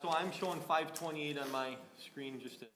So I'm showing 528 on my screen just to.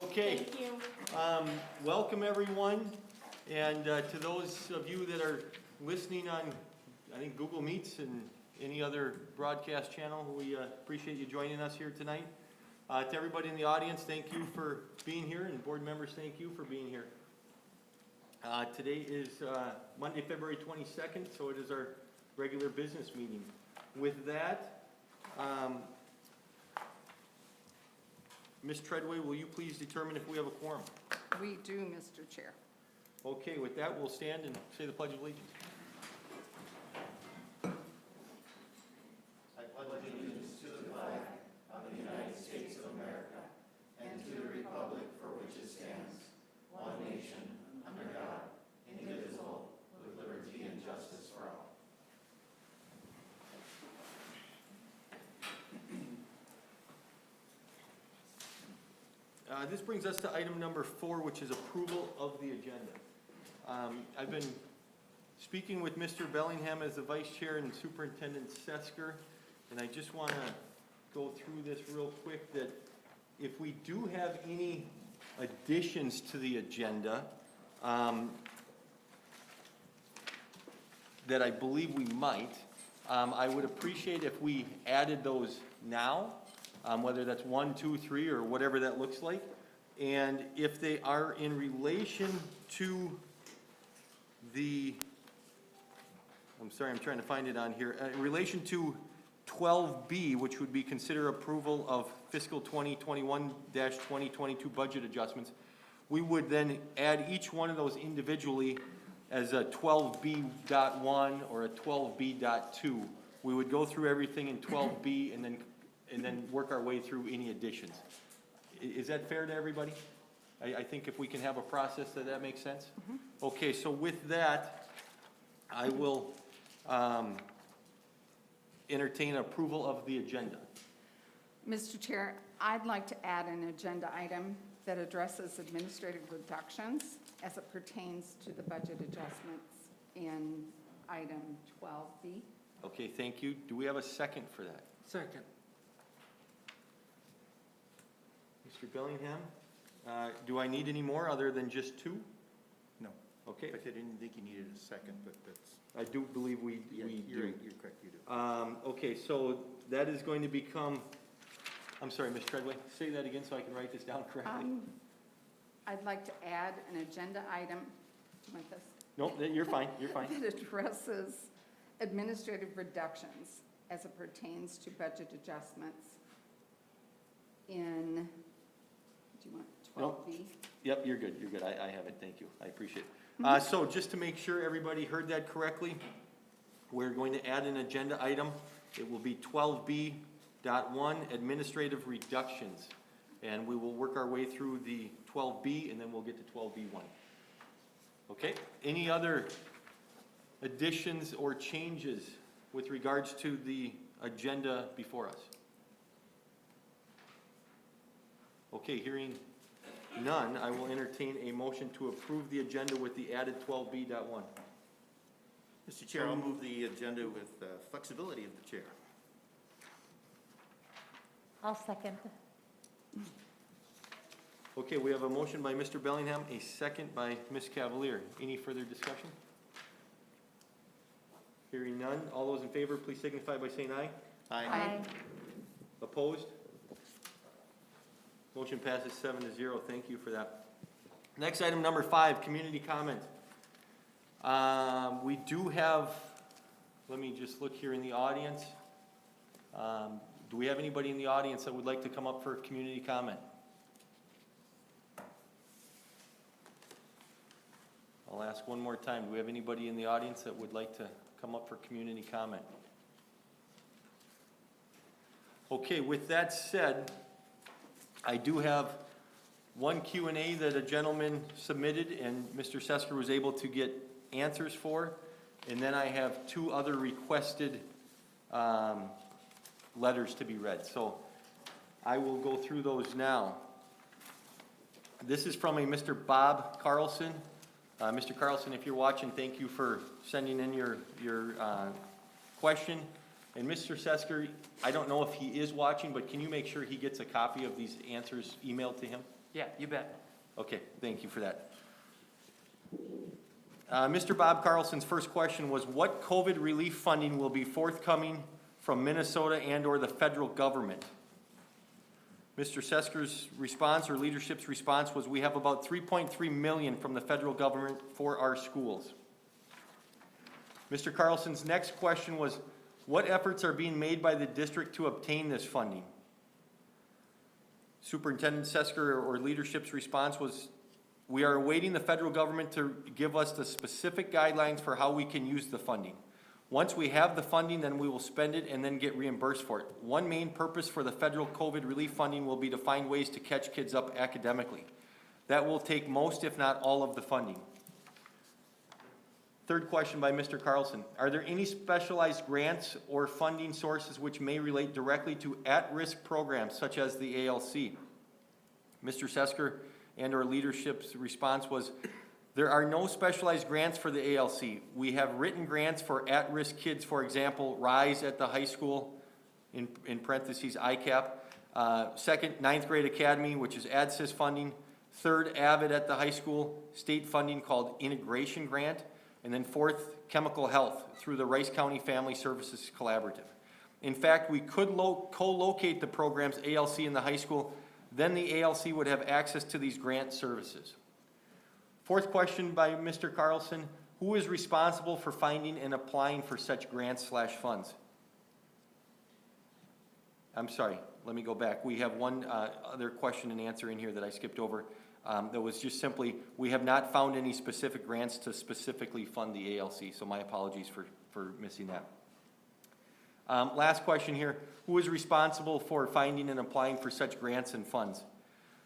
Okay. Thank you. Welcome everyone, and to those of you that are listening on, I think, Google Meets and any other broadcast channel, we appreciate you joining us here tonight. To everybody in the audience, thank you for being here, and board members, thank you for being here. Today is Monday, February 22nd, so it is our regular business meeting. With that, Ms. Treadway, will you please determine if we have a quorum? We do, Mr. Chair. Okay, with that, we'll stand and say the Pledge of Allegiance. I pledge allegiance to the flag of the United States of America and to the republic for which it stands, one nation, under God, indivisible, with liberty and justice for all. This brings us to item number 4, which is approval of the agenda. I've been speaking with Mr. Bellingham as the vice chair and Superintendent Sesker, and I just want to go through this real quick, that if we do have any additions to the agenda, that I believe we might, I would appreciate if we added those now, whether that's 1, 2, 3, or whatever that looks like. And if they are in relation to the, I'm sorry, I'm trying to find it on here, in relation to 12B, which would be consider approval of fiscal 2021-2022 budget adjustments, we would then add each one of those individually as a 12B.1 or a 12B.2. We would go through everything in 12B and then work our way through any additions. Is that fair to everybody? I think if we can have a process that makes sense? Mm-hmm. Okay, so with that, I will entertain approval of the agenda. Mr. Chair, I'd like to add an agenda item that addresses administrative reductions as it pertains to the budget adjustments in item 12B. Okay, thank you. Do we have a second for that? Second. Mr. Bellingham, do I need any more other than just 2? No. Okay. I didn't think you needed a second, but that's. I do believe we You're do. correct, you do. Okay, so that is going to become, I'm sorry, Ms. Treadway, say that again so I can write this down correctly. I'd like to add an agenda item, do you want this? No, you're fine, you're fine. That addresses administrative reductions as it pertains to budget adjustments in, do you want 12B? Yep, you're good, I have it, thank you, I appreciate it. So just to make sure everybody heard that correctly, we're going to add an agenda item. It will be 12B.1, administrative reductions. And we will work our way through the 12B, and then we'll get to 12B1. Okay, any other additions or changes with regards to the agenda before us? Okay, hearing none, I will entertain a motion to approve the agenda with the added 12B.1. Mr. Chair, I'll move the agenda with flexibility of the chair. I'll second. Okay, we have a motion by Mr. Bellingham, a second by Ms. Cavalier. Any further discussion? Hearing none, all those in favor, please signify by saying aye. Aye. Opposed? Motion passes 7-0. Thank you for that. Next item, number 5, community comment. We do have, let me just look here in the audience. Do we have anybody in the audience that would like to come up for community comment? I'll ask one more time. Do we have anybody in the audience that would like to come up for community comment? Okay, with that said, I do have one Q&A that a gentleman submitted and Mr. Sesker was able to get answers for. And then I have 2 other requested letters to be read. So I will go through those now. This is from a Mr. Bob Carlson. Mr. Carlson, if you're watching, thank you for sending in your question. And Mr. Sesker, I don't know if he is watching, but can you make sure he gets a copy of these answers emailed to him? Yeah, you bet. Okay, thank you for that. Mr. Bob Carlson's first question was, what COVID relief funding will be forthcoming from Minnesota and/or the federal government? Mr. Sesker's response, or leadership's response, was we have about $3.3 million from the federal government for our schools. Mr. Carlson's next question was, what efforts are being made by the district to obtain this funding? Superintendent Sesker, or leadership's response, was we are awaiting the federal government to give us the specific guidelines for how we can use the funding. Once we have the funding, then we will spend it and then get reimbursed for it. One main purpose for the federal COVID relief funding will be to find ways to catch kids up academically. That will take most, if not all, of the funding. Third question by Mr. Carlson. Are there any specialized grants or funding sources which may relate directly to at-risk programs such as the ALC? Mr. Sesker and our leadership's response was, there are no specialized grants for the ALC. We have written grants for at-risk kids, for example, RISE at the high school, in parentheses ICAP. Second, 9th grade academy, which is ADSYS funding. Third, AVID at the high school, state funding called Integration Grant. And then fourth, chemical health through the Rice County Family Services Collaborative. In fact, we could co-locate the program's ALC in the high school, then the ALC would have access to these grant services. Fourth question by Mr. Carlson, who is responsible for finding and applying for such grants/funds? I'm sorry, let me go back. We have one other question and answer in here that I skipped over. That was just simply, we have not found any specific grants to specifically fund the ALC, so my apologies for missing that. Last question here, who is responsible for finding and applying for such grants and funds?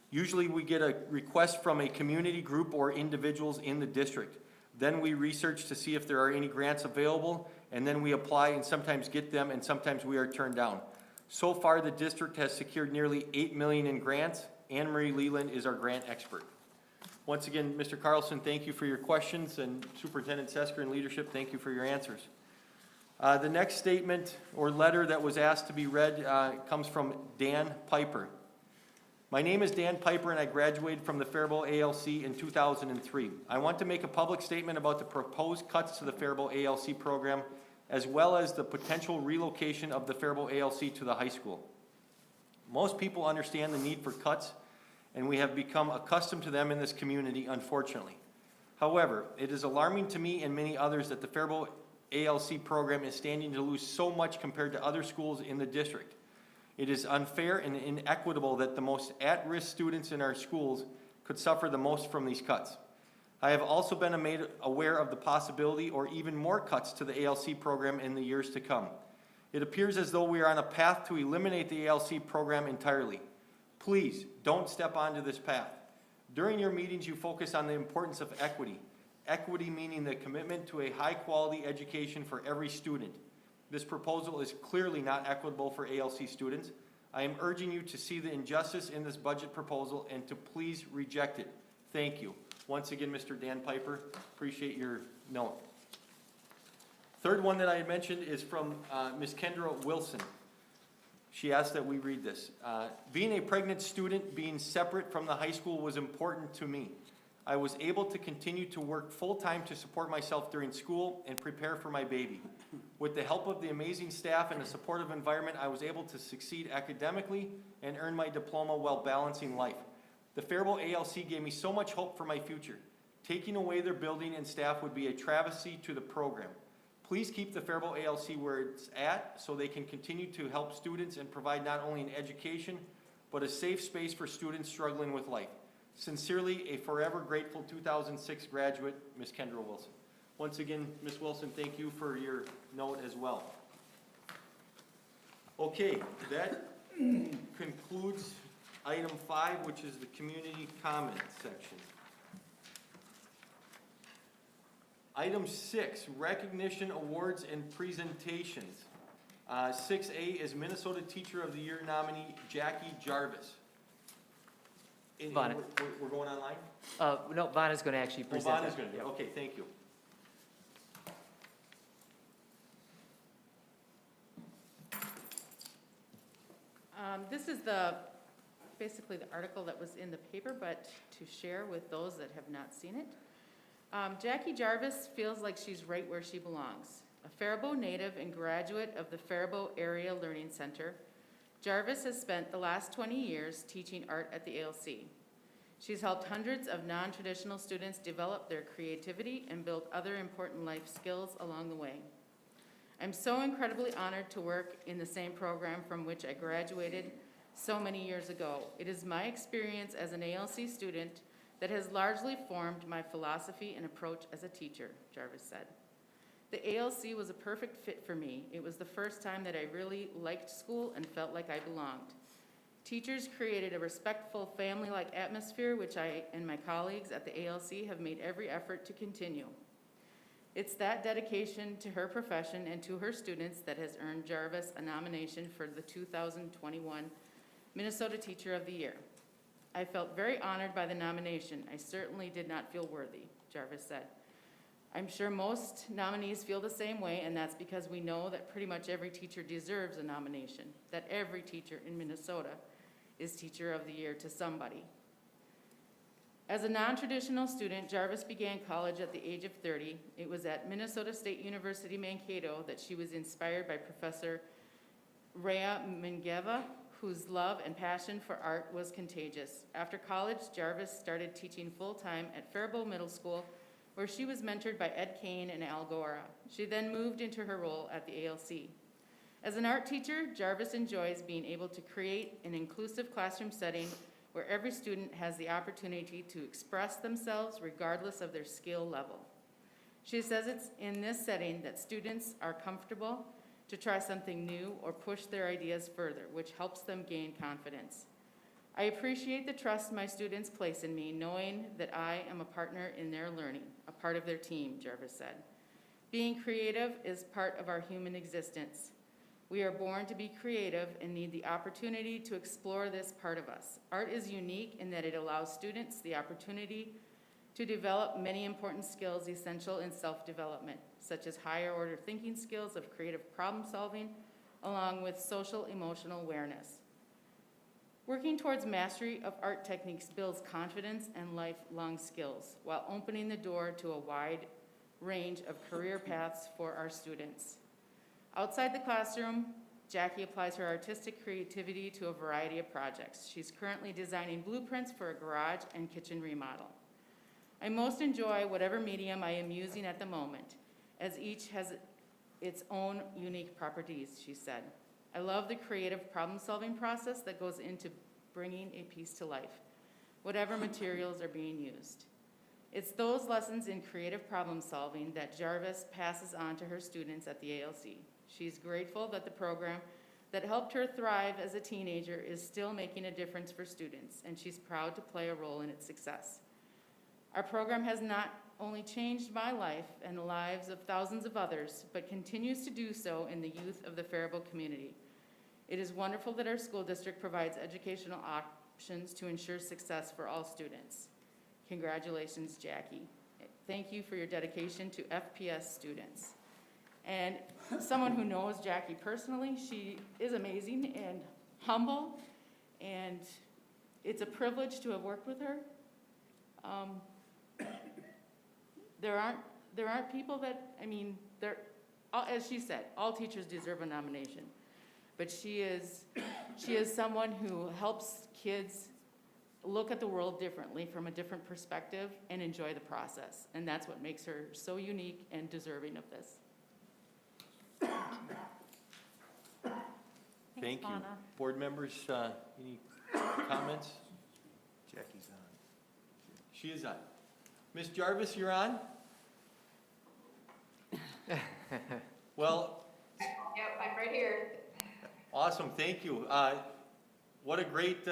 Usually we get a request from a community group or individuals in the district. Then we research to see if there are any grants available, and then we apply and sometimes get them, and sometimes we are turned down. So far, the district has secured nearly $8 million in grants. Anne Marie Leland is our grant expert. Once again, Mr. Carlson, thank you for your questions, and Superintendent Sesker and leadership, thank you for your answers. The next statement or letter that was asked to be read comes from Dan Piper. My name is Dan Piper and I graduated from the Faribault ALC in 2003. I want to make a public statement about the proposed cuts to the Faribault ALC program, as well as the potential relocation of the Faribault ALC to the high school. Most people understand the need for cuts, and we have become accustomed to them in this community, unfortunately. However, it is alarming to me and many others that the Faribault ALC program is standing to lose so much compared to other schools in the district. It is unfair and inequitable that the most at-risk students in our schools could suffer the most from these cuts. I have also been made aware of the possibility or even more cuts to the ALC program in the years to come. It appears as though we are on a path to eliminate the ALC program entirely. Please, don't step onto this path. During your meetings, you focus on the importance of equity. Equity meaning the commitment to a high-quality education for every student. This proposal is clearly not equitable for ALC students. I am urging you to see the injustice in this budget proposal and to please reject it. Thank you. Once again, Mr. Dan Piper, appreciate your note. Third one that I had mentioned is from Ms. Kendra Wilson. She asked that we read this. Being a pregnant student, being separate from the high school was important to me. I was able to continue to work full-time to support myself during school and prepare for my baby. With the help of the amazing staff and a supportive environment, I was able to succeed academically and earn my diploma while balancing life. The Faribault ALC gave me so much hope for my future. Taking away their building and staff would be a travesty to the program. Please keep the Faribault ALC where it's at so they can continue to help students and provide not only an education, but a safe space for students struggling with life. Sincerely, a forever grateful 2006 graduate, Ms. Kendra Wilson. Once again, Ms. Wilson, thank you for your note as well. Okay, that concludes item 5, which is the community comment section. Item 6, recognition, awards, and presentations. 6A is Minnesota Teacher of the Year nominee Jackie Jarvis. And Vaughn. we're going online? No, Vaughn is going to actually Oh, present Vaughn is that. going to, okay, thank you. This is basically the article that was in the paper, but to share with those that have not seen it. Jackie Jarvis feels like she's right where she belongs. A Faribault native and graduate of the Faribault Area Learning Center, Jarvis has spent the last 20 years teaching art at the ALC. She's helped hundreds of non-traditional students develop their creativity and build other important life skills along the way. I'm so incredibly honored to work in the same program from which I graduated so many years ago. It is my experience as an ALC student that has largely formed my philosophy and approach as a teacher, Jarvis said. The ALC was a perfect fit for me. It was the first time that I really liked school and felt like I belonged. Teachers created a respectful, family-like atmosphere, which I and my colleagues at the ALC have made every effort to continue. It's that dedication to her profession and to her students that has earned Jarvis a nomination for the 2021 Minnesota Teacher of the Year. I felt very honored by the nomination. I certainly did not feel worthy, Jarvis said. I'm sure most nominees feel the same way, and that's because we know that pretty much every teacher deserves a nomination, that every teacher in Minnesota is Teacher of the Year to somebody. As a non-traditional student, Jarvis began college at the age of 30. It was at Minnesota State University Mankato that she was inspired by Professor Rhea Mengeva, whose love and passion for art was contagious. After college, Jarvis started teaching full-time at Faribault Middle School, where she was mentored by Ed Kane and Al Gora. She then moved into her role at the ALC. As an art teacher, Jarvis enjoys being able to create an inclusive classroom setting where every student has the opportunity to express themselves regardless of their skill level. She says it's in this setting that students are comfortable to try something new or push their ideas further, which helps them gain confidence. I appreciate the trust my students place in me, knowing that I am a partner in their learning, a part of their team, Jarvis said. Being creative is part of our human existence. We are born to be creative and need the opportunity to explore this part of us. Art is unique in that it allows students the opportunity to develop many important skills essential in self-development, such as higher order thinking skills of creative problem solving, along with social emotional awareness. Working towards mastery of art techniques builds confidence and lifelong skills, while opening the door to a wide range of career paths for our students. Outside the classroom, Jackie applies her artistic creativity to a variety of projects. She's currently designing blueprints for a garage and kitchen remodel. I most enjoy whatever medium I am using at the moment, as each has its own unique properties, she said. I love the creative problem-solving process that goes into bringing a piece to life, whatever materials are being used. It's those lessons in creative problem solving that Jarvis passes on to her students at the ALC. She's grateful that the program that helped her thrive as a teenager is still making a difference for students, and she's proud to play a role in its success. Our program has not only changed my life and the lives of thousands of others, but continues to do so in the youth of the Faribault community. It is wonderful that our school district provides educational options to ensure success for all students. Congratulations, Jackie. Thank you for your dedication to FPS students. And someone who knows Jackie personally, she is amazing and humble, and it's a privilege to have worked with her. There aren't people that, I mean, as she said, all teachers deserve a nomination. But she is someone who helps kids look at the world differently from a different perspective and enjoy the process. And that's what makes her so unique and deserving of this. Thank you. Lana. Board members, any comments? Jackie's on. She is on. Ms. Jarvis, you're on? Well, Yep, I'm right here. awesome, thank you. What a great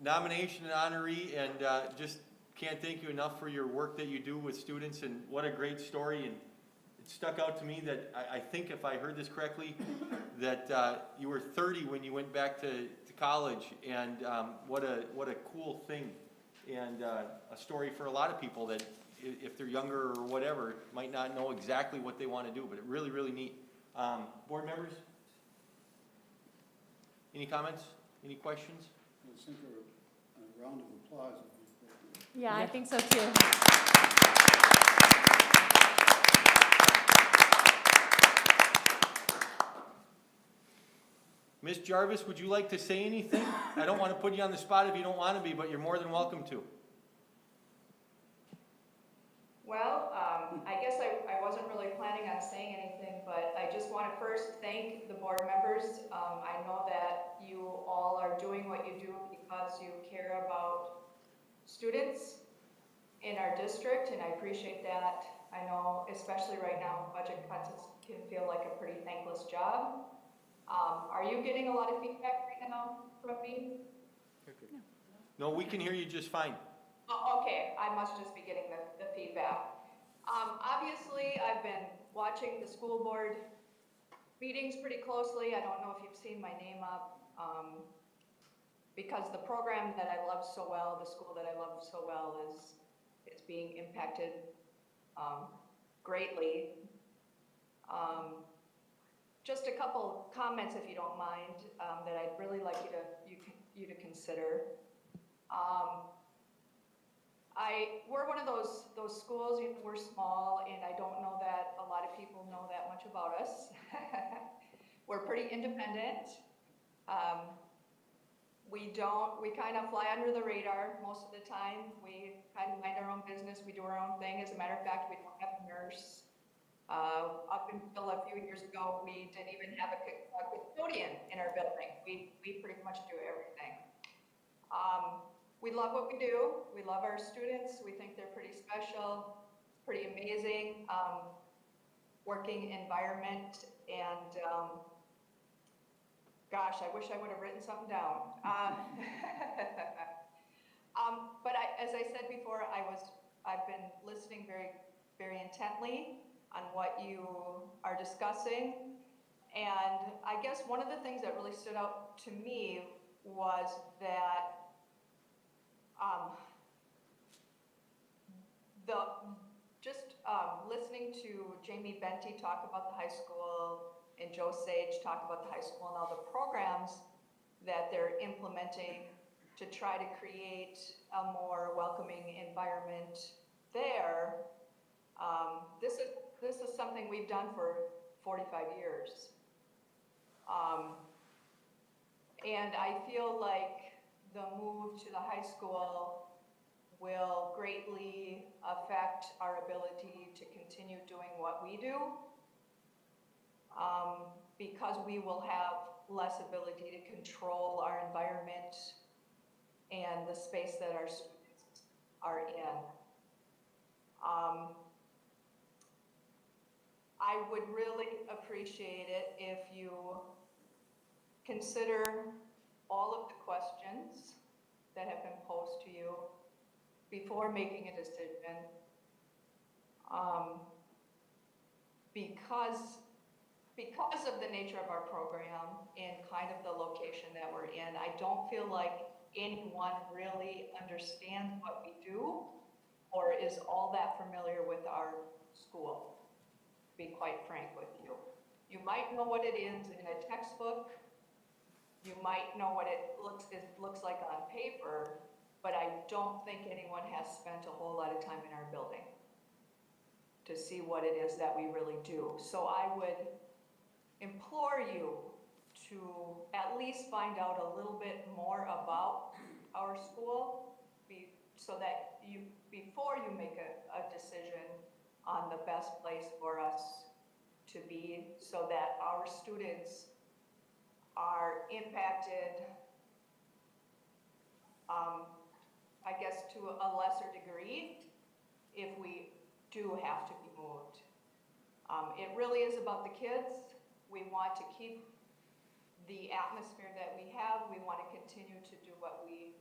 nomination and honoree, and just can't thank you enough for your work that you do with students, and what a great story. And it stuck out to me that I think, if I heard this correctly, that you were 30 when you went back to college, and what a cool thing, and a story for a lot of people that, if they're younger or whatever, might not know exactly what they want to do, but it really, really neat. Board members? Any comments? Any questions? I think a round of applause would be appropriate. Yeah, I Yeah. think so too. Ms. Jarvis, would you like to say anything? I don't want to put you on the spot if you don't want to be, but you're more than welcome to. Well, I guess I wasn't really planning on saying anything, but I just want to first thank the board members. I know that you all are doing what you do because you care about students in our district, and I appreciate that. I know, especially right now, budget cuts can feel like a pretty thankless job. Are you getting a lot of feedback right now from me? No, we can hear you just fine. Oh, okay, I must just be getting the feedback. Obviously, I've been watching the school board meetings pretty closely. I don't know if you've seen my name up, because the program that I love so well, the school that I love so well, is being impacted greatly. Just a couple comments, if you don't mind, that I'd really like you to consider. We're one of those schools, we're small, and I don't know that a lot of people know that much about us. We're pretty independent. We kind of fly under the radar most of the time. We kind of mind our own business, we do our own thing. As a matter of fact, we don't have a nurse. Up until a few years ago, we didn't even have a custodian in our building. We pretty much do everything. We love what we do. We love our students. We think they're pretty special, pretty amazing working environment. And gosh, I wish I would have written something down. But as I said before, I've been listening very, very intently on what you are discussing. And I guess one of the things that really stood out to me was that listening to Jamie Benty talk about the high school and Joe Sage talk about the high school and all the programs that they're implementing to try to create a more welcoming environment there. This is something we've done for 45 years. And I feel like the move to the high school will greatly affect our ability to continue doing what we do, because we will have less ability to control our environment and the space that our students are in. I would really appreciate it if you consider all of the questions that have been posed to you before making a decision. Because of the nature of our program and kind of the location that we're in, I don't feel like anyone really understands what we do or is all that familiar with our school, to be quite frank with you. You might know what it is in a textbook. You might know what it looks like on paper, but I don't think anyone has spent a whole lot of time in our building to see what it is that we really do. So I would implore you to at least find out a little bit more about our school so that before you make a decision on the best place for us to be, so that our students are impacted, I guess to a lesser degree, if we do have to be moved. It really is about the kids. We want to keep the atmosphere that we have. We want to continue to do what we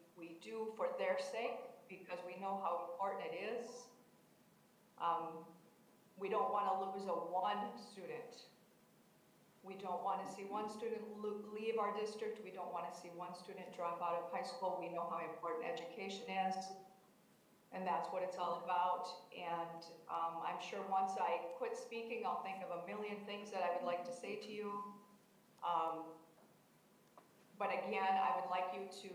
do for their sake, because we know how important it is. We don't want to lose one student. We don't want to see one student leave our district. We don't want to see one student drop out of high school. We know how important education is, and that's what it's all about. And I'm sure once I quit speaking, I'll think of a million things that I would like to say to you. But again, I would like you to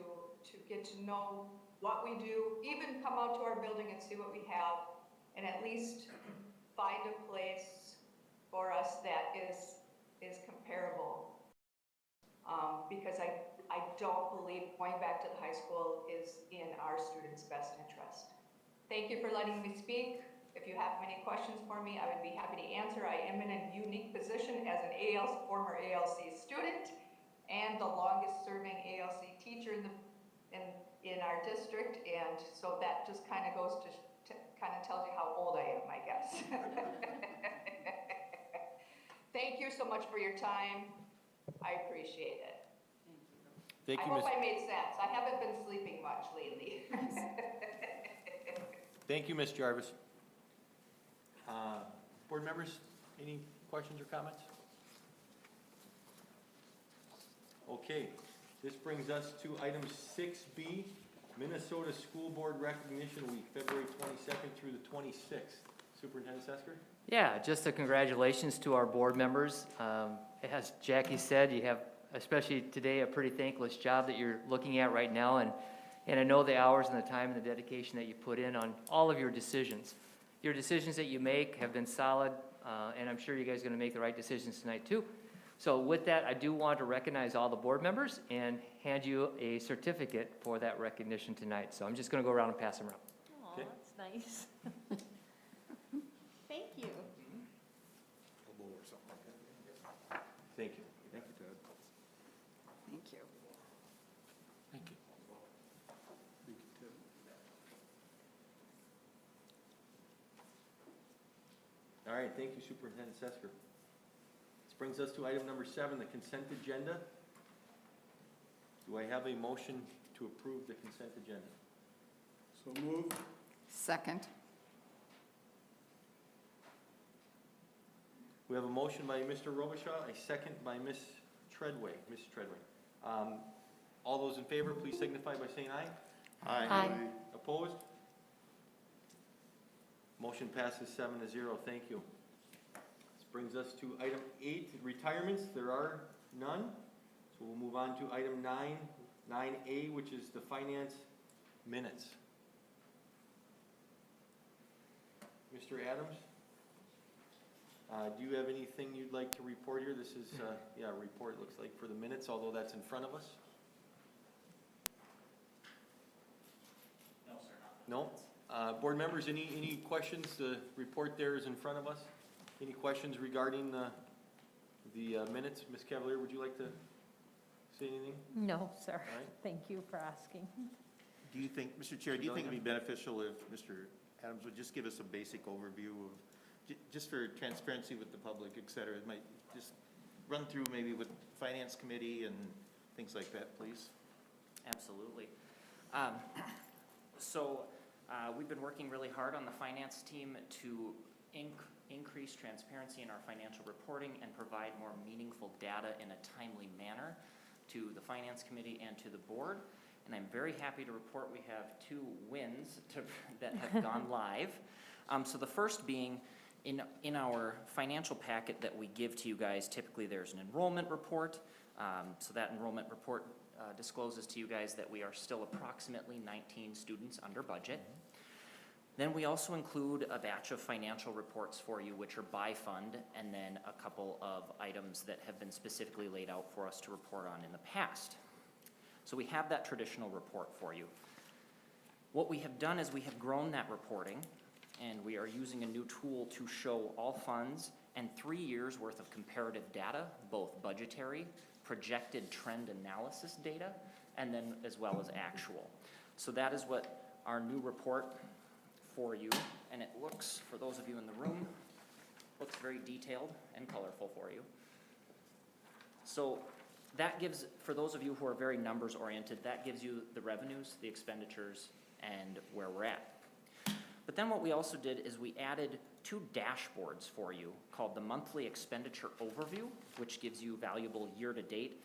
get to know what we do, even come out to our building and see what we have, and at least find a place for us that is comparable. Because I don't believe going back to the high school is in our students' best interest. Thank you for letting me speak. If you have any questions for me, I would be happy to answer. I am in a unique position as an former ALC student and the longest serving ALC teacher in our district, and so that just kind of goes to kind of tells you how old I am, I guess. Thank you so much for your time. I appreciate it. Thank I you, hope Ms. I made sense. I haven't been sleeping much lately. Thank you, Ms. Jarvis. Board members, any questions or comments? Okay, this brings us to item 6B, Minnesota School Board Recognition Week, February 22nd through the 26th. Superintendent Sesker? Yeah, just a congratulations to our board members. As Jackie said, you have, especially today, a pretty thankless job that you're looking at right now, and I know the hours and the time and the dedication that you put in on all of your decisions. Your decisions that you make have been solid, and I'm sure you guys are going to make the right decisions tonight too. So with that, I do want to recognize all the board members and hand you a certificate for that recognition tonight. So I'm just going to go around and pass them around. Aw, Okay. that's nice. Thank you. Thank you. Thank you. Thank you. Thank you, Ted. All right, thank you, Superintendent Sesker. This brings us to item number 7, the consent agenda. Do I have a motion to approve the consent agenda? So moved. Second. We have a motion by Mr. Robichaud, a second by Ms. Treadway. All those in favor, please signify by saying aye. Aye. Opposed? Motion passes 7-0. Thank you. This brings us to item 8, retirements. There are none. So we'll move on to item 9A, which is the finance minutes. Mr. Adams, do you have anything you'd like to report here? This is, a report, looks like, for the minutes, although that's in front of us. No, sir, not. No? Board members, any questions? The report there is in front of us. Any questions regarding the minutes? Ms. Cavalier, would you like to say anything? No, sir. All right. Thank you for asking. Do you think, Mr. Chair, do you think it'd be beneficial if Mr. Adams would just give us a basic overview of, just for transparency with the public, et cetera. It might just run through maybe with Finance Committee and things like that, please. Absolutely. We've been working really hard on the finance team to increase transparency in our financial reporting and provide more meaningful data in a timely manner to the Finance Committee and to the board. And I'm very happy to report we have 2 wins that have gone live. So the first being in our financial packet that we give to you guys, typically there's an enrollment report. So that enrollment report discloses to you guys that we are still approximately 19 students under budget. Then we also include a batch of financial reports for you, which are by fund, and then a couple of items that have been specifically laid out for us to report on in the past. So we have that traditional report for you. What we have done is we have grown that reporting, and we are using a new tool to show all funds and 3 years worth of comparative data, both budgetary, projected trend analysis data, and then as well as actual. So that is what our new report for you, and it looks, for those of you in the room, looks very detailed and colorful for you. So that gives, for those of you who are very numbers oriented, that gives you the revenues, the expenditures, and where we're at. But then what we also did is we added 2 dashboards for you called the monthly expenditure overview, which gives you valuable year-to-date,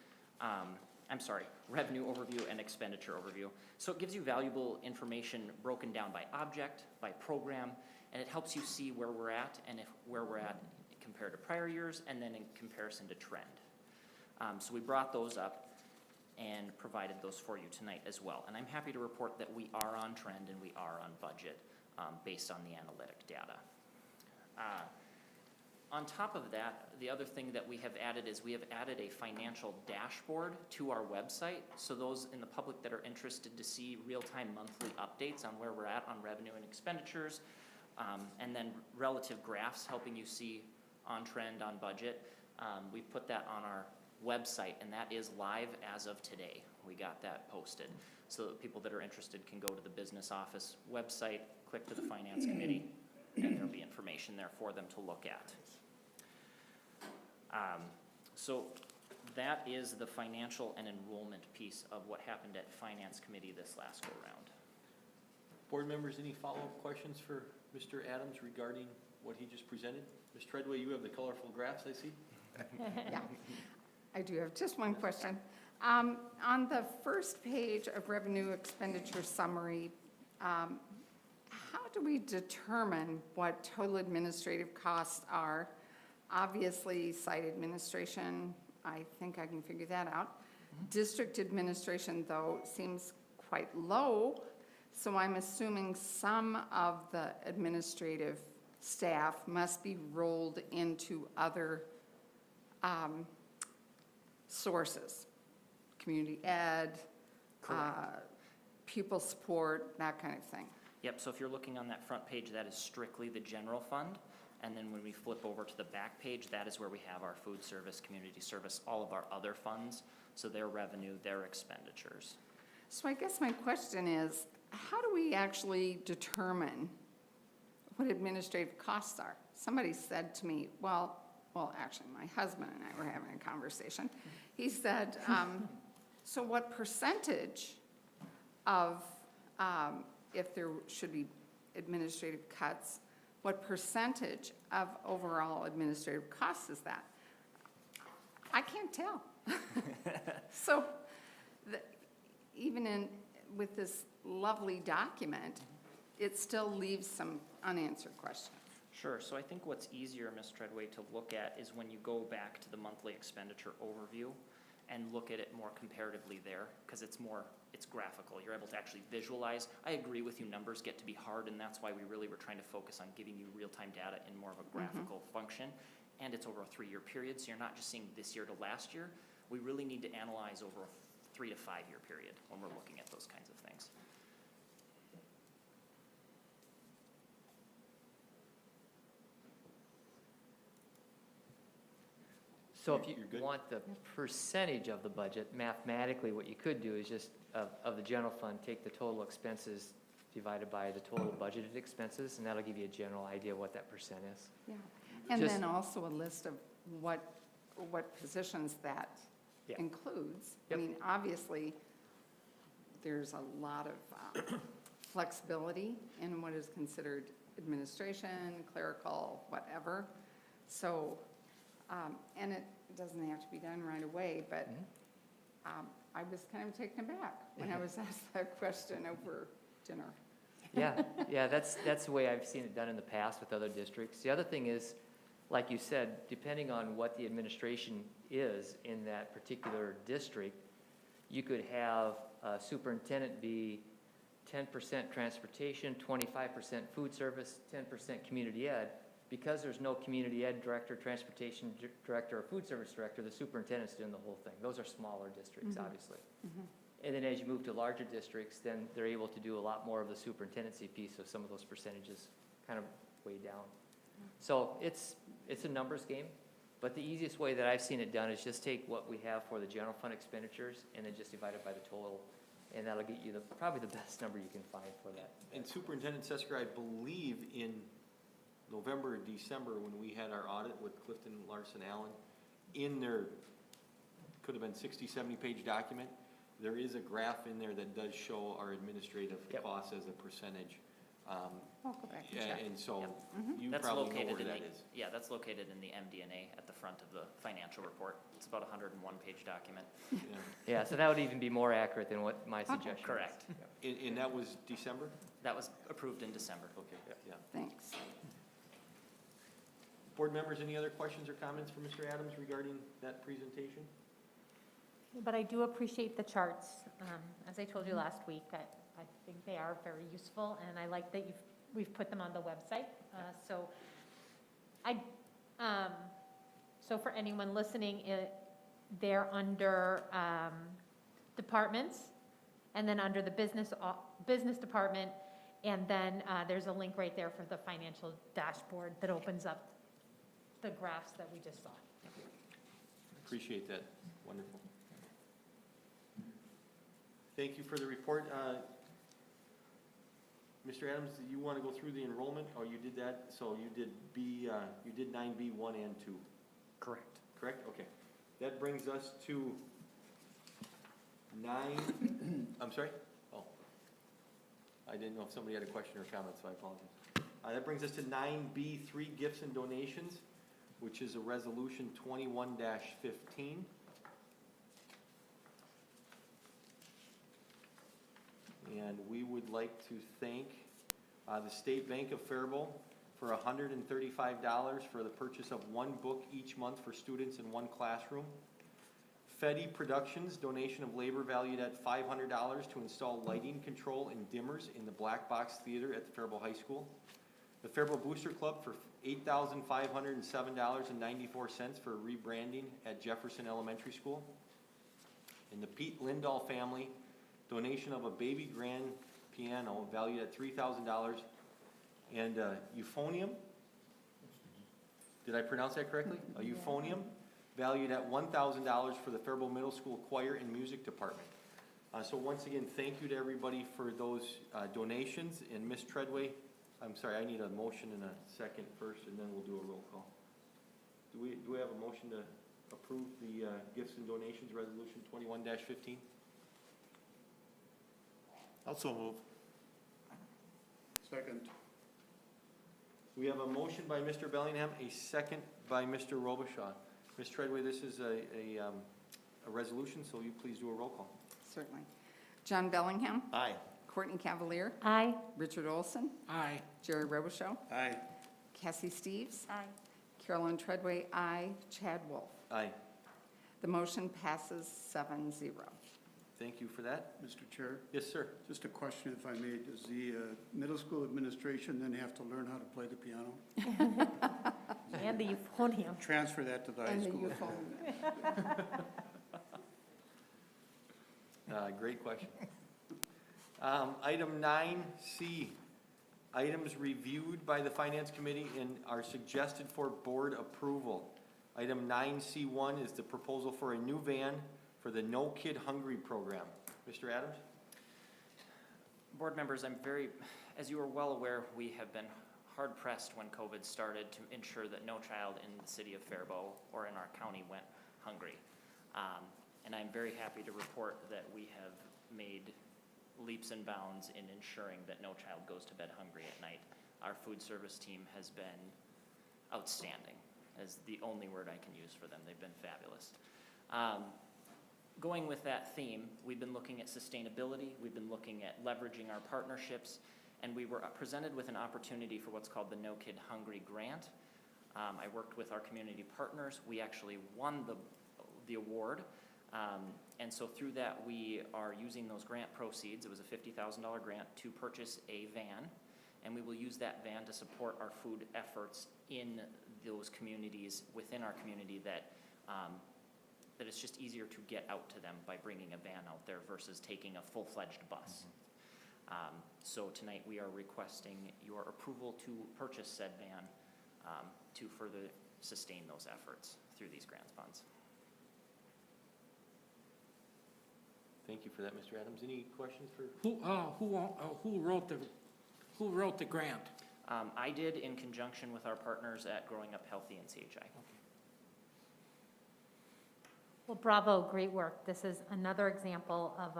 revenue overview and expenditure overview. So it gives you valuable information broken down by object, by program, and it helps you see where we're at and where we're at compared to prior years and then in comparison to trend. So we brought those up and provided those for you tonight as well. And I'm happy to report that we are on trend and we are on budget based on the analytic data. On top of that, the other thing that we have added is we have added a financial dashboard to our website. So those in the public that are interested to see real-time monthly updates on where we're at on revenue and expenditures, and then relative graphs helping you see on trend, on budget, we've put that on our website, and that is live as of today. We got that posted. So that people that are interested can go to the business office website, click to the Finance Committee, and there'll be information there for them to look at. So that is the financial and enrollment piece of what happened at Finance Committee this last go-round. Board members, any follow-up questions for Mr. Adams regarding what he just presented? Ms. Treadway, you have the colorful graphs, I see. Yeah, I do have just one question. On the first page of revenue expenditure summary, how do we determine what total administrative costs are? Obviously, site administration, I think I can figure that out. District administration, though, seems quite low, so I'm assuming some of the administrative staff must be rolled into other sources, community ed, pupil support, that kind of thing. Yep, so if you're looking on that front page, that is strictly the general fund. And then when we flip over to the back page, that is where we have our food service, community service, all of our other funds. So their revenue, their expenditures. So I guess my question is, how do we actually determine what administrative costs are? Somebody said to me, well, actually, my husband and I were having a conversation. He said, so what percentage of, if there should be administrative cuts, what percentage of overall administrative costs is that? I can't tell. So even with this lovely document, it still leaves some unanswered questions. Sure, so I think what's easier, Ms. Treadway, to look at is when you go back to the monthly expenditure overview and look at it more comparatively there, because it's graphical. You're able to actually visualize. I agree with you, numbers get to be hard, and that's why we really were trying to focus on giving you real-time data in more of a graphical function. And it's over a 3-year period, so you're not just seeing this year to last year. We really need to analyze over a 3 to 5 year period when we're looking at those kinds of things. So if You're you good? want the percentage of the budget, mathematically, what you could do is just, of the general fund, take the total expenses divided by the total budgeted expenses, and that'll give you a general idea of what that percent is. Yeah. And Just- then also a list of what positions that Yeah. includes. I Yep. mean, obviously, there's a lot of flexibility in what is considered administration, clerical, whatever. So, and it doesn't have to be done right away, but I was kind of taken aback when I was asked that question over dinner. Yeah, that's the way I've seen it done in the past with other districts. The other thing is, like you said, depending on what the administration is in that particular district, you could have a superintendent be 10% transportation, 25% food service, 10% community ed. Because there's no community ed director, transportation director, or food service director, the superintendent's doing the whole thing. Those are smaller districts, obviously. And then as you move to larger districts, then they're able to do a lot more of the superintendency piece, so some of those percentages kind of way down. So it's a numbers game, but the easiest way that I've seen it done is just take what we have for the general fund expenditures and then just divide it by the total, and that'll get you probably the best number you can find for that. And Superintendent Sesker, I believe in November or December, when we had our audit with Clifton Larson Allen, in their, could have been 60, 70-page document, there is a graph in there that does show our administrative Yep. costs as a percentage. I'll go back and Yeah, check. and so Yep. you That's probably know located where in that the, is. yeah, that's located in the MD&A at the front of the financial report. It's about a 101-page document. Yeah. Yeah, so that would even be more accurate than what my suggestion is. Correct. And that was December? That was approved in December. Okay, yeah. Thanks. Board members, any other questions or comments for Mr. Adams regarding that presentation? But I do appreciate the charts. As I told you last week, I think they are very useful, and I like that we've put them on the website. So for anyone listening, they're under departments, and then under the business department, and then there's a link right there for the financial dashboard that opens up the graphs that we just saw. Appreciate that. Wonderful. Thank you for the report. Mr. Adams, do you want to go through the enrollment? Oh, you did that? So you did you did 9B 1 and 2. Correct. Correct? Okay. That brings us to 9, I'm sorry? Oh. I didn't know if somebody had a question or comment, so I apologize. That brings us to 9B 3, gifts and donations, which is a resolution 21-15. And we would like to thank the State Bank of Faribault for $135 for the purchase of one book each month for students in one classroom. Fetty Productions, donation of labor valued at $500 to install lighting control and dimmers in the Black Box Theater at the Faribault High School. The Faribault Booster Club for $8,507.94 for rebranding at Jefferson Elementary School. And the Pete Lindahl family, donation of a baby grand piano valued at $3,000. And euphonium, did I pronounce that correctly? A euphonium valued at $1,000 for the Faribault Middle School Choir and Music Department. So once again, thank you to everybody for those donations. And Ms. Treadway, I'm sorry, I need a motion and a second first, and then we'll do a roll call. Do we have a motion to approve the gifts and donations resolution 21-15? Also move. Second. We have a motion by Mr. Bellingham, a second by Mr. Robichaud. Ms. Treadway, this is a resolution, so you please do a roll call. Certainly. John Bellingham, Aye. Courtney Cavalier, Aye. Richard Olson, Aye. Jerry Robichaud, Aye. Cassie Steves, Aye. Carolyn Treadway, aye. Chad Wolf. Aye. The motion passes 7-0. Thank you for that. Mr. Chair, Yes, sir. just a question if I may. Does the middle school administration then have to learn how to play the piano? And the euphonium. Transfer that to the high And the school? euphonium. Great question. Item 9C, items reviewed by the Finance Committee and are suggested for board approval. Item 9C1 is the proposal for a new van for the No Kid Hungry program. Mr. Adams? Board members, as you are well aware, we have been hard pressed when COVID started to ensure that no child in the city of Faribault or in our county went hungry. And I'm very happy to report that we have made leaps and bounds in ensuring that no child goes to bed hungry at night. Our food service team has been outstanding, is the only word I can use for them. They've been fabulous. Going with that theme, we've been looking at sustainability, we've been looking at leveraging our partnerships, and we were presented with an opportunity for what's called the No Kid Hungry Grant. I worked with our community partners. We actually won the award, and so through that we are using those grant proceeds, it was a $50,000 grant, to purchase a van, and we will use that van to support our food efforts in those communities, within our community, that it's just easier to get out to them by bringing a van out there versus taking a full-fledged bus. So tonight we are requesting your approval to purchase said van to further sustain those efforts through these grants funds. Thank you for that, Mr. Adams. Any questions for? Who wrote the grant? I did, in conjunction with our partners at Growing Up Healthy and CHI. Well, bravo, great work. This is another example of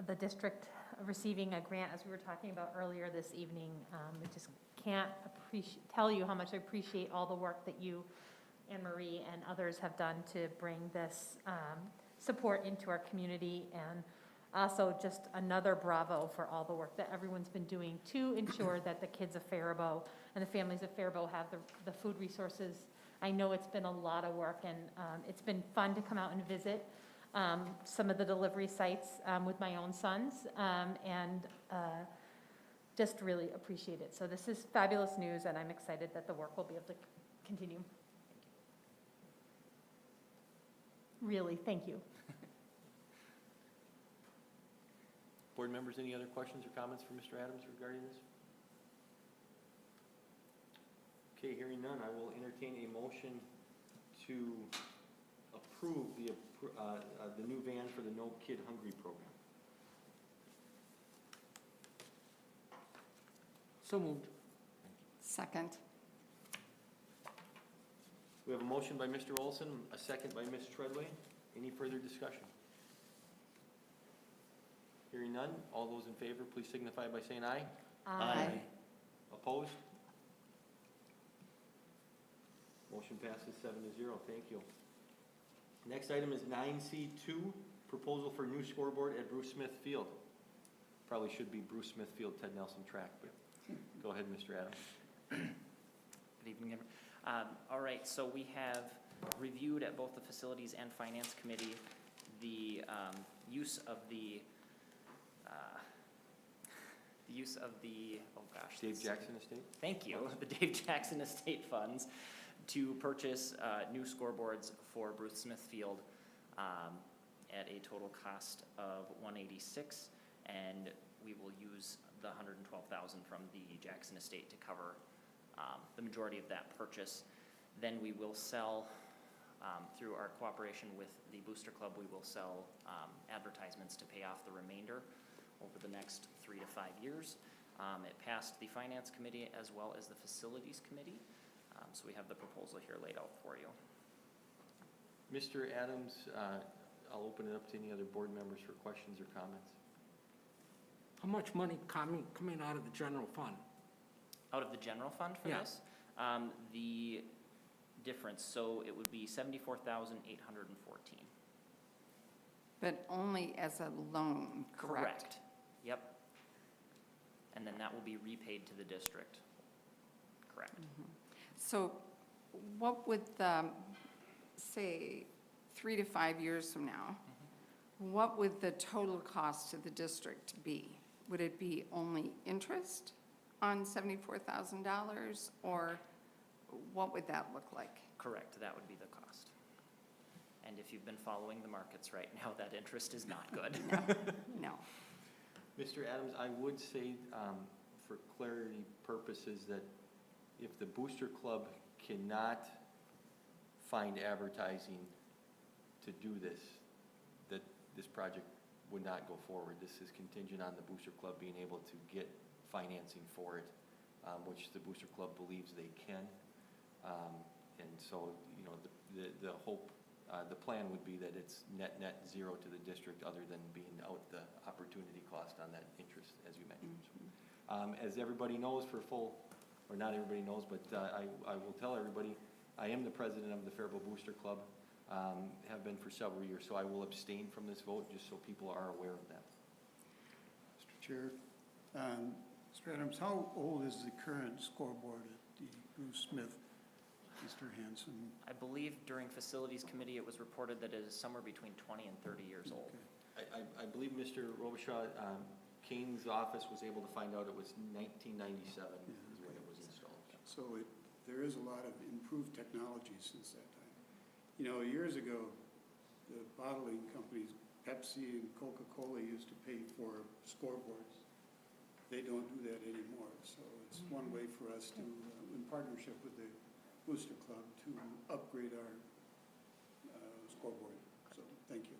the district receiving a grant, as we were talking about earlier this evening. I just can't tell you how much I appreciate all the work that you, Anne Marie, and others have done to bring this support into our community, and also just another bravo for all the work that everyone's been doing to ensure that the kids of Faribault and the families of Faribault have the food resources. I know it's been a lot of work, and it's been fun to come out and visit some of the delivery sites with my own sons, and just really appreciate it. So this is fabulous news, and I'm excited that the work will be able to continue. Really, thank you. Board members, any other questions or comments for Mr. Adams regarding this? Okay, hearing none, I will entertain a motion to approve the new van for the No Kid Hungry program. So moved. Second. We have a motion by Mr. Olson, a second by Ms. Treadway. Any further discussion? Hearing none, all those in favor, please signify by saying aye. Aye. Opposed? Motion passes 7-0. Thank you. Next item is 9C2, proposal for new scoreboard at Bruce Smith Field. Probably should be Bruce Smith Field, Ted Nelson track, but go ahead, Mr. Adams. Good evening, everyone. All right, so we have reviewed at both the Facilities and Finance Committee the use of the, oh gosh. Dave Jackson Estate? Thank you, the Dave Jackson Estate funds to purchase new scoreboards for Bruce Smith Field at a total cost of $186, and we will use the $112,000 from the Jackson Estate to cover the majority of that purchase. Then we will sell, through our cooperation with the Booster Club, we will sell advertisements to pay off the remainder over the next 3 to 5 years. It passed the Finance Committee as well as the Facilities Committee. So we have the proposal here laid out for you. Mr. Adams, I'll open it up to any other board members for questions or comments. How much money coming out of the general fund? Out of the general fund for Yeah. this? The difference, so it would be $74,814. But only as a loan, correct? Yep. And then that will be repaid to the district. Correct. So what would say 3 to 5 years from now, what would the total cost to the district be? Would it be only interest on $74,000, or what would that look like? Correct, that would be the cost. And if you've been following the markets right now, that interest is not good. No. Mr. Adams, I would say, for clarity purposes, that if the Booster Club cannot find advertising to do this, that this project would not go forward. This is contingent on the Booster Club being able to get financing for it, which the Booster Club believes they can. And so, you know, the hope, the plan would be that it's net zero to the district, other than being out the opportunity cost on that interest, as you mentioned. As everybody knows, or not everybody knows, but I will tell everybody, I am the president of the Faribault Booster Club, have been for several years, so I will abstain from this vote, just so people are aware of that. Mr. Chair, Mr. Adams, how old is the current scoreboard at the Bruce Smith, Mr. Hanson? I believe during Facilities Committee, it was reported that it is somewhere between 20 and 30 years old. Okay. I believe Mr. Robichaud, Kane's office was able to find out it was 1997 is when it was installed. So there is a lot of improved technology since that time. You know, years ago, the bottling companies, Pepsi and Coca-Cola, used to pay for scoreboards. They don't do that anymore. So it's one way for us to, in partnership with the Booster Club, to upgrade our scoreboard. So thank you.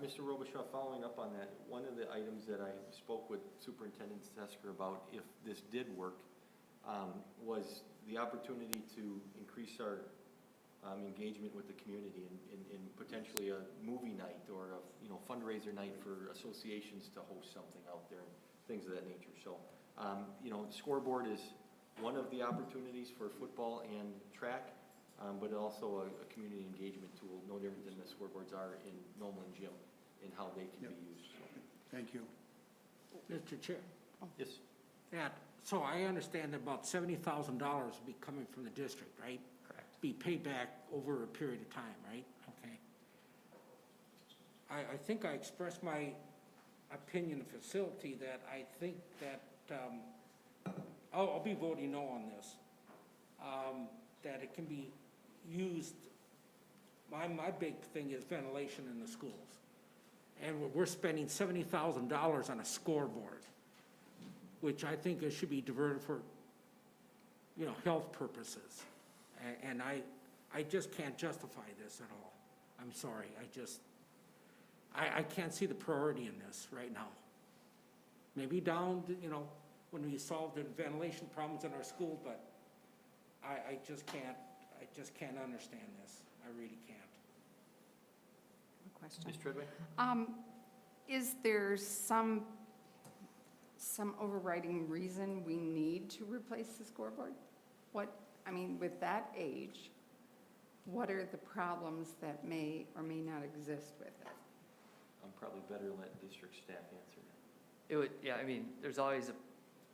Mr. Robichaud, following up on that, one of the items that I spoke with Superintendent Tesker about, if this did work, was the opportunity to increase our engagement with the community in potentially a movie night or a fundraiser night for associations to host something out there and things of that nature. So, the scoreboard is one of the opportunities for football and track, but also a community engagement tool, no different than the scoreboards are in Nolan Gym and how they can be used. So. Thank you. Mr. Chair, Yes. so I understand that about $70,000 will be coming from the district, right? Correct. Be paid back over a period of time, right? Okay. I think I expressed my opinion of facility that I think that, I'll be voting no on this, that it can be used. My big thing is ventilation in the schools. And we're spending $70,000 on a scoreboard, which I think it should be diverted for, health purposes. And I just can't justify this at all. I'm sorry, I can't see the priority in this right now. Maybe down, when we solve the ventilation problems in our school, but I just can't understand this. I really can't. Question. Ms. Treadway? Is there some overriding reason we need to replace the scoreboard? With that age, what are the problems that may or may not exist with it? I'm probably better to let district staff answer that. It would, there's always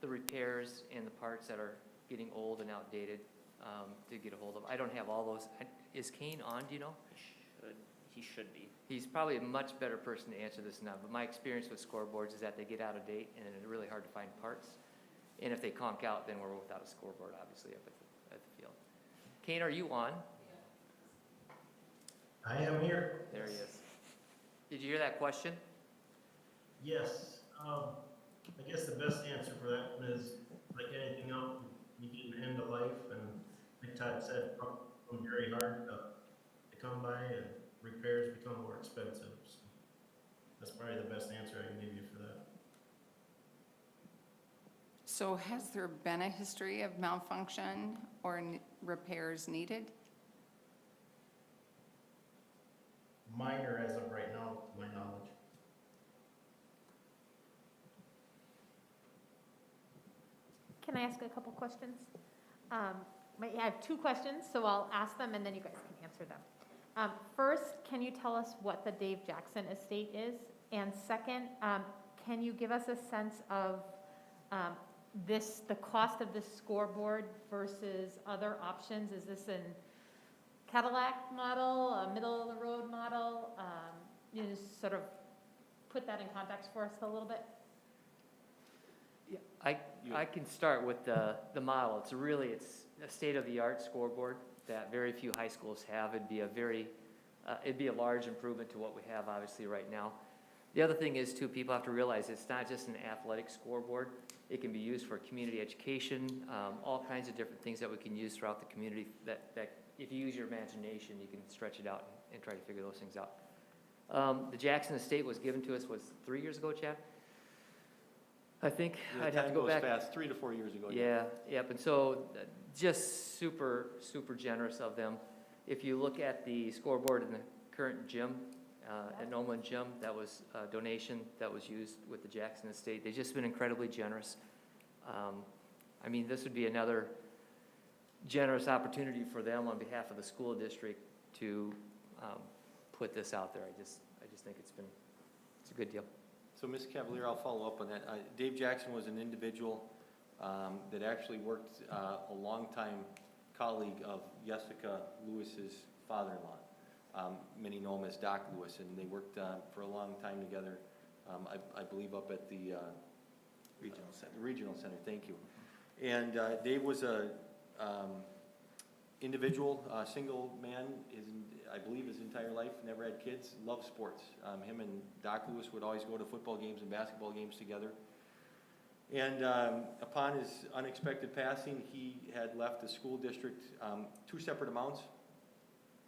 the repairs and the parts that are getting old and outdated to get a hold of. I don't have all those. Is Kane on, do you know? He should be. He's probably a much better person to answer this than I, but my experience with scoreboards is that they get out of date and it's really hard to find parts. And if they conk out, then we're without a scoreboard, obviously, up at the field. Kane, are you on? I am here. There he is. Did you hear that question? Yes. I guess the best answer for that one is, like anything else, you get an end of life, and like Todd said, become very hard to come by, and repairs become more expensive. So that's probably the best answer I can give you for that. So has there been a history of malfunction or repairs needed? Minor as of right now, to my knowledge. Can I ask a couple questions? I have two questions, so I'll ask them and then you guys can answer them. First, can you tell us what the Dave Jackson estate is? And second, can you give us a sense of the cost of this scoreboard versus other options? Is this an Cadillac model, a middle-of-the-road model? You just sort of put that in context for us a little bit. I can start with the model. It's a state-of-the-art scoreboard that very few high schools have. It'd be a large improvement to what we have obviously right now. The other thing is too, people have to realize it's not just an athletic scoreboard. It can be used for community education, all kinds of different things that we can use throughout the community that if you use your imagination, you can stretch it out and try to figure those things out. The Jackson Estate was given to us, was 3 years ago, Chad? I think, The I'd have to time go goes back. fast, 3 to 4 years ago. Yeah, yep, and so just super, super generous of them. If you look at the scoreboard in the current gym, at Nolan Gym, that was a donation that was used with the Jackson Estate. They've just been incredibly generous. I mean, this would be another generous opportunity for them on behalf of the school district to put this out there. I just think it's a good deal. So Ms. Cavalier, I'll follow up on that. Dave Jackson was an individual that actually worked, a longtime colleague of Jessica Lewis's father-in-law. Many know him as Doc Lewis, and they worked for a long time together, I believe up at the Regional Center, thank you. And Dave was a individual, single man, I believe his entire life, never had kids, loved sports. Him and Doc Lewis would always go to football games and basketball games together. And upon his unexpected passing, he had left the school district 2 separate amounts.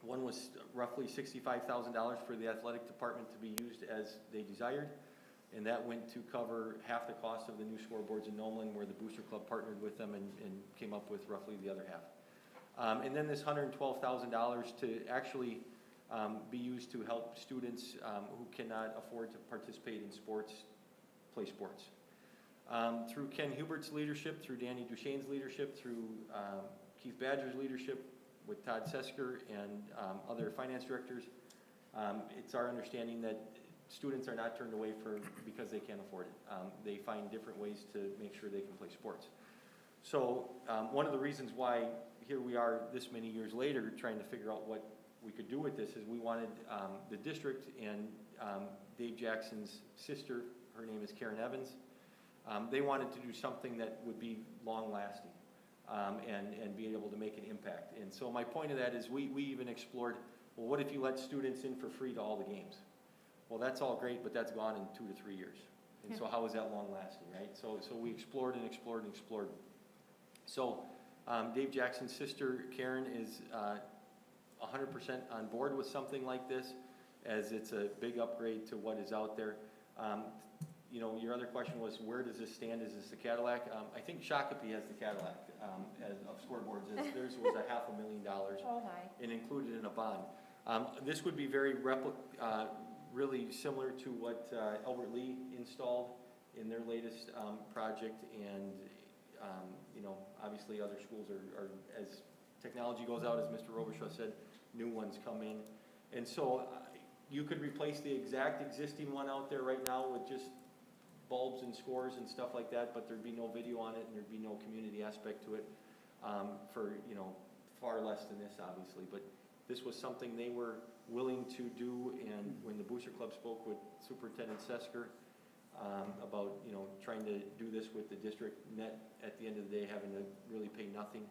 One was roughly $65,000 for the athletic department to be used as they desired, and that went to cover half the cost of the new scoreboards in Nolan, where the Booster Club partnered with them and came up with roughly the other half. And then this $112,000 to actually be used to help students who cannot afford to participate in sports, play sports. Through Ken Hubert's leadership, through Danny Duchesne's leadership, through Keith Badger's leadership, with Todd Sesker and other finance directors, it's our understanding that students are not turned away because they can't afford it. They find different ways to make sure they can play sports. So one of the reasons why here we are this many years later trying to figure out what we could do with this is we wanted the district and Dave Jackson's sister, her name is Karen Evans, they wanted to do something that would be long-lasting. And be able to make an impact. And so my point of that is we even explored, well, what if you let students in for free to all the games? Well, that's all great, but that's gone in 2 to 3 years. And so how is that long lasting, right? So we explored and explored and explored. So Dave Jackson's sister, Karen, is 100% on board with something like this, as it's a big upgrade to what is out there. You know, your other question was, where does this stand? Is this the Cadillac? I think Shakopee has the Cadillac of scoreboards. Theirs was $500,000 and included in a bond. This would be very really similar to what Albert Lee installed in their latest project, and you know, obviously other schools are, as technology goes out, as Mr. Robichaud said, new ones come in, and so you could replace the exact existing one out there right now with just bulbs and scores and stuff like that, but there'd be no video on it and there'd be no community aspect to it for, you know, far less than this, obviously. But this was something they were willing to do, and when the Booster Club spoke with Superintendent Sesker about, you know, trying to do this with the district, net at the end of the day having to really pay nothing.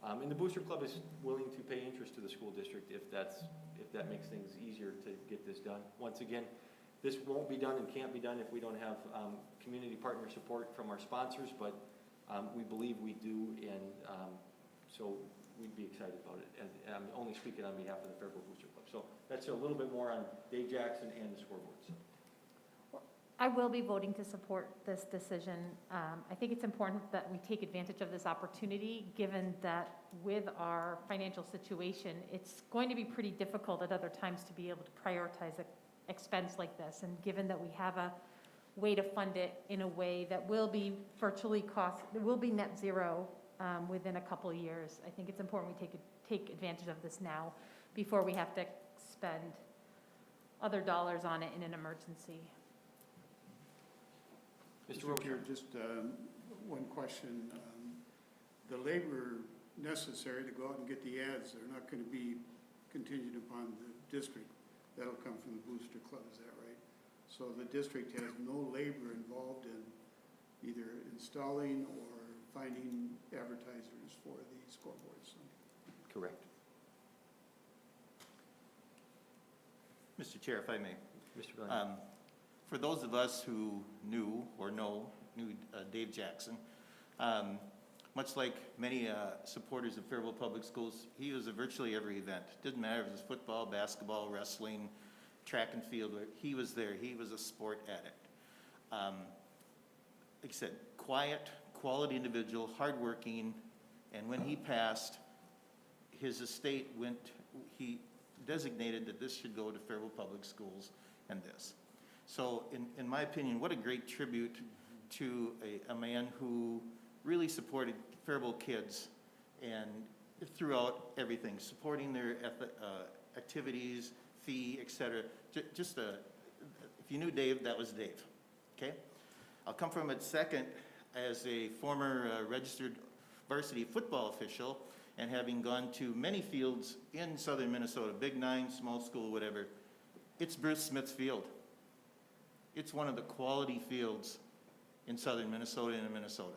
And the Booster Club is willing to pay interest to the school district if that makes things easier to get this done. Once again, this won't be done and can't be done if we don't have community partner support from our sponsors, but we believe we do, and so we'd be excited about it. And I'm only speaking on behalf of the Faribault Booster Club. So that's a little bit more on Dave Jackson and the scoreboards. I will be voting to support this decision. I think it's important that we take advantage of this opportunity, given that with our financial situation, it's going to be pretty difficult at other times to be able to prioritize an expense like this. And given that we have a way to fund it in a way that will be will be net zero within a couple of years, I think it's important we take advantage of this now before we have to spend other dollars on it in an emergency. Mr. Chair, just one question. The labor necessary to go out and get the ads are not going to be contingent upon the district. That'll come from the Booster Club, is that right? So the district has no labor involved in either installing or finding advertisers for the scoreboards. Correct. Mr. Chair, if I may. Mr. Glenn. For those of us who knew Dave Jackson, much like many supporters of Faribault Public Schools, he was at virtually every event. Didn't matter if it was football, basketball, wrestling, track and field, he was there, he was a sport addict. Like I said, quiet, quality individual, hardworking, and when he passed, his estate he designated that this should go to Faribault Public Schools and this. So in my opinion, what a great tribute to a man who really supported Faribault kids and throughout everything, supporting their activities, fee, et cetera. If you knew Dave, that was Dave, okay? I'll come from it second as a former registered varsity football official and having gone to many fields in southern Minnesota, Big Nine, small school, whatever. It's Bruce Smith's field. It's one of the quality fields in southern Minnesota and in Minnesota.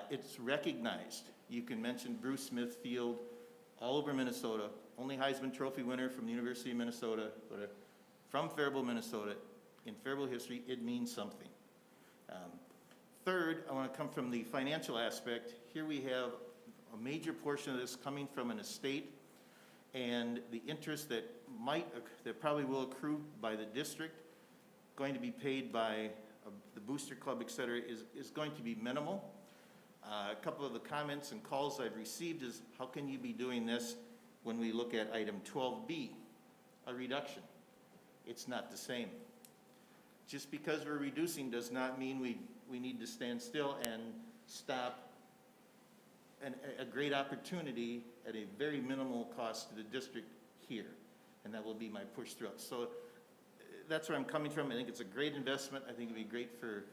It's recognized. You can mention Bruce Smith Field all over Minnesota. Only Heisman Trophy winner from the University of Minnesota, from Faribault, Minnesota. In Faribault history, it means something. Third, I want to come from the financial aspect. Here we have a major portion of this coming from an estate, and the interest that probably will accrue by the district, going to be paid by the booster club, et cetera, is going to be minimal. A couple of the comments and calls I've received is, how can you be doing this when we look at item 12B, a reduction? It's not the same. Just because we're reducing does not mean we need to stand still and stop a great opportunity at a very minimal cost to the district here. And that will be my push through. So that's where I'm coming from. I think it's a great investment. I think it'd be great for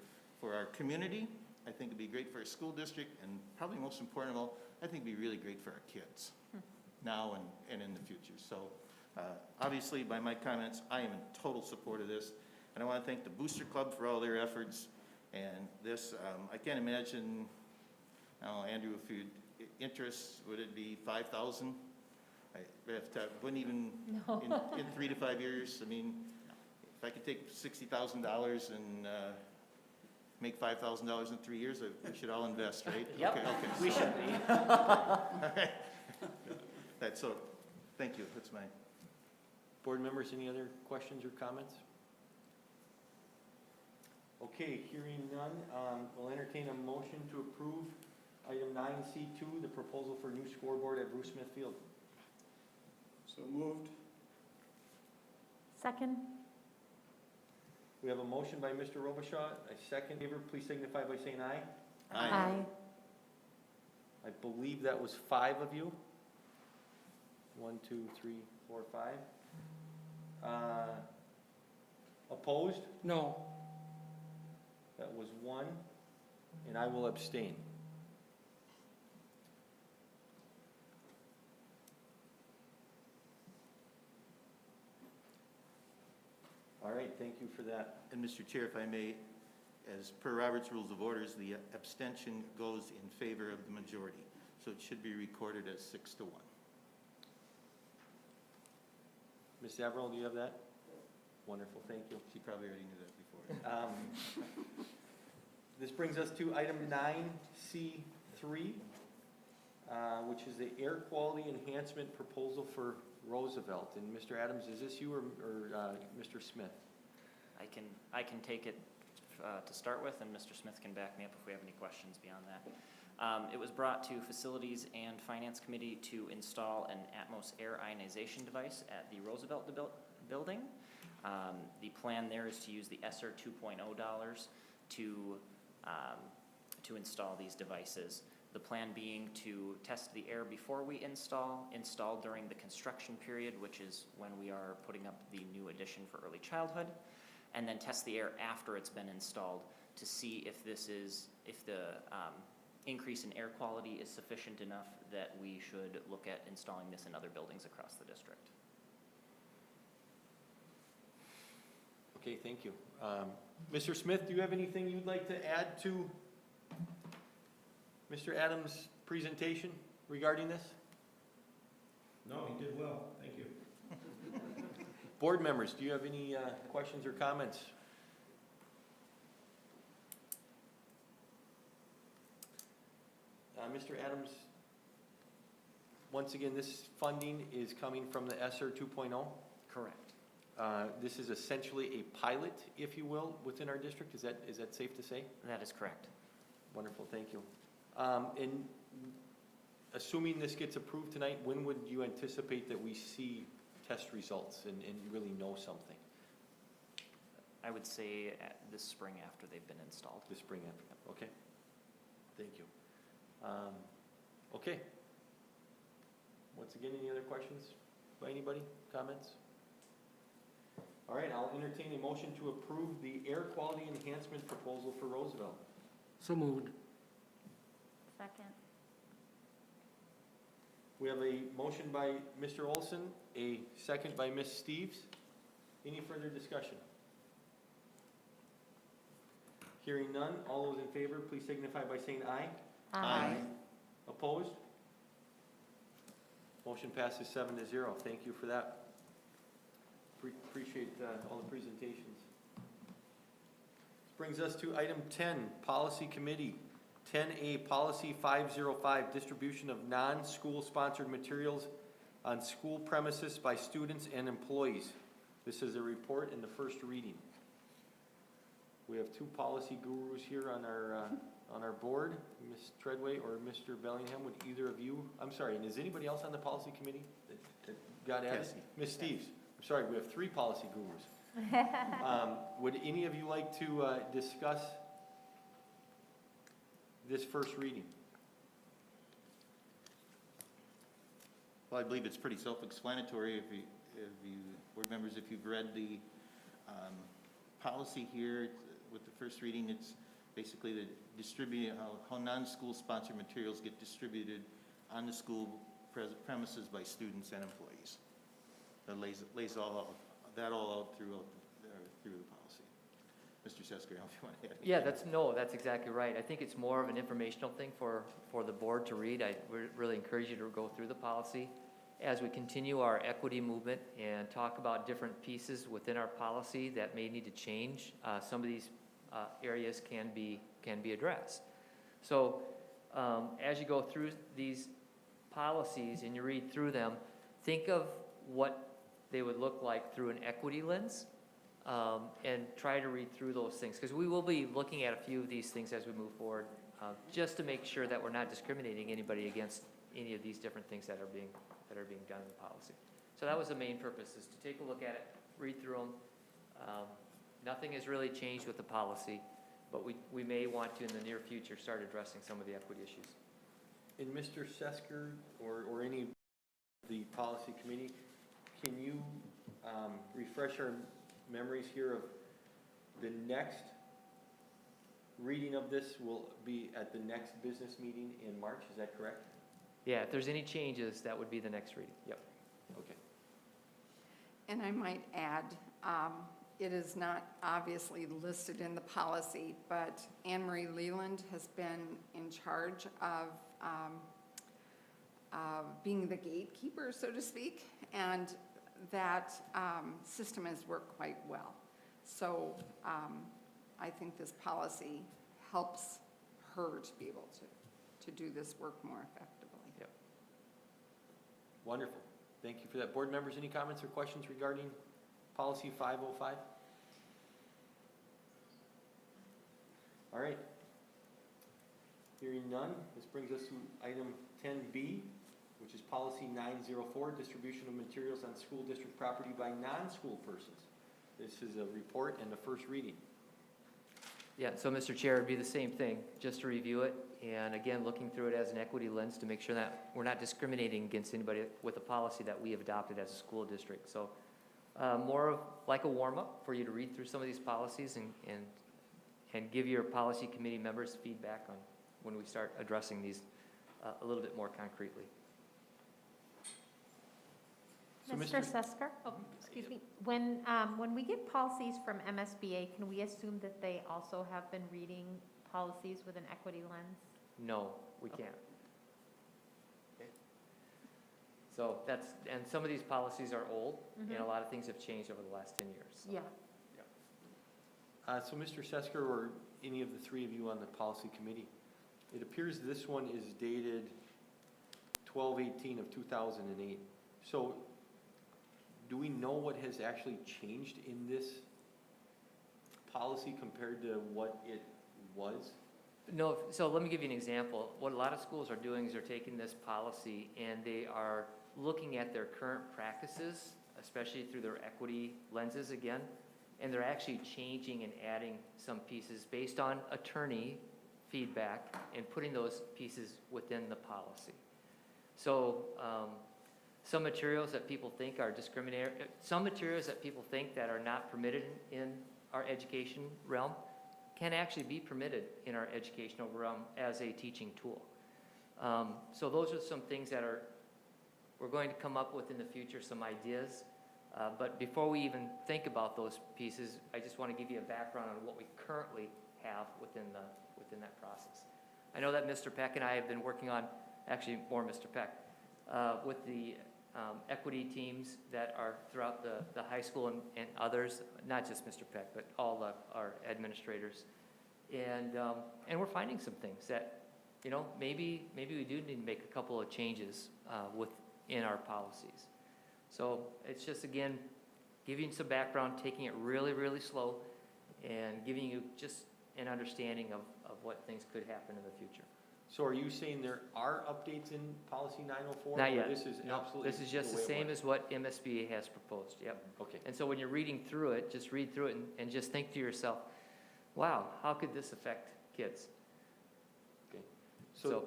our community. I think it'd be great for our school district, and probably most important of all, I think it'd be really great for our kids now and in the future. So obviously by my comments, I am in total support of this. And I want to thank the Booster Club for all their efforts. And this, I can't imagine, I don't know, Andrew, if you'd interest, would it be 5,000? Wouldn't even, No. in 3 to 5 years, I mean, if I could take $60,000 and make $5,000 in 3 years, we should all invest, right? Yep, Okay, we so- should be. That's so, thank you, that's my. Board members, any other questions or comments? Okay, hearing none, we'll entertain a motion to approve item 9C2, the proposal for new scoreboard at Bruce Smith Field. So moved. Second? We have a motion by Mr. Robichaud, a second. Favor, please signify by saying aye. Aye. I believe that was 5 of you. 1, 2, 3, 4, 5. Opposed? No. That was 1, and I will abstain. All right, thank you for that. And Mr. Chair, if I may, as per Robert's Rules of Orders, the abstention goes in favor of the majority. So it should be recorded as 6 to 1. Ms. Averill, do you have that? Wonderful, thank you. She probably already knew that before. This brings us to item 9C3, which is the air quality enhancement proposal for Roosevelt. And Mr. Adams, is this you or Mr. Smith? I can take it to start with, and Mr. Smith can back me up if we have any questions beyond that. It was brought to Facilities and Finance Committee to install an Atmos air ionization device at the Roosevelt building. The plan there is to use the ESSER 2.0 dollars to install these devices. The plan being to test the air before we install during the construction period, which is when we are putting up the new addition for early childhood, and then test the air after it's been installed to see if the increase in air quality is sufficient enough that we should look at installing this in other buildings across the district. Okay, thank you. Mr. Smith, do you have anything you'd like to add to Mr. Adams' presentation regarding this? No, he did well, thank you. Board members, do you have any questions or comments? Mr. Adams, once again, this funding is coming from the ESSER 2.0? Correct. this is essentially a pilot, if you will, within our district. Is that safe to say? That is correct. Wonderful, thank you. And assuming this gets approved tonight, when would you anticipate that we see test results and really know something? I would say this spring after they've been installed. This spring after, okay. Thank you. Okay. Once again, any other questions by anybody, comments? All right, I'll entertain a motion to approve the air quality enhancement proposal for Roosevelt. So moved. Second. We have a motion by Mr. Olson, a second by Ms. Steves. Any further discussion? Hearing none, all those in favor, please signify by saying aye. Aye. Opposed? Motion passes 7-0. Thank you for that. Appreciate all the presentations. This brings us to item 10, Policy Committee. 10A, Policy 505, Distribution of non-school sponsored materials on school premises by students and employees. This is a report in the first reading. We have two policy gurus here on our board, Ms. Treadway or Mr. Bellingham. Would either of you, I'm sorry, and is anybody else on the policy committee that got added? Ms. Steves. I'm sorry, we have three policy gurus. Would any of you like to discuss this first reading? Well, I believe it's pretty self-explanatory if you, board members, if you've read the policy here with the first reading, it's basically the how non-school sponsored materials get distributed on the school premises by students and employees. That lays all out through the policy. Mr. Sesker, if you want to add. Yeah, that's exactly right. I think it's more of an informational thing for the board to read. I really encourage you to go through the policy as we continue our equity movement and talk about different pieces within our policy that may need to change. Some of these areas can be addressed. So as you go through these policies and you read through them, think of what they would look like through an equity lens, and try to read through those things, because we will be looking at a few of these things as we move forward, just to make sure that we're not discriminating anybody against any of these different things that are being done in the policy. So that was the main purpose, is to take a look at it, read through them. Nothing has really changed with the policy, but we may want to in the near future start addressing some of the equity issues. And Mr. Sesker or any of the policy committee, can you refresh our memories here of the next reading of this will be at the next business meeting in March, is that correct? Yeah, if there's any changes, that would be the next reading. Yep. Okay. And I might add, it is not obviously listed in the policy, but Anne Marie Leland has been in charge of being the gatekeeper, so to speak, and that system has worked quite well. So I think this policy helps her to be able to do this work more effectively. Yep. Wonderful. Thank you for that. Board members, any comments or questions regarding policy 505? All right. Hearing none, this brings us to item 10B, which is policy 904, distribution of materials on school district property by non-school persons. This is a report and the first reading. Yeah, so Mr. Chair, it'd be the same thing, just to review it, and again, looking through it as an equity lens to make sure that we're not discriminating against anybody with a policy that we have adopted as a school district. So more of like a warm-up for you to read through some of these policies and give your policy committee members feedback on when we start addressing these a little bit more concretely. So Mr. Sesker? Oh, excuse me. When we get policies from MSBA, can we assume that they also have been reading policies with an equity lens? No, we can't. Okay. So and some of these policies are old, and a lot of things have changed over the last 10 years. So. Yeah. So Mr. Sesker or any of the three of you on the policy committee, it appears this one is dated 12/18 of 2008. So do we know what has actually changed in this policy compared to what it was? No, so let me give you an example. What a lot of schools are doing is they're taking this policy and they are looking at their current practices, especially through their equity lenses again, and they're actually changing and adding some pieces based on attorney feedback and putting those pieces within the policy. So some materials that people think are discriminatory, some materials that people think that are not permitted in our education realm can actually be permitted in our educational realm as a teaching tool. So those are some things that we're going to come up with in the future, some ideas. But before we even think about those pieces, I just want to give you a background on what we currently have within that process. I know that Mr. Peck and I have been working on, actually more Mr. Peck, with the equity teams that are throughout the high school and others, not just Mr. Peck, but all our administrators. And we're finding some things that, you know, maybe we do need to make a couple of changes within our policies. So it's just, again, giving you some background, taking it really, really slow, and giving you just an understanding of what things could happen in the future. So are you saying there are updates in policy 904? Not or yet. This is No, absolutely this is just the way it same was? as what MSBA has proposed, yep. Okay. And so when you're reading through it, just read through it and just think to yourself, wow, how could this affect kids? Okay. So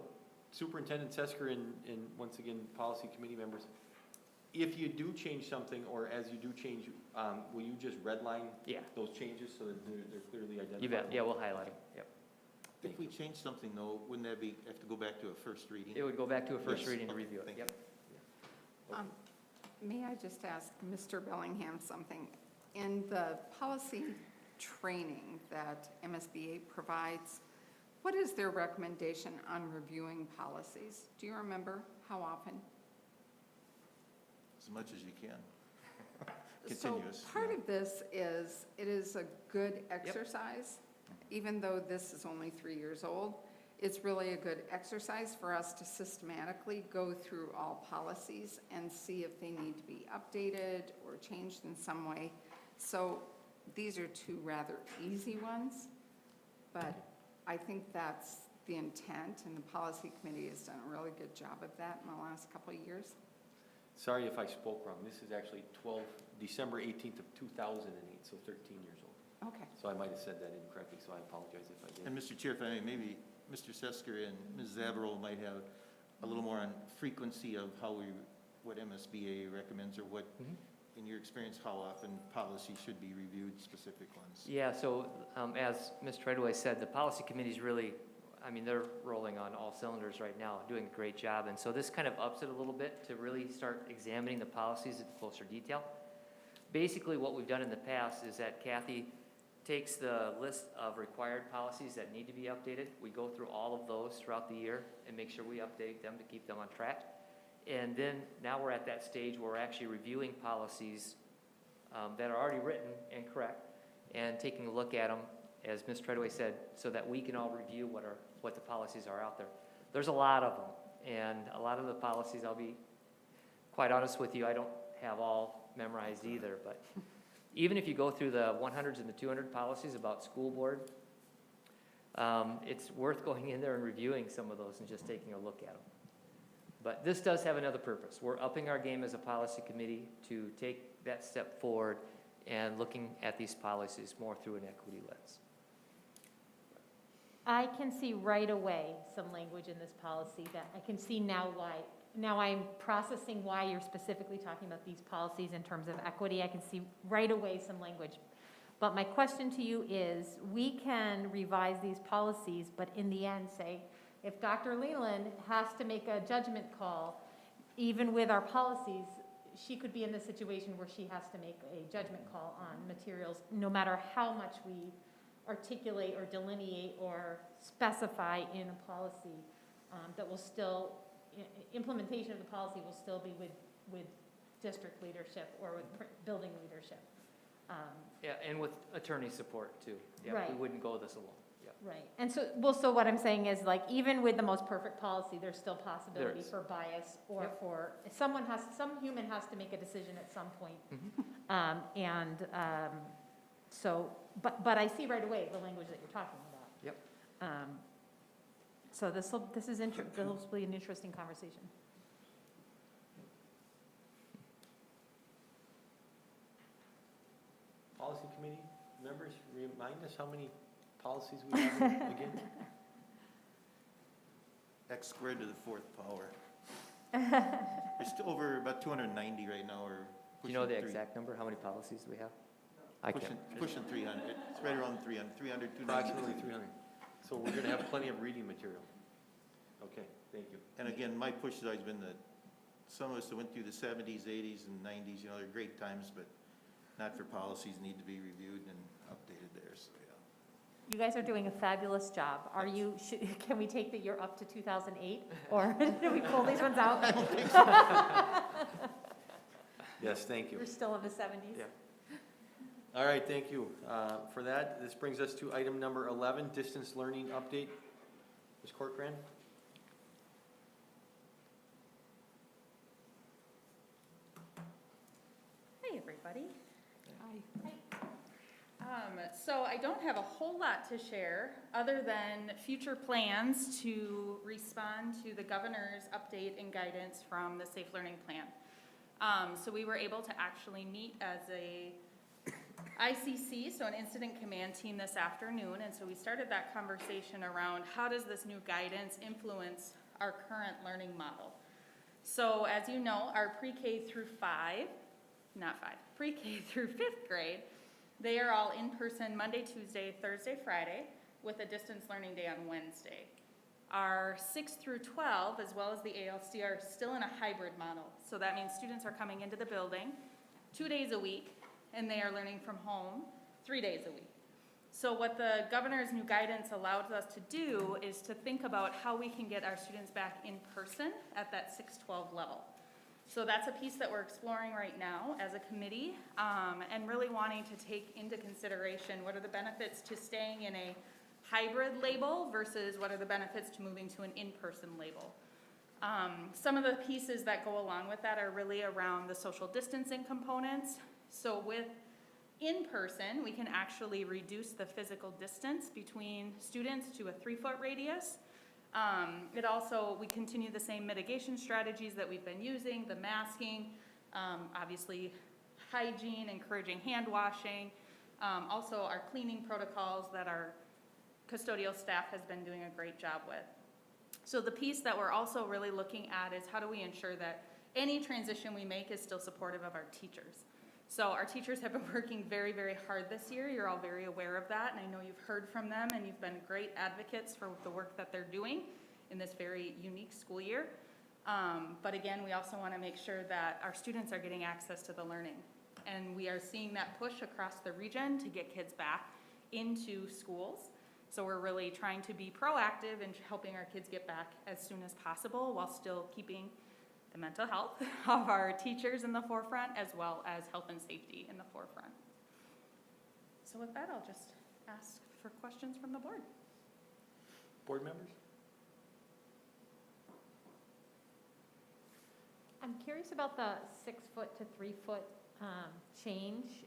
Superintendent Sesker and once again, policy committee members, if you do change something, or as you do change, will you just redline Yeah, those changes so that they're clearly identified? you bet, yeah, we'll highlight them, yep. If we change something though, wouldn't that have to go back to a first reading? It would go back to a first Yes, reading to okay, review it, thank yep. May I just ask Mr. Bellingham something? In the policy training that MSBA provides, what is their recommendation on reviewing policies? Do you remember how often? As much as you can. Continuous. So part yeah. of this is, it is a good exercise, even though this is only 3 years old. It's really a good exercise for us to systematically go through all policies and see if they need to be updated or changed in some way. So these are two rather easy ones, but I think that's the intent, and the policy committee has done a really good job of that in the last couple of years. Sorry if I spoke wrong. This is actually December 18th of 2008, so 13 years old. Okay. So I might have said that incorrectly, so I apologize if I did. And Mr. Chair, if I may, maybe Mr. Sesker and Ms. Zavarro might have a little more on frequency of what MSBA recommends, or what, in your experience, how often policy should be reviewed, specific ones. Yeah, so as Ms. Treadway said, the policy committee's really, I mean, they're rolling on all cylinders right now, doing a great job. And so this kind of ups it a little bit to really start examining the policies in closer detail. Basically, what we've done in the past is that Kathy takes the list of required policies that need to be updated. We go through all of those throughout the year and make sure we update them to keep them on track. And then now we're at that stage where we're actually reviewing policies that are already written and correct, and taking a look at them, as Ms. Treadway said, so that we can all review what the policies are out there. There's a lot of them, and a lot of the policies, I'll be quite honest with you, I don't have all memorized either, but even if you go through the 100s and the 200 policies about school board, it's worth going in there and reviewing some of those and just taking a look at them. But this does have another purpose. We're upping our game as a policy committee to take that step forward and looking at these policies more through an equity lens. I can see right away some language in this policy that I can see now why. Now I'm processing why you're specifically talking about these policies in terms of equity. I can see right away some language. But my question to you is, we can revise these policies, but in the end say, if Dr. Leland has to make a judgment call, even with our policies, she could be in the situation where she has to make a judgment call on materials, no matter how much we articulate or delineate or specify in a policy, that will still, implementation of the policy will still be with district leadership or with building leadership. Yeah, and with attorney support too. Yeah, Right. we wouldn't go this alone. Right, and so, well, so what I'm saying is, like, even with the most perfect policy, there's still possibility is. for bias or Yep. for, some human has to make a decision at some point. So, but I see right away the language that you're talking about. Yep. So this will be an interesting conversation. Policy committee members, remind us how many policies we have again? X squared to the fourth power. There's still over about 290 right now, or Do you know the pushing exact number, how many policies we have? I can't. Pushing 300. It's right around 300, 290. Approximately 300. So we're going to have plenty of reading material. Okay, thank you. And again, my push has always been that some of us that went through the 70s, 80s, and 90s, you know, they're great times, but not for policies, need to be reviewed and updated there, so yeah. You guys are doing a fabulous job. Can we take that you're up to 2008? Or do we pull these ones out? Yes, thank you. We're still in the 70s? Yeah. All right, thank you for that. This brings us to item number 11, distance learning update. Ms. Corcoran? Hey, everybody. So I don't have a whole lot to share, other than future plans to respond to the governor's update and guidance from the Safe Learning Plan. So we were able to actually meet as a ICC, so an incident command team, this afternoon, and so we started that conversation around how does this new guidance influence our current learning model. So as you know, our pre-K through pre-K through 5th grade, they are all in person Monday, Tuesday, Thursday, Friday, with a distance learning day on Wednesday. Our 6 through 12, as well as the ALC, are still in a hybrid model. So that means students are coming into the building 2 days a week, and they are learning from home 3 days a week. So what the governor's new guidance allows us to do is to think about how we can get our students back in person at that 6-12 level. So that's a piece that we're exploring right now as a committee, and really wanting to take into consideration what are the benefits to staying in a hybrid label versus what are the benefits to moving to an in-person label. Some of the pieces that go along with that are really around the social distancing components. So with in-person, we can actually reduce the physical distance between students to a 3-foot radius. We continue the same mitigation strategies that we've been using, the masking, obviously hygiene, encouraging hand washing, also our cleaning protocols that our custodial staff has been doing a great job with. So the piece that we're also really looking at is how do we ensure that any transition we make is still supportive of our teachers. So our teachers have been working very, very hard this year. You're all very aware of that, and I know you've heard from them, and you've been great advocates for the work that they're doing in this very unique school year. But again, we also want to make sure that our students are getting access to the learning. And we are seeing that push across the region to get kids back into schools. So we're really trying to be proactive in helping our kids get back as soon as possible while still keeping the mental health of our teachers in the forefront, as well as health and safety in the forefront. So with that, I'll just ask for questions from the board. Board members? I'm curious about the 6-foot to 3-foot change.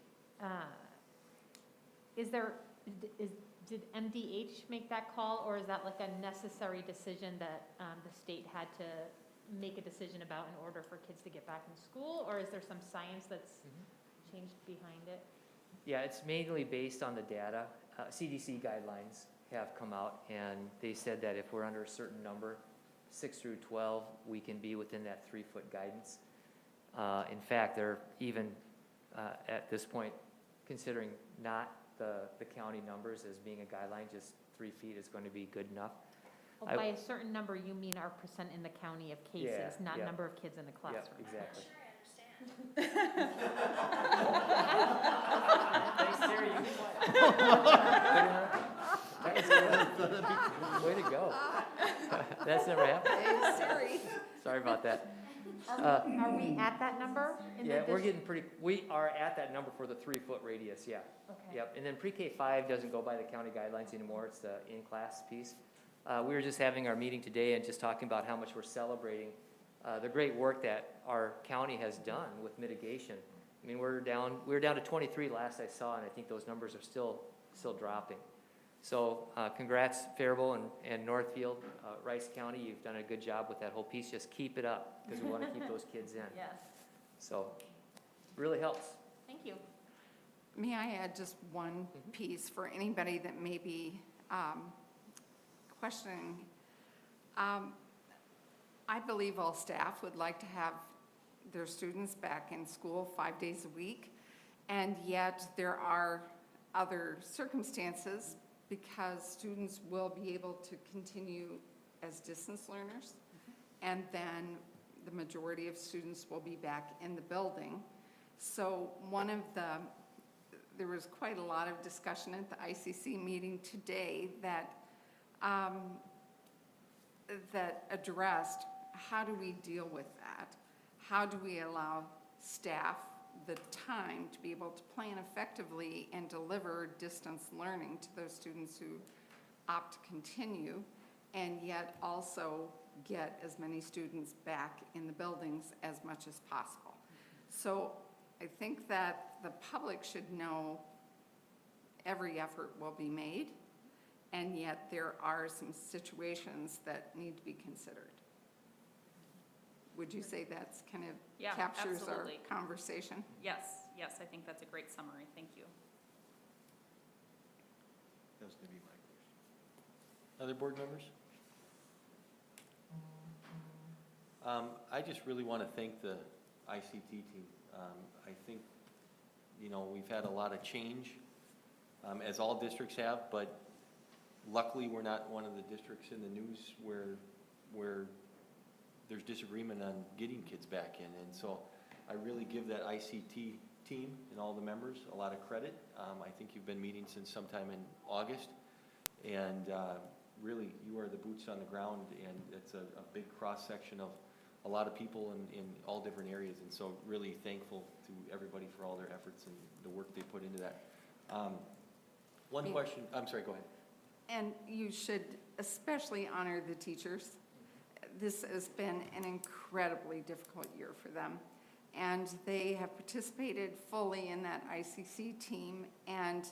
Did MDH make that call, or is that like a necessary decision that the state had to make a decision about in order for kids to get back in school, or is there some science that's changed behind it? Yeah, it's mainly based on the data. CDC guidelines have come out, and they said that if we're under a certain number, 6 through 12, we can be within that 3-foot guidance. In fact, they're even at this point considering not the county numbers as being a guideline, just 3 feet is going to be good enough. Oh, by a certain number, you mean our percent in the county of cases, not number of kids in the classroom. Yep, exactly. Thanks, Sarah. Way to go. That's never happened? Hey, Siri. Sorry about that. Are we at that number in the Yeah, we're district? getting we are at that number for the 3-foot radius, yeah. Okay. Yep, and then pre-K 5 doesn't go by the county guidelines anymore, it's the in-class piece. We were just having our meeting today and just talking about how much we're celebrating the great work that our county has done with mitigation. I mean, we were down to 23 last I saw, and I think those numbers are still dropping. So congrats, Faribault and Northfield, Rice County, you've done a good job with that whole piece. Just keep it up, because we want to keep those kids in. Yes, So, really helps. thank you. May I add just one piece for anybody that may be questioning? I believe all staff would like to have their students back in school 5 days a week, and yet there are other circumstances because students will be able to continue as distance learners, and then the majority of students will be back in the building. So there was quite a lot of discussion at the ICC meeting today that addressed how do we deal with that? How do we allow staff the time to be able to plan effectively and deliver distance learning to those students who opt to continue, and yet also get as many students back in the buildings as much as possible. So I think that the public should know every effort will be made, and yet there are some situations that need to be considered. Would you say that's kind of Yeah, captures absolutely. our conversation? Yes, I think that's a great summary, thank you. That was going to be my question. Other board members? I just really want to thank the ICT team. I think, we've had a lot of change, as all districts have, but luckily we're not one of the districts in the news where there's disagreement on getting kids back in. And so I really give that ICT team and all the members a lot of credit. I think you've been meeting since sometime in August, and really you are the boots on the ground, and it's a big cross-section of a lot of people in all different areas. And so really thankful to everybody for all their efforts and the work they put into that. One question, I'm sorry, go ahead. And you should especially honor the teachers. This has been an incredibly difficult year for them, and they have participated fully in that ICC team and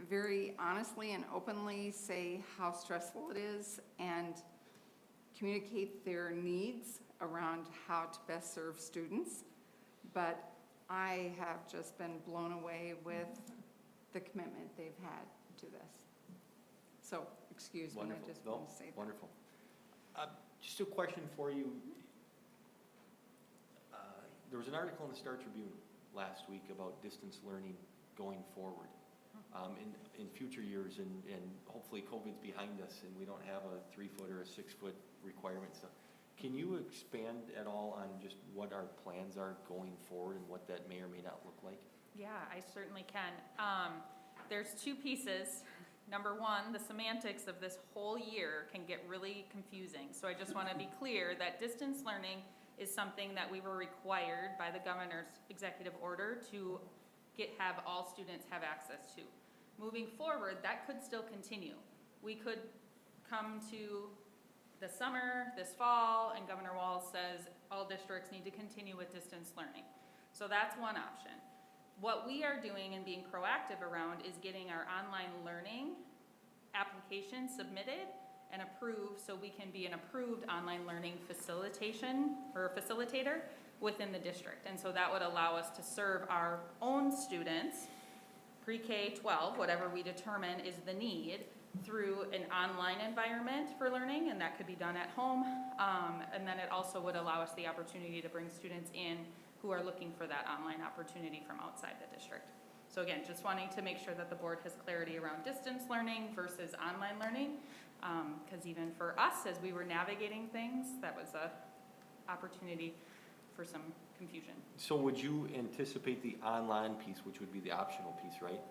very honestly and openly say how stressful it is and communicate their needs around how to best serve students. But I have just been blown away with the commitment they've had to this. So, excuse me, I just want to say that. Wonderful. Just a question for you. There was an article in the Star Tribune last week about distance learning going forward in future years, and hopefully COVID's behind us and we don't have a 3-foot or a 6-foot requirement. So can you expand at all on just what our plans are going forward and what that may or may not look like? Yeah, I certainly can. There's two pieces. Number one, the semantics of this whole year can get really confusing. So I just want to be clear that distance learning is something that we were required by the governor's executive order to have all students have access to. Moving forward, that could still continue. We could come to the summer, this fall, and Governor Walz says all districts need to continue with distance learning. So that's one option. What we are doing and being proactive around is getting our online learning application submitted and approved so we can be an approved online learning facilitator within the district. And so that would allow us to serve our own students, pre-K 12, whatever we determine is the need, through an online environment for learning, and that could be done at home. And then it also would allow us the opportunity to bring students in who are looking for that online opportunity from outside the district. So again, just wanting to make sure that the board has clarity around distance learning versus online learning, because even for us, as we were navigating things, that was a opportunity for some confusion. So would you anticipate the online piece, which would be the optional piece, right?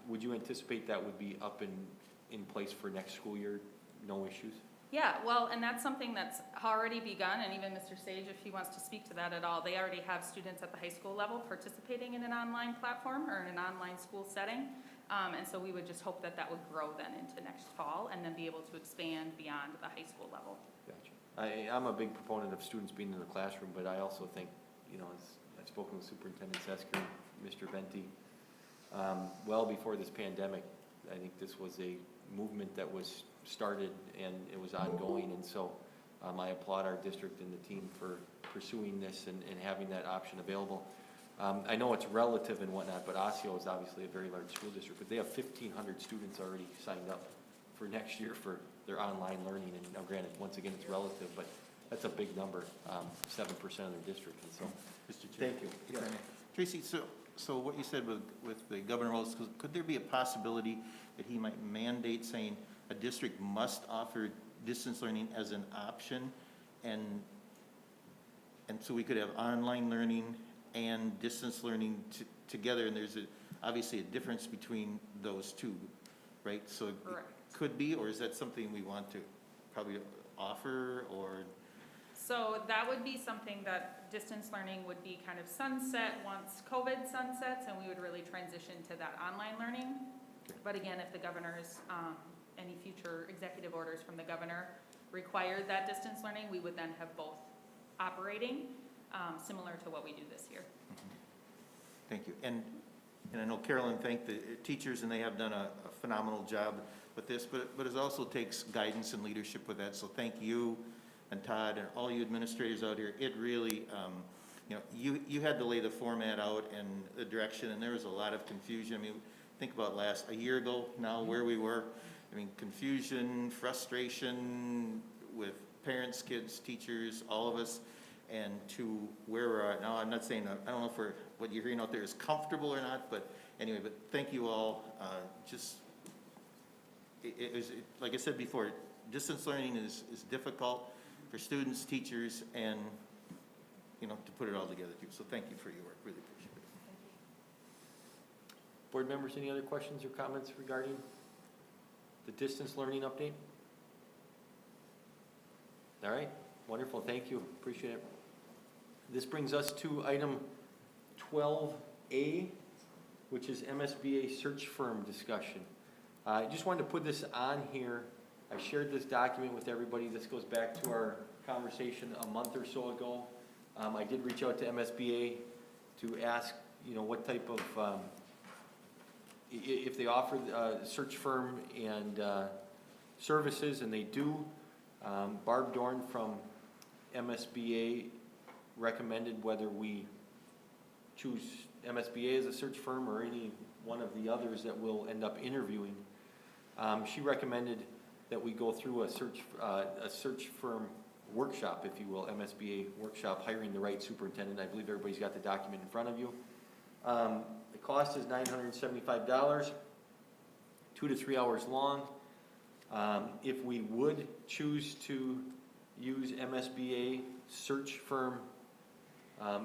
Would you anticipate that would be up in place for next school year, no issues? Yeah, well, and that's something that's already begun, and even Mr. Sage, if he wants to speak to that at all, they already have students at the high school level participating in an online platform or in an online school setting. And so we would just hope that that would grow then into next fall and then be able to expand beyond the high school level. Gotcha. I'm a big proponent of students being in the classroom, but I also think, you know, as I've spoken with Superintendent Sesker, Mr. Venti, well before this pandemic, I think this was a movement that was started and it was ongoing, and so I applaud our district and the team for pursuing this and having that option available. I know it's relative and whatnot, but Osseo is obviously a very large school district, but they have 1,500 students already signed up for next year for their online learning, and now granted, once again, it's relative, but that's a big number, 7% of their district, and so, Mr. Chair. thank you. If I may. Tracy, so what you said with the governor roles, could there be a possibility that he might mandate saying a district must offer distance learning as an option, and so we could have online learning and distance learning together, and there's obviously a difference between those two, right? So it Correct. could be, or is that something we want to probably offer, or? So that would be something that distance learning would be kind of sunset once COVID sunsets, and we would really transition to that online learning. But again, if the governor's, any future executive orders from the governor required that distance learning, we would then have both operating, similar to what we do this year. Thank you. And I know Carolyn thanked the teachers, and they have done a phenomenal job with this, but it also takes guidance and leadership with that. So thank you and Todd and all you administrators out here. It really, you know, you had to lay the format out and the direction, and there was a lot of confusion. I mean, think about a year ago now where we were. I mean, confusion, frustration with parents, kids, teachers, all of us, and to where we're at now. I'm not saying, I don't know if what you're hearing out there is comfortable or not, but anyway, but thank you all. Like I said before, distance learning is difficult for students, teachers, and, you know, to put it all together too. So thank you for your work, really appreciate it. Board members, any other questions or comments regarding the distance learning update? All right, wonderful, thank you, appreciate it. This brings us to item 12A, which is MSBA search firm discussion. I just wanted to put this on here. I shared this document with everybody. This goes back to our conversation a month or so ago. I did reach out to MSBA to ask, you know, what type of, if they offer search firm and services, and they do. Barb Dorn from MSBA recommended whether we choose MSBA as a search firm or any one of the others that we'll end up interviewing. She recommended that we go through a search firm workshop, if you will, MSBA workshop, hiring the right superintendent. I believe everybody's got the document in front of you. The cost is $975, 2 to 3 hours long. If we would choose to use MSBA search firm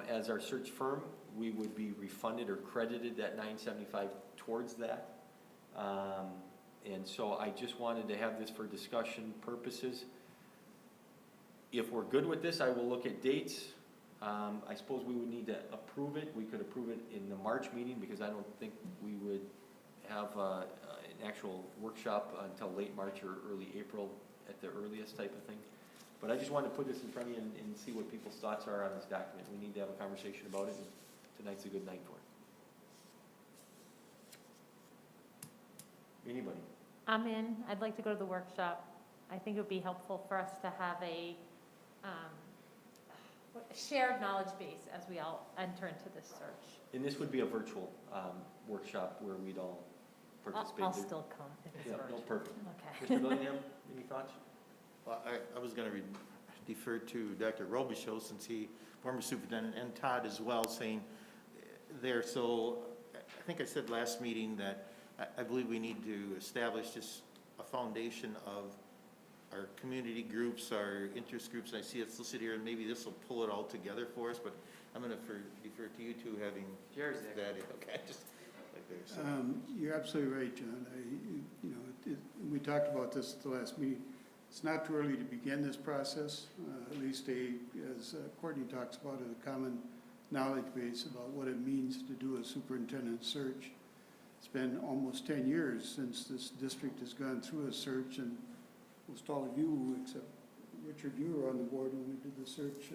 as our search firm, we would be refunded or credited that $975 towards that. And so I just wanted to have this for discussion purposes. If we're good with this, I will look at dates. I suppose we would need to approve it. We could approve it in the March meeting because I don't think we would have an actual workshop until late March or early April at the earliest type of thing. But I just wanted to put this in front of you and see what people's thoughts are on this document. We need to have a conversation about it, and tonight's a good night for it. Anybody? I'm in. I'd like to go to the workshop. I think it would be helpful for us to have a shared knowledge base as we all enter into this search. And this would be a virtual workshop where we'd all participate. I'll still come if it's Yeah, virtual. no, perfect. Okay. Mr. Billingham, any thoughts? Well, I was going to defer to Dr. Robichaud, since he, former superintendent, and Todd as well, saying there. So I think I said last meeting that I believe we need to establish just a foundation of our community groups, our interest groups. I see it's listed here, and maybe this will pull it all together for us, but I'm going to defer to you two, having that. Okay, just like there. So. You're absolutely right, John. We talked about this at the last meeting. It's not too early to begin this process, at least as Courtney talks about, a common knowledge base about what it means to do a superintendent search. It's been almost 10 years since this district has gone through a search, and most all of you, except Richard, you were on the board when we did the search.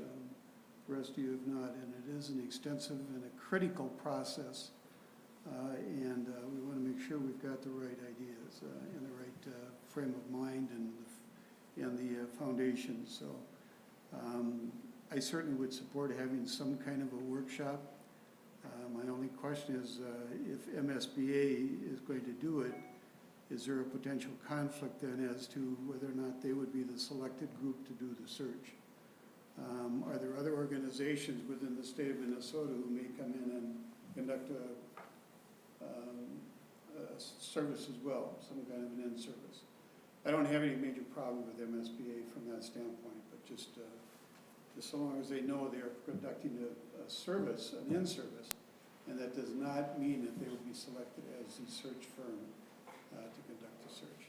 The rest of you have not, and it is an extensive and a critical process. And we want to make sure we've got the right ideas and the right frame of mind and the foundation. So I certainly would support having some kind of a workshop. My only question is if MSBA is going to do it, is there a potential conflict then as to whether or not they would be the selected group to do the search? Are there other organizations within the state of Minnesota who may come in and conduct a service as well, some kind of an in-service? I don't have any major problem with MSBA from that standpoint, but just so long as they know they are conducting a service, an in-service, and that does not mean that they will be selected as the search firm to conduct the search.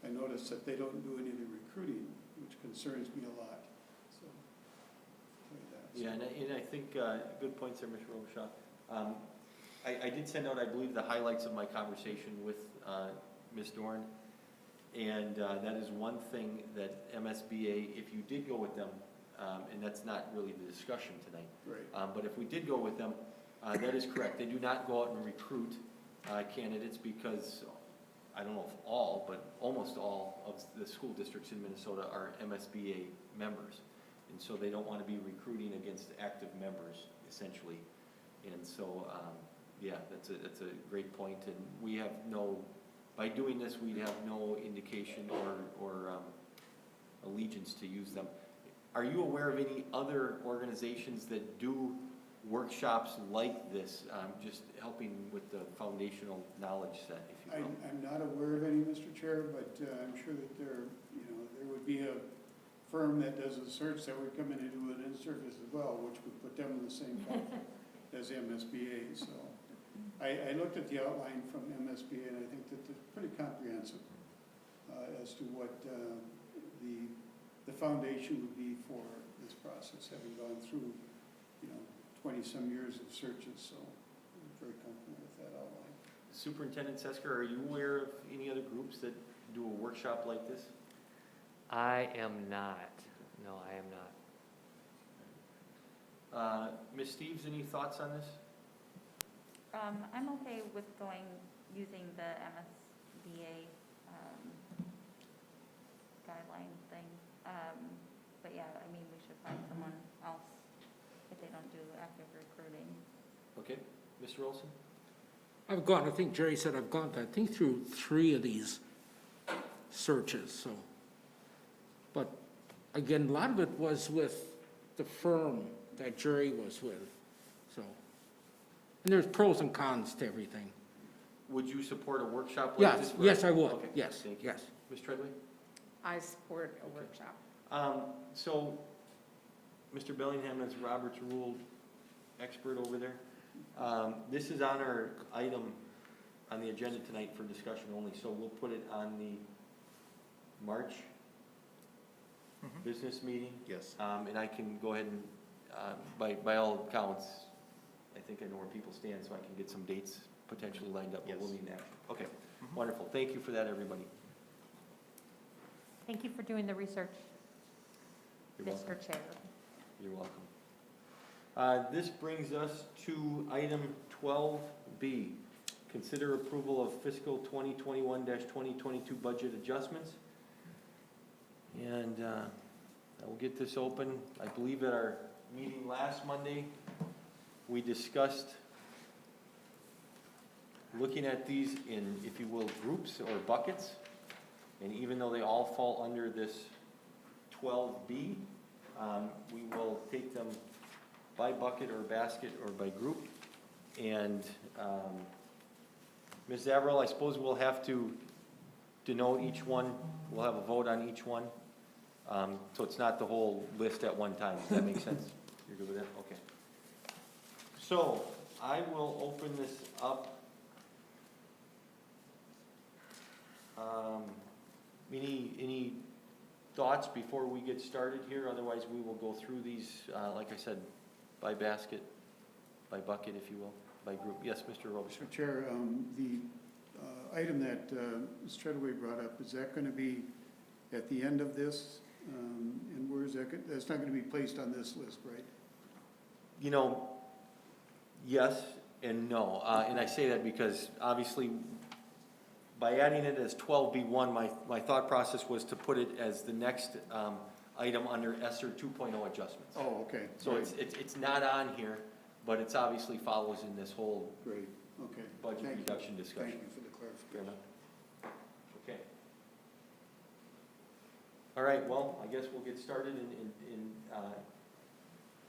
I noticed that they don't do any of the recruiting, which concerns me a lot. So, yeah, and I think good points there, Mr. Robichaud. I did send out, I believe, the highlights of my conversation with Ms. Dorn, and that is one thing that MSBA, if you did go with them, and that's not really the discussion tonight, right. But if we did go with them, that is correct. They do not go out and recruit candidates because, I don't know if all, but almost all of the school districts in Minnesota are MSBA members. And so they don't want to be recruiting against active members, essentially. And so, yeah, that's a great point. And we have no, by doing this, we have no indication or allegiance to use them. Are you aware of any other organizations that do workshops like this, just helping with the foundational knowledge set, if you will? I'm not aware of any, Mr. Chair, but I'm sure that there would be a firm that does a search that would come in and do an in-service as well, which would put them in the same conflict as MSBA. So I looked at the outline from MSBA, and I think that it's pretty comprehensive as to what the foundation would be for this process, having gone through 20-some years of searches, so I'm very comfortable with that outline. Superintendent Sesker, are you aware of any other groups that do a workshop like this? I am not. No, I am not. Ms. Steves, any thoughts on this? I'm okay with using the MSBA guideline thing. But yeah, I mean, we should find someone else if they don't do active recruiting. Okay, Mr. Olson? I've gone, I think Jerry said I've gone, I think, through 3 of these searches, so. But again, a lot of it was with the firm that Jerry was with, so. And there's pros and cons to everything. Would you support a workshop like this? Yes, I would, Okay, yes, thank you. yes. Ms. Treadway? I support a workshop. So, Mr. Bellingham is Robert's Rule expert over there. This is on our item on the agenda tonight for discussion only, so we'll put it on the March business meeting. Yes. And I can go ahead and, by all accounts, I think I know where people stand, so I can get some dates potentially lined up, but we'll need action. Okay, wonderful. Thank you for that, everybody. Thank you for doing the research, You're welcome. Mr. Chair. You're welcome. This brings us to item 12B. Consider approval of fiscal 2021-2022 budget adjustments. And I will get this open. I believe at our meeting last Monday, we discussed looking at these in, if you will, groups or buckets. And even though they all fall under this 12B, we will take them by bucket or basket or by group. And Ms. Averill, I suppose we'll have to denote each one. We'll have a vote on each one. So it's not the whole list at one time. Does that make sense? You're good with that? Okay. So I will open this up. Any thoughts before we get started here? Otherwise, we will go through these, like I said, by basket, by bucket, if you will, by group. Yes, Mr. Robertson? Mr. Chair, the item that Ms. Treadway brought up, is that going to be at the end of this? And where is that, that's not going to be placed on this list, right? You know, yes and no. And I say that because obviously by adding it as 12B1, my thought process was to put it as the next item under ESSER 2.0 adjustments. Oh, okay. So it's not on here, but it's obviously follows in this whole Great, okay. budget Thank you. reduction discussion. Thank you for the Fair clarification. enough. Okay. All right, well, I guess we'll get started and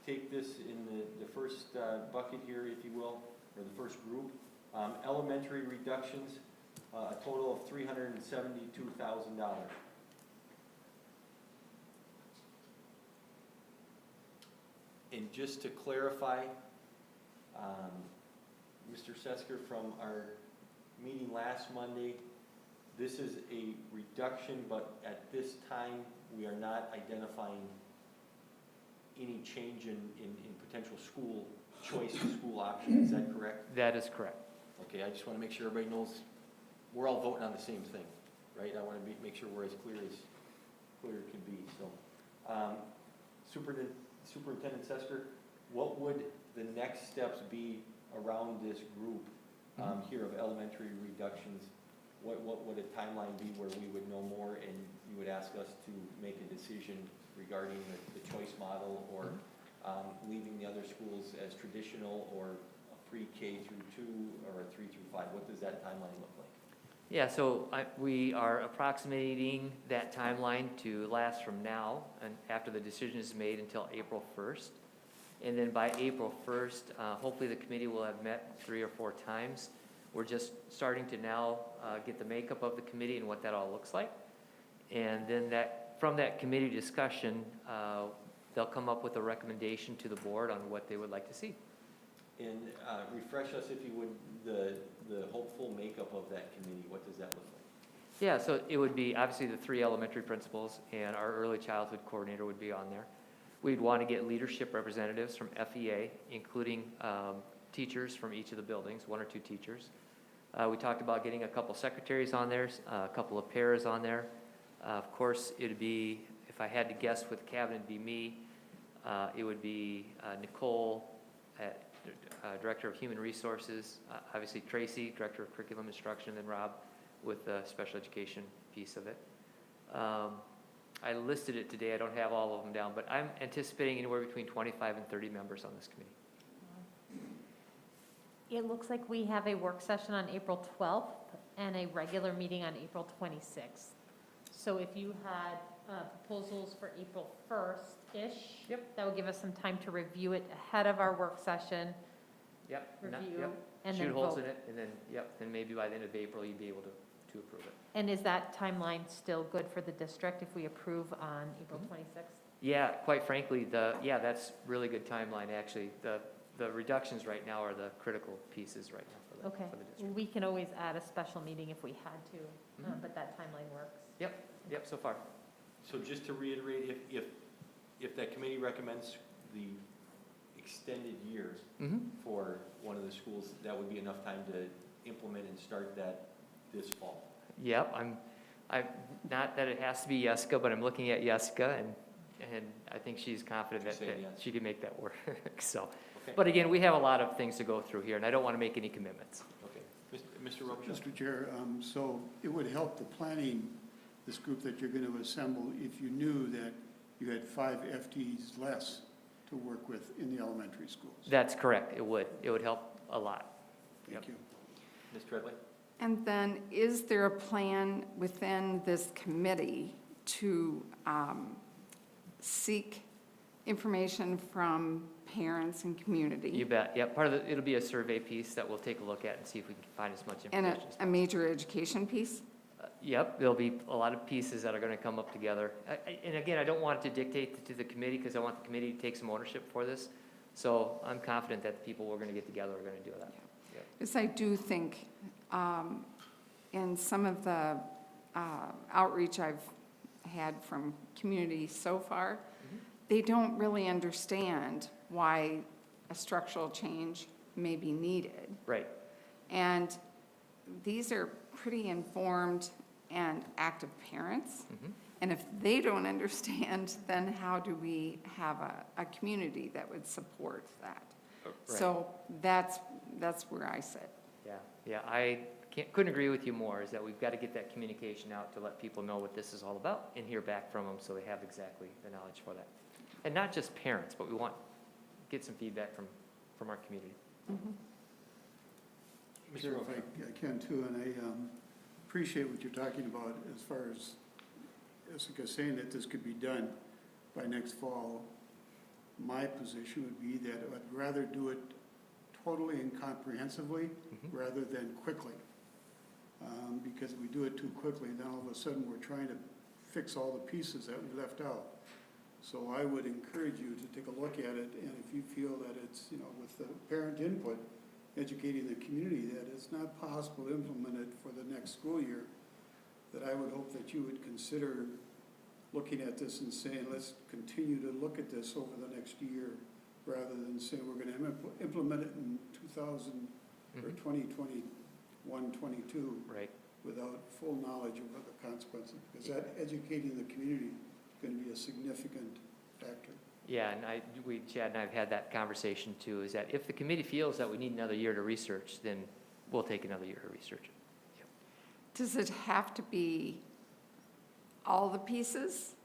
take this in the first bucket here, if you will, or the first group. Elementary reductions, a total of $372,000. And just to clarify, Mr. Sesker, from our meeting last Monday, this is a reduction, but at this time, we are not identifying any change in potential school choice or school option. Is that correct? That is correct. Okay, I just want to make sure everybody knows we're all voting on the same thing, right? I want to make sure we're as clear it can be. So, Superintendent Sesker, what would the next steps be around this group here of elementary reductions? What would a timeline be where we would know more and you would ask us to make a decision regarding the choice model or leaving the other schools as traditional or a pre-K through 2 or a 3 through 5? What does that timeline look like? Yeah, so we are approximating that timeline to last from now and after the decision is made until April 1st. And then by April 1st, hopefully the committee will have met 3 or 4 times. We're just starting to now get the makeup of the committee and what that all looks like. And then from that committee discussion, they'll come up with a recommendation to the board on what they would like to see. And refresh us, if you would, the hopeful makeup of that committee. What does that look like? Yeah, so it would be obviously the 3 elementary principals and our early childhood coordinator would be on there. We'd want to get leadership representatives from FEA, including teachers from each of the buildings, 1 or 2 teachers. We talked about getting a couple secretaries on there, a couple of pairs on there. Of course, it'd be, if I had to guess with cabinet, it'd be me. It would be Nicole, Director of Human Resources, obviously Tracy, Director of Curriculum Instruction, and then Rob with the special education piece of it. I listed it today. I don't have all of them down, but I'm anticipating anywhere between 25 and 30 members on this committee. It looks like we have a work session on April 12th and a regular meeting on April 26th. So if you had proposals for April 1st-ish, Yep. that would give us some time to review it ahead of our work session, Yep. review, and then Shoot holes in vote. it, and then, then maybe by the end of April, you'd be able to approve it. And is that timeline still good for the district if we approve on April 26th? Yeah, quite frankly, that's really good timeline, actually. The reductions right now are the critical pieces right now Okay, for the district. we can always add a special meeting if we had to, but that timeline works. Yep, so far. So just to reiterate, if that committee recommends the extended year for one of the schools, that would be enough time to implement and start that this fall. Yep, I'm not that it has to be Jessica, but I'm looking at Jessica and I think she's confident Just that say yes. she can make that work, so. Okay. But again, we have a lot of things to go through here and I don't want to make any commitments. Okay. Mr. Robichaud? Mr. Chair, so it would help the planning, this group that you're going to assemble, if you knew that you had 5 FTEs less to work with in the elementary schools. That's correct, it would help a lot. Thank you. Ms. Treadway? And then is there a plan within this committee to seek information from parents and community? You bet, yep, it'll be a survey piece that we'll take a look at and see if we can find as much And information as a major education piece? Yep, there'll be a lot of pieces that are going to come up together. And again, I don't want it to dictate to the committee because I want the committee to take some ownership for this. So I'm confident that the people we're going to get together are going to do that. Yep. Yes, I do think in some of the outreach I've had from community so far, they don't really understand why a structural change may be needed. Right. And these are pretty informed and active parents. And if they don't understand, then how do we have a community that would support that? Right. So that's where I sit. Yeah, I couldn't agree with you more, is that we've got to get that communication out to let people know what this is all about and hear back from them so they have exactly the knowledge for that. And not just parents, but we want, get some feedback from our community. Sure, if I can too, and I appreciate what you're talking about as far as Jessica saying that this could be done by next fall. My position would be that I'd rather do it totally and comprehensively rather than quickly. Because if we do it too quickly, then all of a sudden we're trying to fix all the pieces that we left out. So I would encourage you to take a look at it, and if you feel that it's, with the parent input, educating the community that it's not possible to implement it for the next school year, that I would hope that you would consider looking at this and saying, let's continue to look at this over the next year, rather than saying we're going to implement it in 2000 or 2021, 22, Right. without full knowledge of what the consequences, because that educating the community is going to be a significant factor. Yeah, and Chad and I have had that conversation too, is that if the committee feels that we need another year to research, then we'll take another year to research it. Does it have to be all the pieces?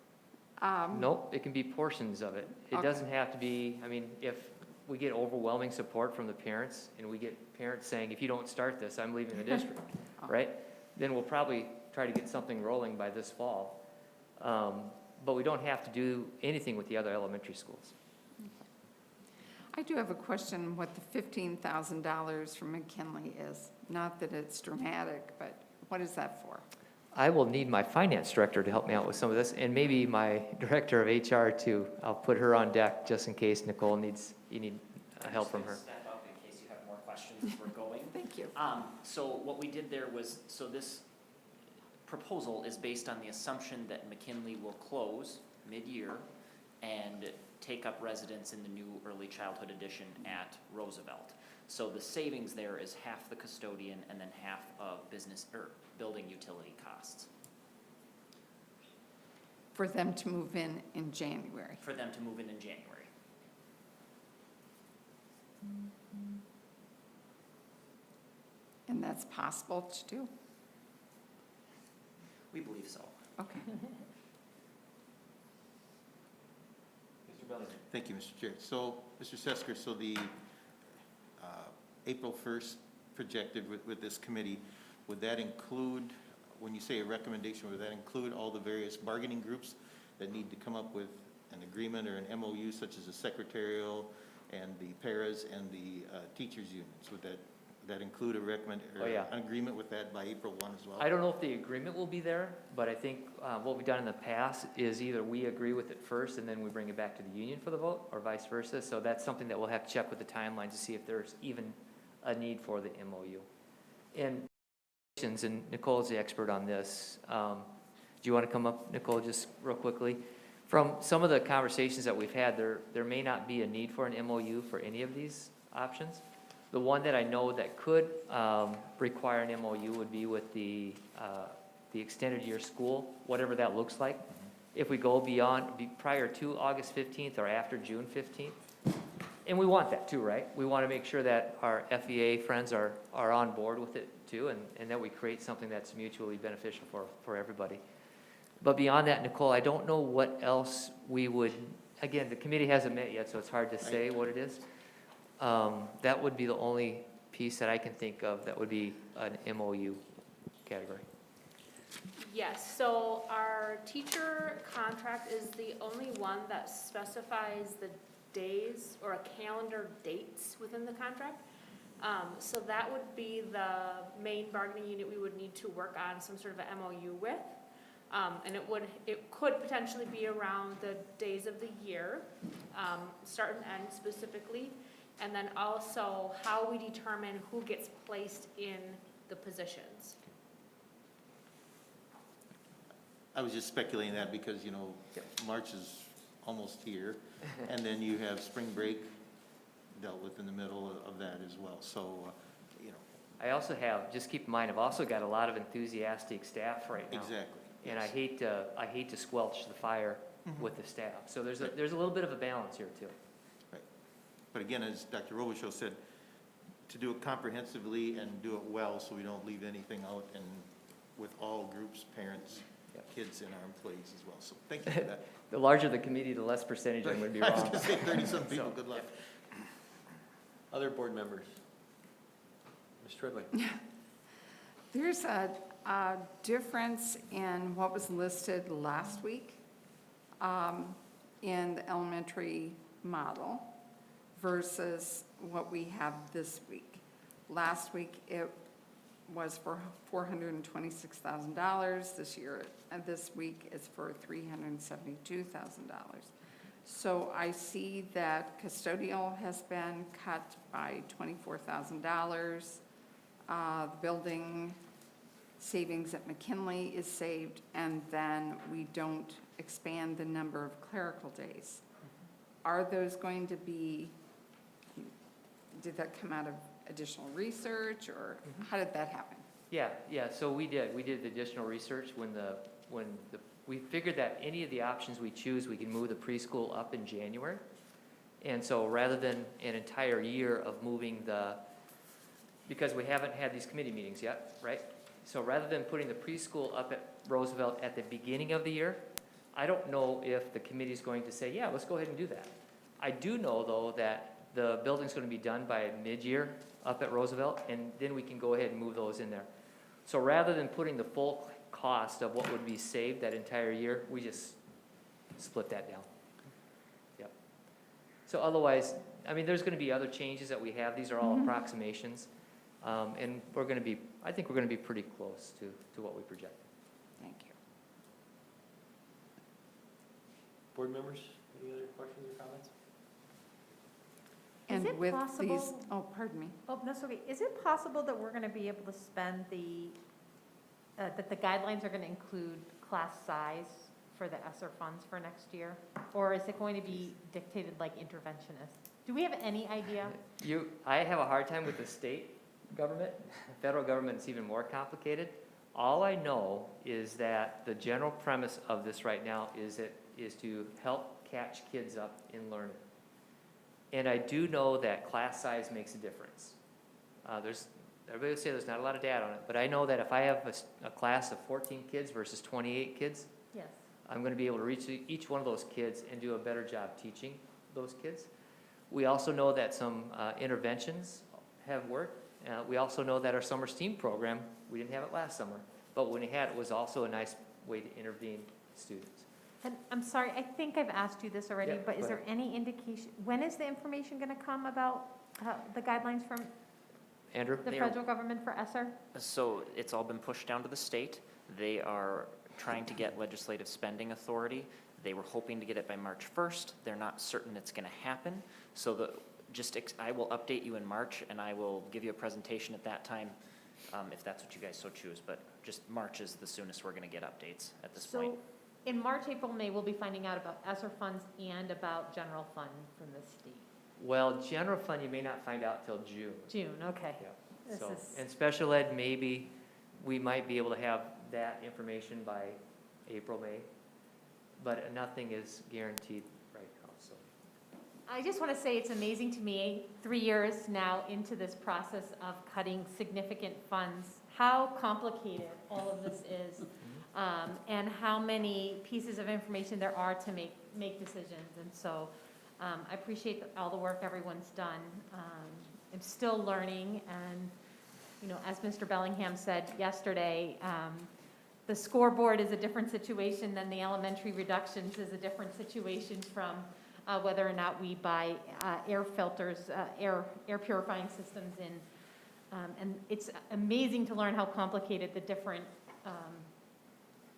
Nope, it can be portions of it. It Okay. doesn't have to be, I mean, if we get overwhelming support from the parents, and we get parents saying, if you don't start this, I'm leaving the district, right? Then we'll probably try to get something rolling by this fall. But we don't have to do anything with the other elementary schools. I do have a question what the $15,000 from McKinley is. Not that it's dramatic, but what is that for? I will need my finance director to help me out with some of this, and maybe my director of HR too. I'll put her on deck just in case Nicole you need help from her. Step up in case you have more questions as we're going. Thank you. So what we did there was, so this proposal is based on the assumption that McKinley will close mid-year and take up residence in the new early childhood edition at Roosevelt. So the savings there is half the custodian and then half of business or building utility costs. For them to move in January. For them to move in January. And that's possible to do? We believe so. Okay. Mr. Bellingham. Thank you, Mr. Chair. So, Mr. Sesker, so the April 1st projected with this committee, would that include, when you say a recommendation, would that include all the various bargaining groups that need to come up with an agreement or an MOU, such as the secretarial and the paras and the teachers unions? Would that include a an agreement with that by April 1 as well? I don't know if the agreement will be there, but I think what we've done in the past is either we agree with it first and then we bring it back to the union for the vote, or vice versa. So that's something that we'll have to check with the timeline to see if there's even a need for the MOU. And Nicole's the expert on this. Do you want to come up, Nicole, just real quickly? From some of the conversations that we've had, there may not be a need for an MOU for any of these options. The one that I know that could require an MOU would be with the extended year school, whatever that looks like. If we go prior to August 15th or after June 15th. And we want that too, right? We want to make sure that our FEA friends are on board with it too, and that we create something that's mutually beneficial for everybody. But beyond that, Nicole, I don't know what else we would, again, the committee hasn't met yet, so it's hard to say what it is. That would be the only piece that I can think of that would be an MOU category. Yes, so our teacher contract is the only one that specifies the days or a calendar dates within the contract. So that would be the main bargaining unit we would need to work on some sort of a MOU with. And it could potentially be around the days of the year, start and end specifically. And then also how we determine who gets placed in the positions. I was just speculating that because, you know, March is almost here, and then you have spring break dealt with in the middle of that as well, so, you know. I also have, just keep in mind, I've also got a lot of enthusiastic staff right now. Exactly. And yes. I hate to squelch the fire with the staff. So there's a little bit of a balance here too. Right. But again, as Dr. Robichaud said, to do it comprehensively and do it well so we don't leave anything out, and with all groups, parents, kids, and our employees as well. So thank you for that. The larger the committee, the less percentage I'm going to be I was wrong. going to say 30-some people, So, good luck. Other board members? Ms. Tridley? There's a difference in what was listed last week in the elementary model versus what we have this week. Last week, it was for $426,000. This week is for $372,000. So I see that custodial has been cut by $24,000. The building savings at McKinley is saved, and then we don't expand the number of clerical days. Are those going to be, did that come out of additional research, or how did that happen? Yeah, so we did the additional research we figured that any of the options we choose, we can move the preschool up in January. And so rather than an entire year of moving because we haven't had these committee meetings yet, right? So rather than putting the preschool up at Roosevelt at the beginning of the year, I don't know if the committee's going to say, yeah, let's go ahead and do that. I do know, though, that the building's going to be done by mid-year up at Roosevelt, and then we can go ahead and move those in there. So rather than putting the full cost of what would be saved that entire year, we just split that down. Yep. So otherwise, I mean, there's going to be other changes that we have. These are all approximations. And I think we're going to be pretty close to what we projected. Thank you. Board members, any other questions or comments? Is And it with possible- these, oh, pardon me. Oh, that's okay. Is it possible that we're going to be able to spend that the guidelines are going to include class size for the ESSER funds for next year? Or is it going to be dictated like interventionist? Do we have any idea? I have a hard time with the state government. The federal government is even more complicated. All I know is that the general premise of this right now is to help catch kids up in learning. And I do know that class size makes a difference. Everybody will say there's not a lot of data on it, but I know that if I have a class of 14 kids versus 28 kids, Yes. I'm going to be able to reach each one of those kids and do a better job teaching those kids. We also know that some interventions have worked. We also know that our summer STEAM program, we didn't have it last summer, but when we had it was also a nice way to intervene students. And I'm sorry, I think I've asked you this already, Yeah, but is go there any indication, when is the information going to come about the guidelines from Andrew? the federal government for ESSER? So it's all been pushed down to the state. They are trying to get legislative spending authority. They were hoping to get it by March 1st. They're not certain it's going to happen. So I will update you in March, and I will give you a presentation at that time, if that's what you guys so choose. But just March is the soonest we're going to get updates at this point. So in March, April, May, we'll be finding out about ESSER funds and about general fund from the state. Well, general fund, you may not find out till June. June, okay. Yeah. This So, is- and special ed, maybe we might be able to have that information by April, May, but nothing is guaranteed right now, so. I just want to say it's amazing to me, 3 years now into this process of cutting significant funds, how complicated all of this is, and how many pieces of information there are to make decisions. And so I appreciate all the work everyone's done. I'm still learning, and as Mr. Bellingham said yesterday, the scoreboard is a different situation than the elementary reductions is a different situation from whether or not we buy air filters, air purifying systems in. And it's amazing to learn how complicated the different,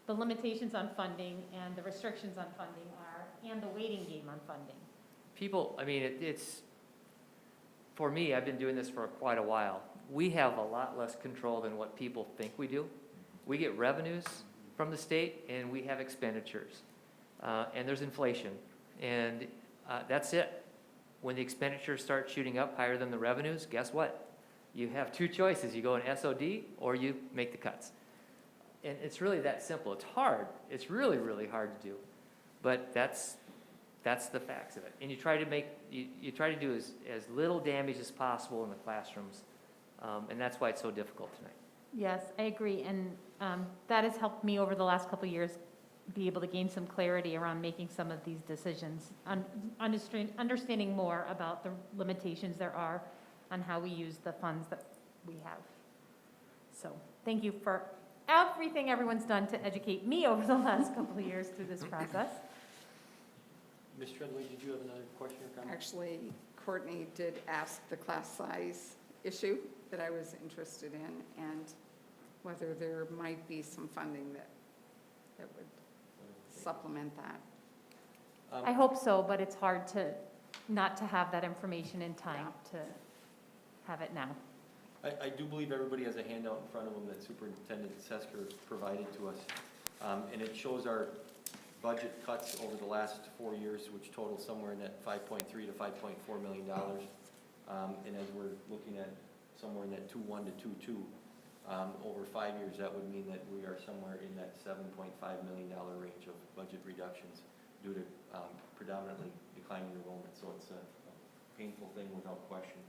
the limitations on funding and the restrictions on funding are, and the waiting game on funding. It's, for me, I've been doing this for quite a while. We have a lot less control than what people think we do. We get revenues from the state, and we have expenditures. And there's inflation, and that's it. When the expenditures start shooting up higher than the revenues, guess what? You have two choices. You go in SOD or you make the cuts. And it's really that simple. It's hard. It's really, really hard to do. But that's the facts of it. And you try to do as little damage as possible in the classrooms. And that's why it's so difficult tonight. Yes, I agree, and that has helped me over the last couple of years be able to gain some clarity around making some of these decisions, understanding more about the limitations there are on how we use the funds that we have. So, thank you for everything everyone's done to educate me over the last couple of years through this process. Ms. Treadway, did you have another question or comment? Actually, Courtney did ask the class size issue that I was interested in, and whether there might be some funding that would supplement that. I hope so, but it's hard not to have that information in time to have it now. I do believe everybody has a handout in front of them that Superintendent Sesker provided to us. And it shows our budget cuts over the last 4 years, which total somewhere in that $5.3 to $5.4 million. And as we're looking at somewhere in that 2.1 to 2.2, over 5 years, that would mean that we are somewhere in that $7.5 million range of budget reductions due to predominantly declining enrollment. So it's a painful thing without question.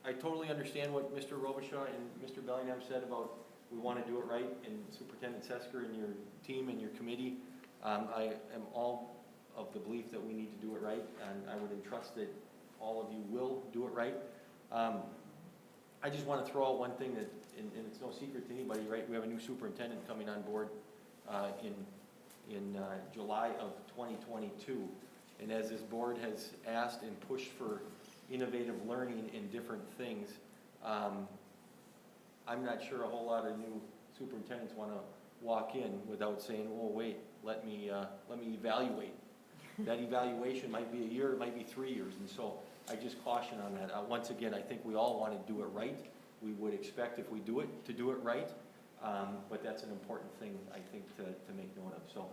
I totally understand what Mr. Robichaud and Mr. Bellingham said about we want to do it right, and Superintendent Sesker and your team and your committee. I am all of the belief that we need to do it right, and I would entrust that all of you will do it right. I just want to throw out one thing that, and it's no secret to anybody, right? We have a new superintendent coming on board in July of 2022. And as this board has asked and pushed for innovative learning in different things, I'm not sure a whole lot of new superintendents want to walk in without saying, oh, wait, let me evaluate. That evaluation might be a year, it might be 3 years, and so I just caution on that. Once again, I think we all want to do it right. We would expect if we do it, to do it right, but that's an important thing, I think, to make note of. So,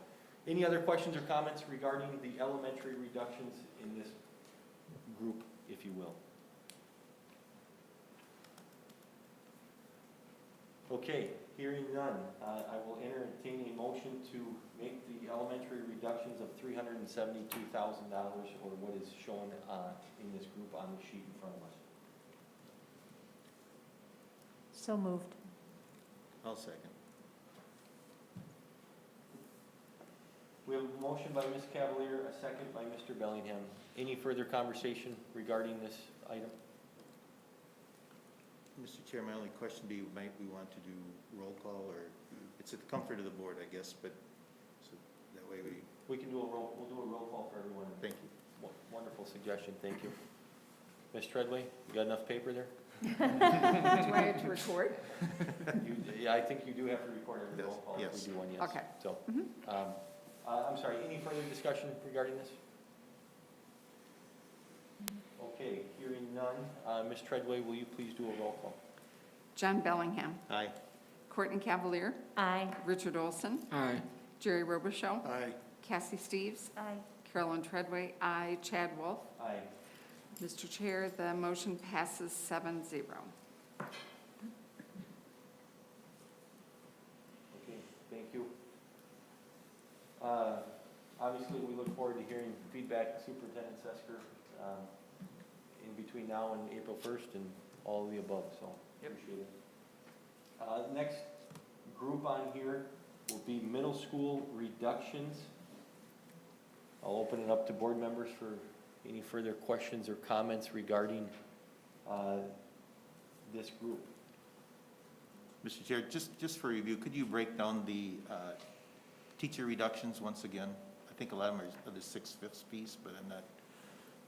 any other questions or comments regarding the elementary reductions in this group, if you will? Okay, hearing none, I will entertain a motion to make the elementary reductions of $372,000, or what is shown in this group on the sheet in front of us. So moved. I'll second. We have a motion by Ms. Cavalier, a second by Mr. Bellingham. Any further conversation regarding this item? Mr. Chair, my only question would be, might we want to do roll call, or it's at the comfort of the board, I guess, but so that way We can do we'll do a roll call for everyone. thank you. Wonderful suggestion, thank you. Ms. Treadway, you got enough paper there? Do I have to record? Yeah, I think you do have to record every roll call Yes. if we do one, yes. Okay. So, I'm sorry, any further discussion regarding this? Okay, hearing none. Ms. Treadway, will you please do a roll call? John Bellingham. Aye. Courtney Cavalier. Aye. Richard Olson. Aye. Jerry Robichaud. Aye. Cassie Steves. Aye. Carolyn Treadway. Aye. Chad Wolf. Aye. Mr. Chair, the motion passes 7-0. Okay, thank you. Obviously, we look forward to hearing feedback, Superintendent Sesker, in between now and April 1st and all of the above, so appreciate it. Next group on here will be middle school reductions. I'll open it up to board members for any further questions or comments regarding this group. Mr. Chair, just for review, could you break down the teacher reductions once again? I think a lot of them are the 6/5 piece, but I'm not.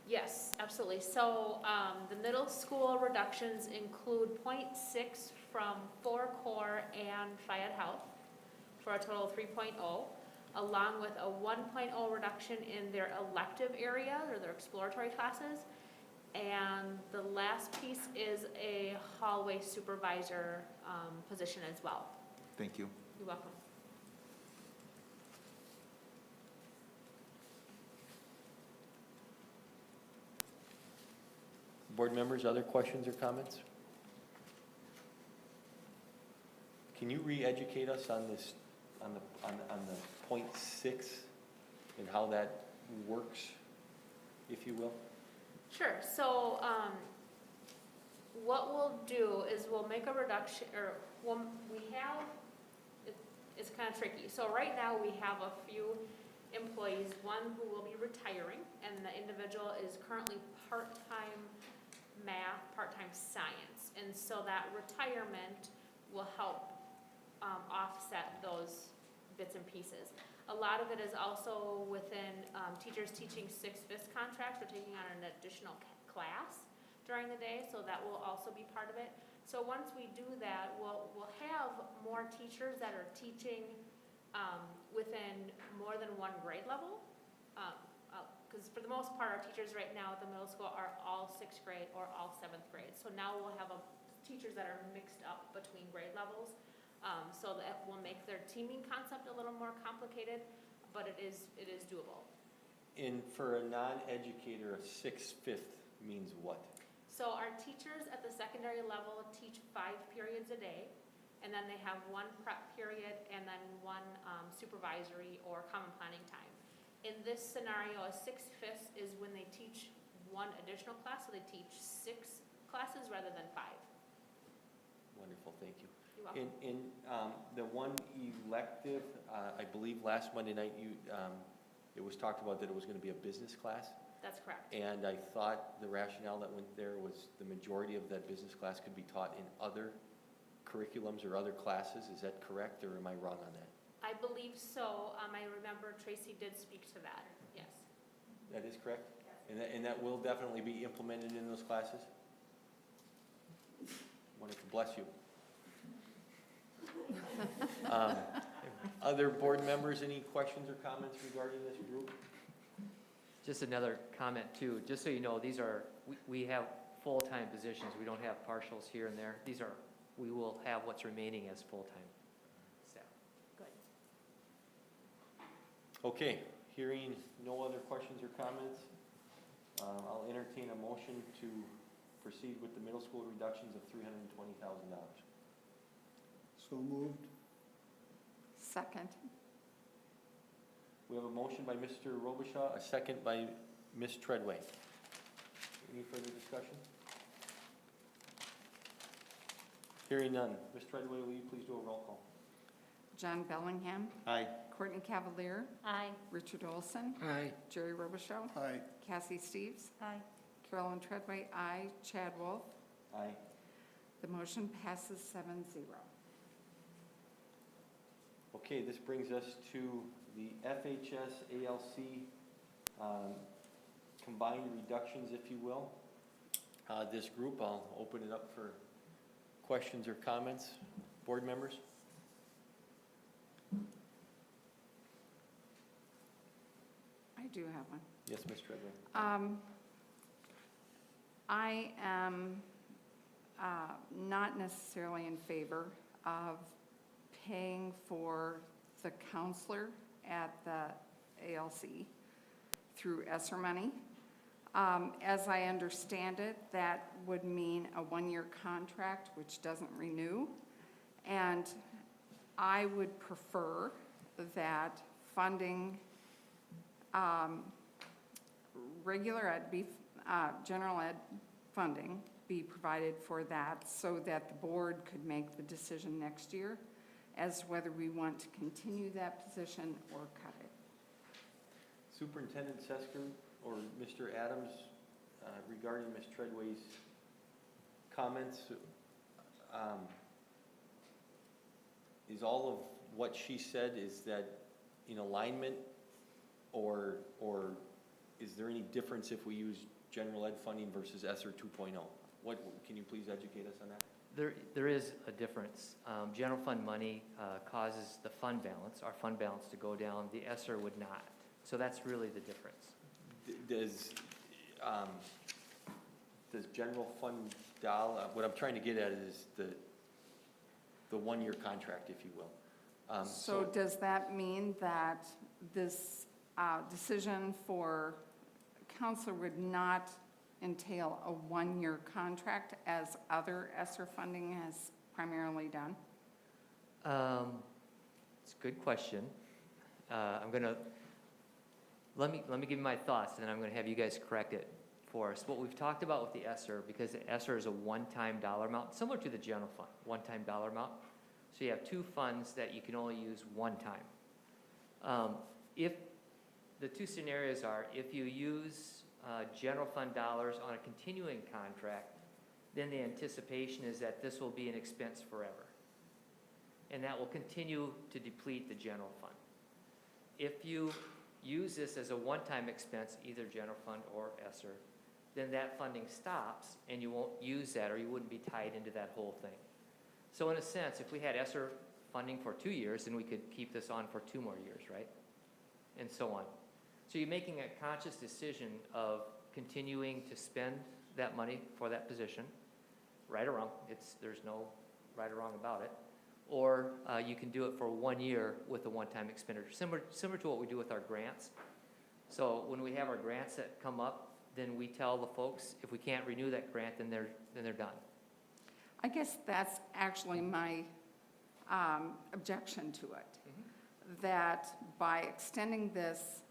Yes, absolutely. So the middle school reductions include 0.6 from 4 core and Phi Ed Health for a total of 3.0, along with a 1.0 reduction in their elective area or their exploratory classes. And the last piece is a hallway supervisor position as well. Thank you. You're welcome. Board members, other questions or comments? Can you re-educate us on this, on the .6 and how that works, if you will? Sure, so, what we'll do is we'll make a reduction, or, we have, it's kind of tricky. So right now, we have a few employees, one who will be retiring, and the individual is currently part-time math, part-time science. And so that retirement will help offset those bits and pieces. A lot of it is also within teachers teaching 6/5 contracts or taking on an additional class during the day, so that will also be part of it. So once we do that, we'll have more teachers that are teaching within more than one grade level. Because for the most part, our teachers right now at the middle school are all 6th grade or all 7th grade. So now we'll have teachers that are mixed up between grade levels. So that will make their teaming concept a little more complicated, but it is doable. And for a non-educator, a 6/5 means what? So our teachers at the secondary level teach 5 periods a day, and then they have 1 prep period and then 1 supervisory or common planning time. In this scenario, a 6/5 is when they teach 1 additional class, so they teach 6 classes rather than 5. Wonderful, thank you. You're welcome. In the one elective, I believe last Monday night, it was talked about that it was going to be a business class. That's correct. And I thought the rationale that went there was the majority of that business class could be taught in other curriculums or other classes. Is that correct, or am I wrong on that? I believe so. I remember Tracy did speak to that, yes. That is correct? And that will definitely be implemented in those classes? Wonderful, bless you. Other board members, any questions or comments regarding this group? Just another comment too, just so you know, we have full-time positions, we don't have partials here and there. We will have what's remaining as full-time staff. Good. Okay, hearing no other questions or comments, I'll entertain a motion to proceed with the middle school reductions of $320,000. So moved. Second. We have a motion by Mr. Robichaud, a second by Ms. Treadway. Any further discussion? Hearing none. Ms. Treadway, will you please do a roll call? John Bellingham. Aye. Courtney Cavalier. Aye. Richard Olson. Aye. Jerry Robichaud. Aye. Cassie Steves. Aye. Carolyn Treadway, aye. Chad Wolf. Aye. The motion passes 7-0. Okay, this brings us to the FHS ALC combined reductions, if you will. This group, I'll open it up for questions or comments. Board members? I do have one. Yes, Ms. Treadway. I am not necessarily in favor of paying for the counselor at the ALC through ESSER money. As I understand it, that would mean a 1-year contract, which doesn't renew. And I would prefer that funding, regular ed, general ed funding be provided for that so that the board could make the decision next year as whether we want to continue that position or cut it. Superintendent Sesker or Mr. Adams, regarding Ms. Treadway's comments, is all of what she said, is that in alignment, or is there any difference if we use general ed funding versus ESSER 2.0? What, can you please educate us on that? There is a difference. General fund money causes the fund balance, our fund balance, to go down. The ESSER would not. So that's really the difference. Does general fund what I'm trying to get at is the 1-year contract, if you will. So does that mean that this decision for counselor would not entail a one-year contract as other ESSER funding has primarily done? It's a good question. I'm gonna, let me give you my thoughts, and then I'm gonna have you guys correct it for us. What we've talked about with the ESSER, because the ESSER is a one-time dollar amount, similar to the general fund, one-time dollar amount. So you have two funds that you can only use one time. If the two scenarios are, if you use general fund dollars on a continuing contract, then the anticipation is that this will be an expense forever. And that will continue to deplete the general fund. If you use this as a one-time expense, either general fund or ESSER, then that funding stops and you won't use that, or you wouldn't be tied into that whole thing. So in a sense, if we had ESSER funding for 2 years, then we could keep this on for 2 more years, right? And so on. So you're making a conscious decision of continuing to spend that money for that position, right or wrong, there's no right or wrong about it. Or you can do it for 1 year with a one-time expenditure, similar to what we do with our grants. So when we have our grants that come up, then we tell the folks, if we can't renew that grant, then they're done. I guess that's actually my objection to it. That by extending this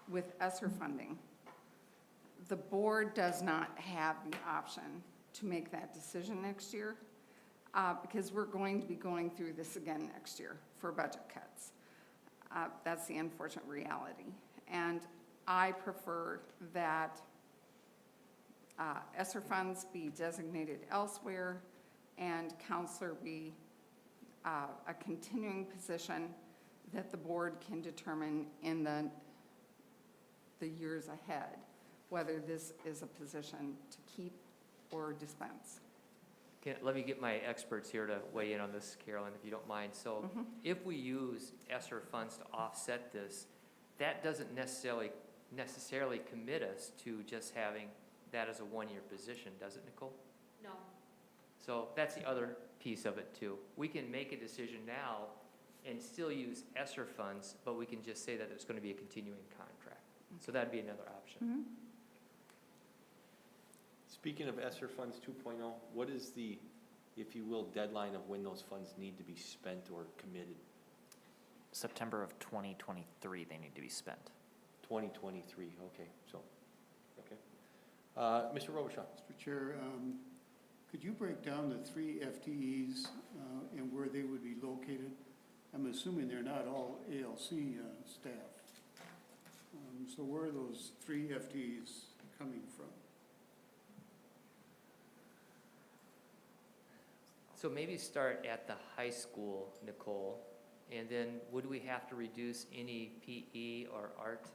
with ESSER funding, the board does not have the option to make that decision next year, because we're going to be going through this again next year for budget cuts. That's the unfortunate reality. And I prefer that ESSER funds be designated elsewhere and counselor be a continuing position that the board can determine in the years ahead, whether this is a position to keep or dispense. Let me get my experts here to weigh in on this, Carolyn, if you don't mind. So if we use ESSER funds to offset this, that doesn't necessarily commit us to just having that as a one-year position, does it, Nicole? No. So that's the other piece of it too. We can make a decision now and still use ESSER funds, but we can just say that it's going to be a continuing contract. So that'd be another option. Speaking of ESSER Funds 2.0, what is the, if you will, deadline of when those funds need to be spent or committed? September of 2023, they need to be spent. 2023, okay, so, okay. Mr. Robichaud. Mr. Chair, could you break down the 3 FTEs and where they would be located? I'm assuming they're not all ALC staff. So where are those 3 FTEs coming from? So maybe start at the high school, Nicole, and then would we have to reduce any PE or art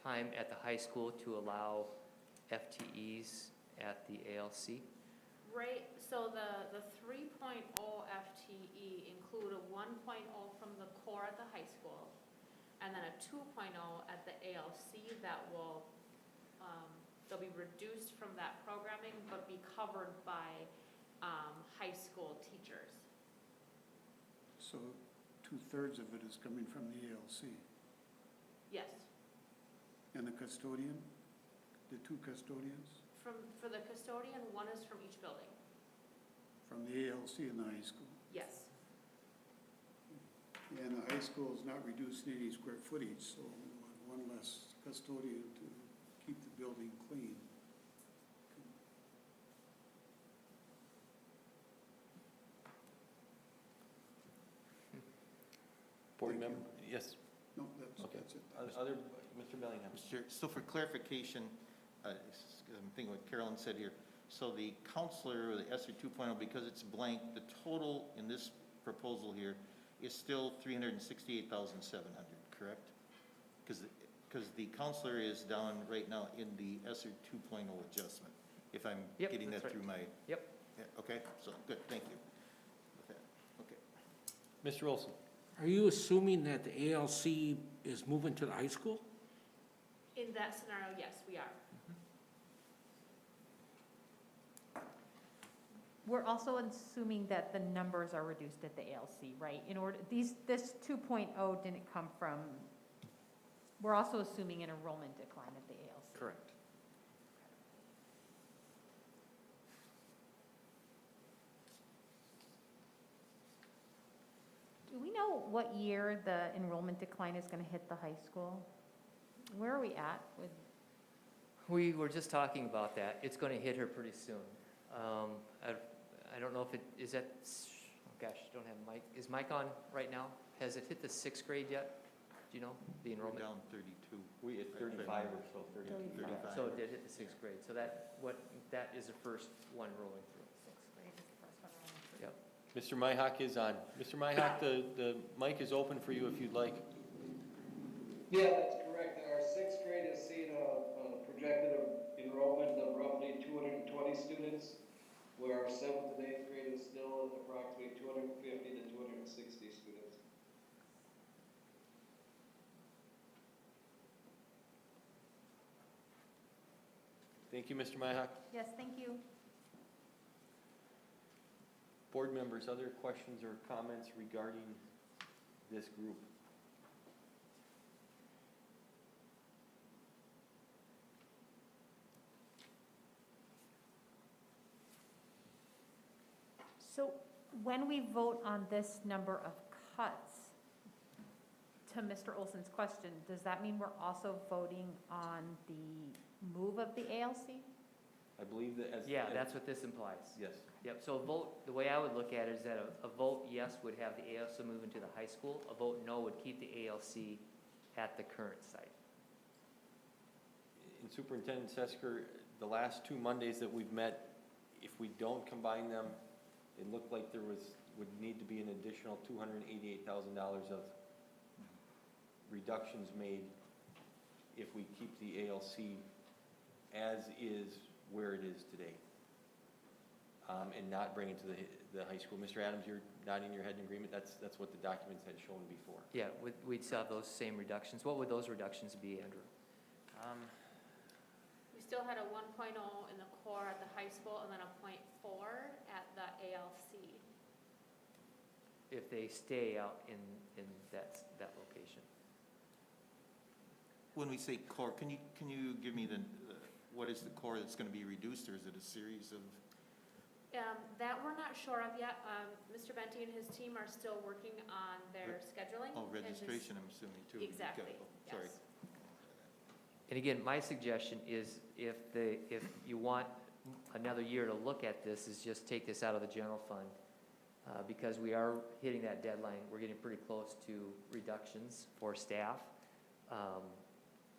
time at the high school to allow FTEs at the ALC? Right, so the 3.0 FTE include a 1.0 from the core at the high school, and then a 2.0 at the ALC that will, they'll be reduced from that programming, but be covered by high school teachers. So 2/3 of it is coming from the ALC. Yes. And the custodian? The 2 custodians? For the custodian, one is from each building. From the ALC and the high school? Yes. And the high school is not reducing any square footage, so we want one less custodian to keep the building clean. Board member, yes. No, that's it. Other, Mr. Bellingham. Mr. Chair, so for clarification, I'm thinking what Carolyn said here. So the counselor or the ESSER 2.0, because it's blank, the total in this proposal here is still $368,700, correct? Because the counselor is down right now in the ESSER 2.0 adjustment, if I'm getting that through my... Yep. Yeah, okay, so good, thank you. Okay. Mr. Olson. Are you assuming that the ALC is moving to the high school? In that scenario, yes, we are. We're also assuming that the numbers are reduced at the ALC, right? In order, this 2.0 didn't come from, we're also assuming an enrollment decline at the ALC. Correct. Do we know what year the enrollment decline is going to hit the high school? Where are we at with? We were just talking about that. It's going to hit her pretty soon. I don't know if it, is that, oh gosh, don't have Mike. Is Mike on right now? Has it hit the 6th grade yet? Do you know, the enrollment? We're down 32. We at 35 or so, 30. 35. So it did hit the 6th grade. So that is the first one rolling through. Sixth grade is the first one rolling through. Yep. Mr. Myhock is on. Mr. Myhock, the mic is open for you if you'd like. Yeah, that's correct. Our 6th grade has seen a projected enrollment of roughly 220 students, where our 7th and 8th grade is still at approximately 250 to 260 students. Thank you, Mr. Myhock. Yes, thank you. Board members, other questions or comments regarding this group? So when we vote on this number of cuts, to Mr. Olson's question, does that mean we're also voting on the move of the ALC? I believe that as. Yeah, that's what this implies. Yes. Yep, so a vote, the way I would look at it is that a vote yes would have the ALC move into the high school. A vote no would keep the ALC at the current site. And Superintendent Sesker, the last 2 Mondays that we've met, if we don't combine them, it looked like there would need to be an additional $288,000 of reductions made if we keep the ALC as is where it is today. And not bring it to the high school. Mr. Adams, you're nodding your head in agreement. That's what the documents had shown before. Yeah, we'd still have those same reductions. What would those reductions be, Andrew? We still had a 1.0 in the core at the high school and then a 0.4 at the ALC. If they stay out in that location. When we say core, can you give me what is the core that's going to be reduced, or is it a series of? That we're not sure of yet. Mr. Benty and his team are still working on their scheduling. Oh, and just- registration, I'm assuming, too. Exactly, Okay, sorry. yes. And again, my suggestion is if you want another year to look at this, is just take this out of the general fund. Because we are hitting that deadline. We're getting pretty close to reductions for staff.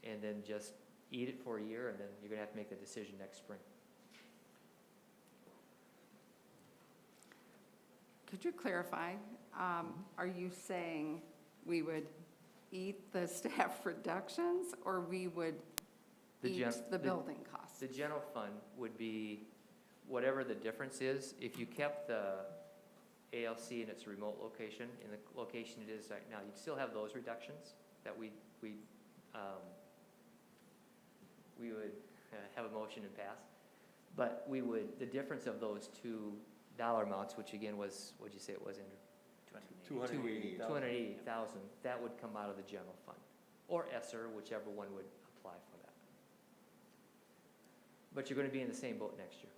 And then just eat it for a year, and then you're gonna have to make the decision next spring. Could you clarify? Are you saying we would eat the staff reductions, or we would eat the building costs? The general fund would be whatever the difference is. If you kept the ALC in its remote location, in the location it is right now, you'd still have those reductions that we would have a motion and pass. But the difference of those two dollar amounts, which again was, what'd you say it was, Andrew? 288,000. 288,000, that would come out of the general fund, or ESSER, whichever one would apply for that. But you're gonna be in the same boat next year.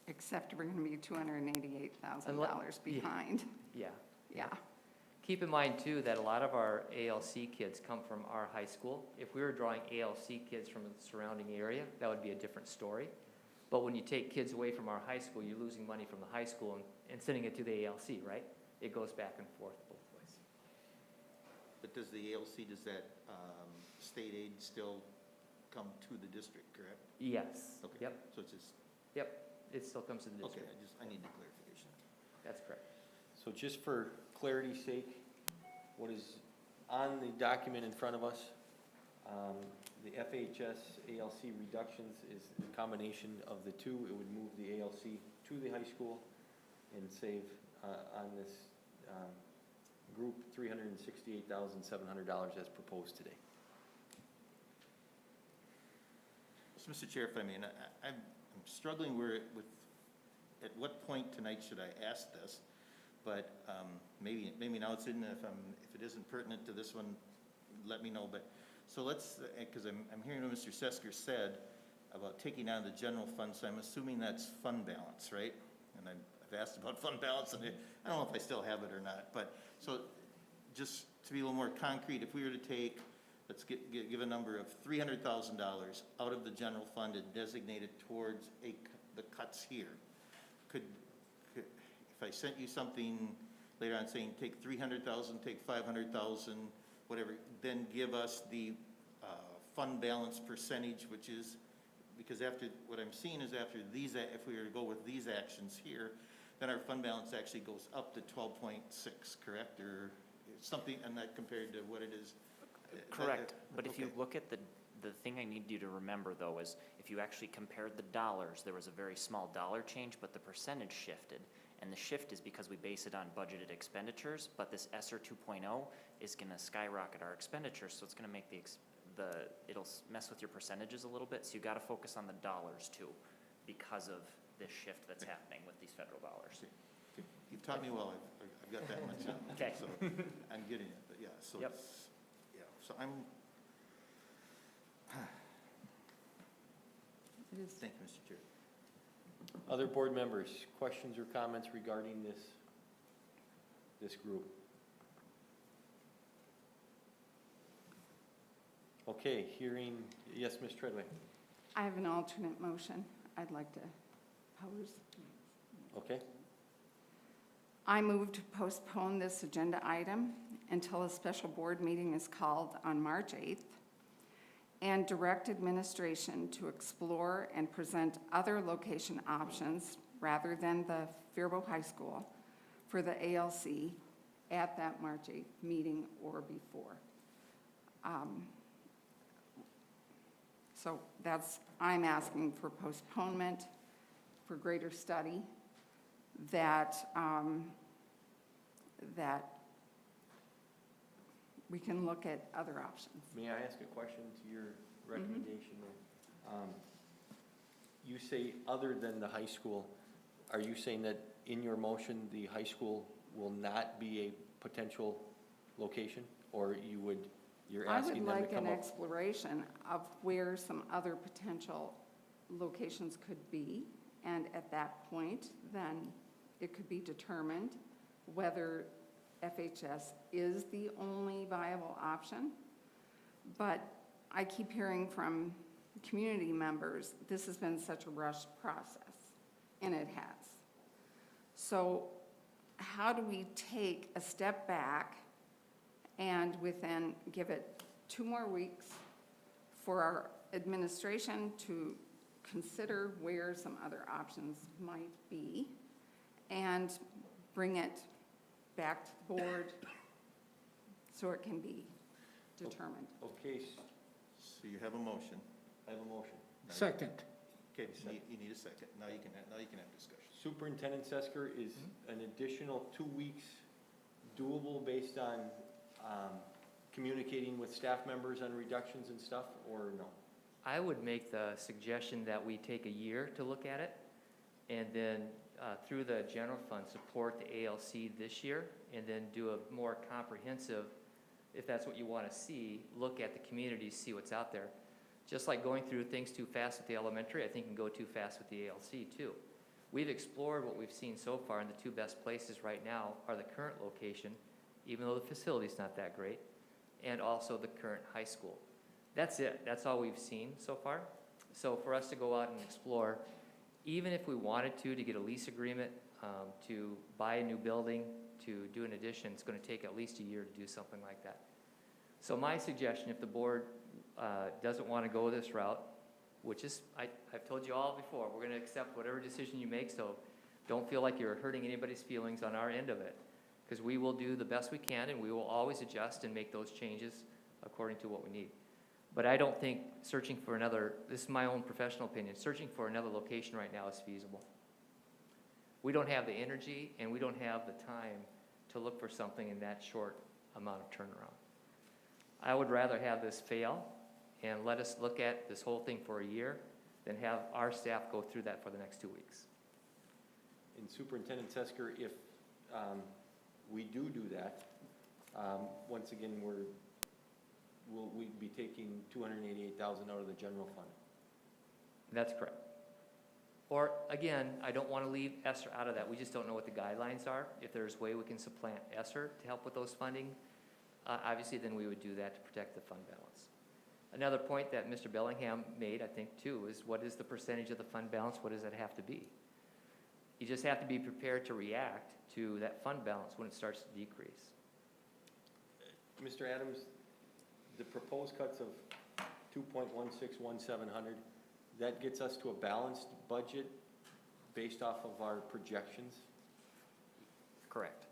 Except we're going to be $288,000 behind. Yeah. Yeah. Keep in mind too, that a lot of our ALC kids come from our high school. If we were drawing ALC kids from the surrounding area, that would be a different story. But when you take kids away from our high school, you're losing money from the high school and sending it to the ALC, right? It goes back and forth both ways. But does the ALC, does that state aid still come to the district, correct? Yes. Okay. Yep. So it's just, Yep. It still comes to the okay, district. I need the clarification. That's correct. So just for clarity's sake, what is on the document in front of us, the FHS ALC reductions is the combination of the two. It would move the ALC to the high school and save on this group $368,700 as proposed today. So, Mr. Chair, if I may, I'm struggling with at what point tonight should I ask this? But maybe now it's in, if it isn't pertinent to this one, let me know. But, so let's, because I'm hearing what Mr. Sesker said about taking out of the general fund, so I'm assuming that's fund balance, right? And I've asked about fund balance, and I don't know if I still have it or not. But, so just to be a little more concrete, if we were to take, let's give a number of $300,000 out of the general fund and designate it towards the cuts here. Could, if I sent you something later on saying take 300,000, take 500,000, whatever, then give us the fund balance percentage, which is, because after, what I'm seeing is after these, if we were to go with these actions here, then our fund balance actually goes up to 12.6, correct? Or something, and that compared to what it is. Correct, but if you Okay. look at the thing I need you to remember though is if you actually compared the dollars, there was a very small dollar change, but the percentage shifted. And the shift is because we base it on budgeted expenditures, but this ESSER 2.0 is gonna skyrocket our expenditures, so it's gonna make it'll mess with your percentages a little bit, so you gotta focus on the dollars too, because of this shift that's happening with these federal dollars. You've taught me well, I've got that much down. Okay. So I'm getting it, but yeah, so Yep. it's, yeah, so I'm, It is. thank you, Mr. Chair. Other board members, questions or comments regarding this group? Okay, hearing, yes, Ms. Treadway. I have an alternate motion I'd like to pose. Okay, I move to postpone this agenda item until a special board meeting is called on March 8th and direct administration to explore and present other location options rather than the Faribault High School for the ALC at that March 8th meeting or before. So I'm asking for postponement for greater study, that we can look at other options. may I ask a question to your recommendation? You say other than the high school, are you saying that in your motion, the high school will not be a potential location? Or you're I asking would them to like come an up? exploration of where some other potential locations could be, and at that point, then it could be determined whether FHS is the only viable option. But I keep hearing from community members, this has been such a rushed process, and it has. So how do we take a step back and give it 2 more weeks for our administration to consider where some other options might be, and bring it back to the board so it can be determined. Okay, So you have a motion. I have a motion. Second. Okay, so you need a second. Now you can have discussion. Superintendent Sesker, is an additional 2 weeks doable based on communicating with staff members on reductions and stuff, or no? I would make the suggestion that we take a year to look at it, and then through the general fund, support the ALC this year, and then do a more comprehensive, if that's what you want to see, look at the community, see what's out there. Just like going through things too fast with the elementary, I think you can go too fast with the ALC too. We've explored what we've seen so far, and the 2 best places right now are the current location, even though the facility's not that great, and also the current high school. That's it. That's all we've seen so far. So for us to go out and explore, even if we wanted to get a lease agreement, to buy a new building, to do an addition, it's going to take at least a year to do something like that. So my suggestion, if the board doesn't want to go this route, which is, I've told you all before, we're going to accept whatever decision you make, so don't feel like you're hurting anybody's feelings on our end of it, because we will do the best we can, and we will always adjust and make those changes according to what we need. But I don't think searching for another, this is my own professional opinion, searching for another location right now is feasible. We don't have the energy and we don't have the time to look for something in that short amount of turnaround. I would rather have this fail and let us look at this whole thing for a year than have our staff go through that for the next 2 weeks. And Superintendent Sesker, if we do that, once again, we'd be taking $288,000 out of the general fund. That's correct. Or, again, I don't want to leave ESSER out of that. We just don't know what the guidelines are. If there's a way we can supplant ESSER to help with those funding, obviously then we would do that to protect the fund balance. Another point that Mr. Bellingham made, I think, too, is what is the percentage of the fund balance? What does that have to be? You just have to be prepared to react to that fund balance when it starts to decrease. Mr. Adams, the proposed cuts of 2.161,700, that gets us to a balanced budget based off of our projections? Correct.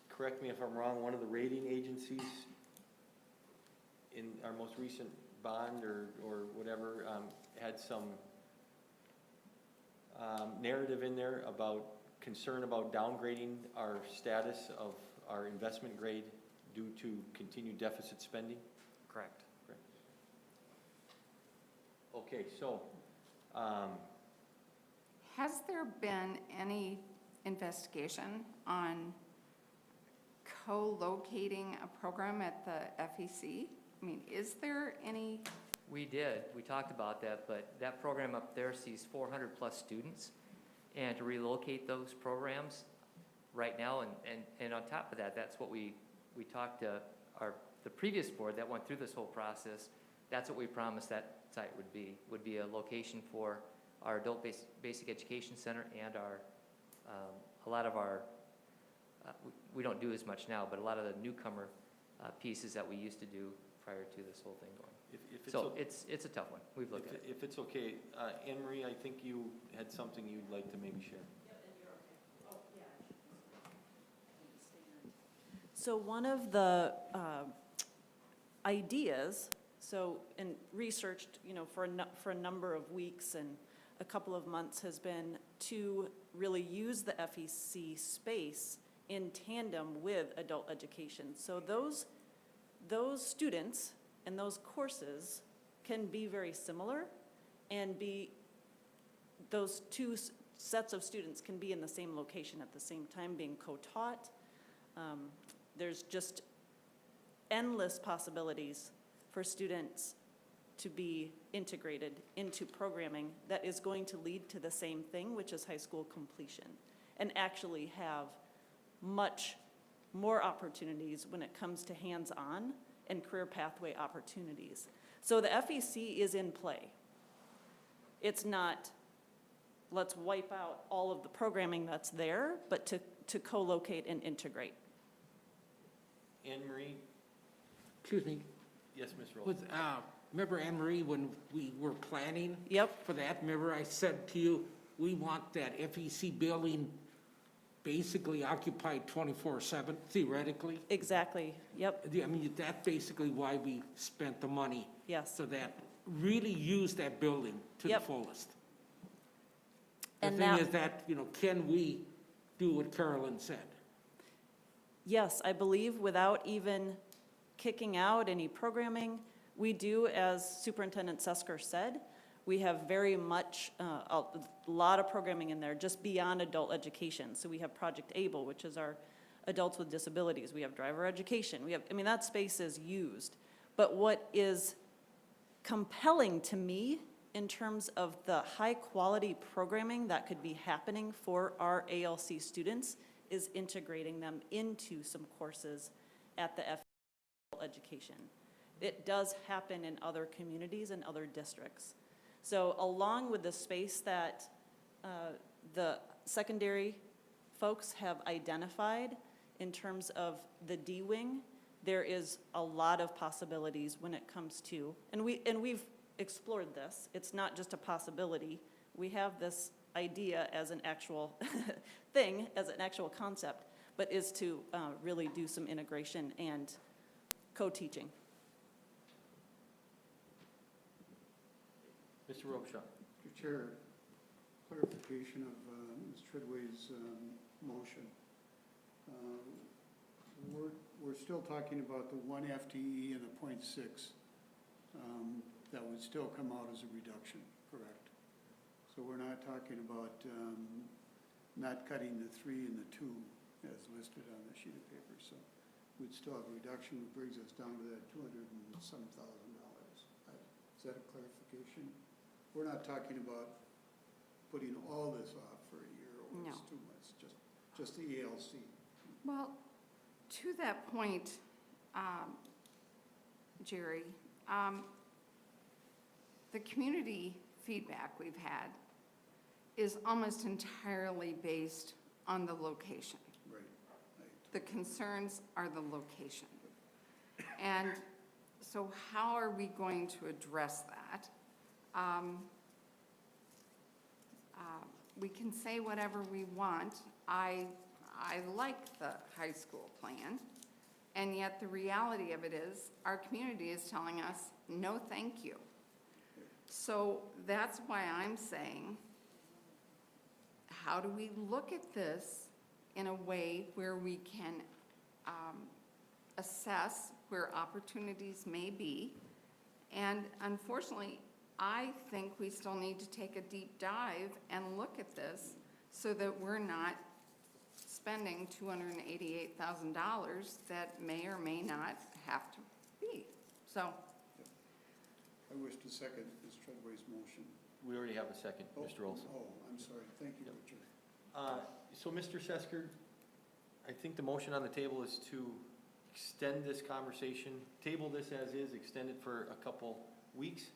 Correct me if I'm wrong, one of the rating agencies in our most recent bond or whatever had some narrative in there about concern about downgrading our status of our investment grade due to continued deficit spending? Correct. Okay, so Has there been any investigation on co-locating a program at the FEC? I mean, is there any? We did. We talked about that, but that program up there sees 400 plus students. And to relocate those programs right now, and on top of that, that's what we talked to the previous board that went through this whole process. That's what we promised that site would be a location for our adult basic education center and our a lot of our we don't do as much now, but a lot of the newcomer pieces that we used to do prior to this whole thing going. It's a tough one. We've looked at it. If it's okay, Anne Marie, I think you had something you'd like to maybe share. So one of the ideas, and researched, for a number of weeks and a couple of months, has been to really use the FEC space in tandem with adult education. So those students and those courses can be very similar, and those two sets of students can be in the same location at the same time being co-taught. There's just endless possibilities for students to be integrated into programming that is going to lead to the same thing, which is high school completion, and actually have much more opportunities when it comes to hands-on and career pathway opportunities. So the FEC is in play. It's not, let's wipe out all of the programming that's there, but to co-locate and integrate. Anne Marie? Excuse me. Yes, Ms. Rose. Remember, Anne Marie, when we were planning? Yep. For that, remember I said to you, we want that FEC building basically occupied 24/7, theoretically? Exactly, yep. I mean, that's basically why we spent the money. Yes. So that really use that building to the Yep. fullest. And the thing is that, can we do what Carolyn said? Yes, I believe without even kicking out any programming, we do, as Superintendent Sesker said, we have very much, a lot of programming in there just beyond adult education. So we have Project ABLE, which is our adults with disabilities. We have driver education. That space is used. But what is compelling to me in terms of the high quality programming that could be happening for our ALC students is integrating them into some courses at the education. It does happen in other communities and other districts. So along with the space that the secondary folks have identified in terms of the D-wing, there is a lot of possibilities when it comes to, and we've explored this. It's not just a possibility. We have this idea as an actual thing, as an actual concept, but is to really do some integration and co-teaching. Mr. Robshaw. Mr. Chair, clarification of Ms. Treadway's motion. We're still talking about the 1 FTE and the 0.6 that would still come out as a reduction, correct? So we're not talking about not cutting the 3 and the 2 as listed on the sheet of paper. So we'd still have a reduction that brings us down to that $200 and some thousand. Is that a clarification? We're not talking about putting all this off for a year or No. it's 2 months, just the ELC. Well, to that point, Jerry, the community feedback we've had is almost entirely based on the location. Right. The concerns are the location. And so how are we going to address that? We can say whatever we want. I like the high school plan, and yet the reality of it is our community is telling us, no, thank you. So that's why I'm saying, how do we look at this in a way where we can assess where opportunities may be? And unfortunately, I think we still need to take a deep dive and look at this so that we're not spending $288,000 that may or may not have to be. So, I wish to second Ms. Treadway's motion. We already have a second, Mr. Olson. Oh, I'm sorry. Thank you, Yep. Richard. So, Mr. Sesker, I think the motion on the table is to extend this conversation, table this as is, extend it for a couple weeks.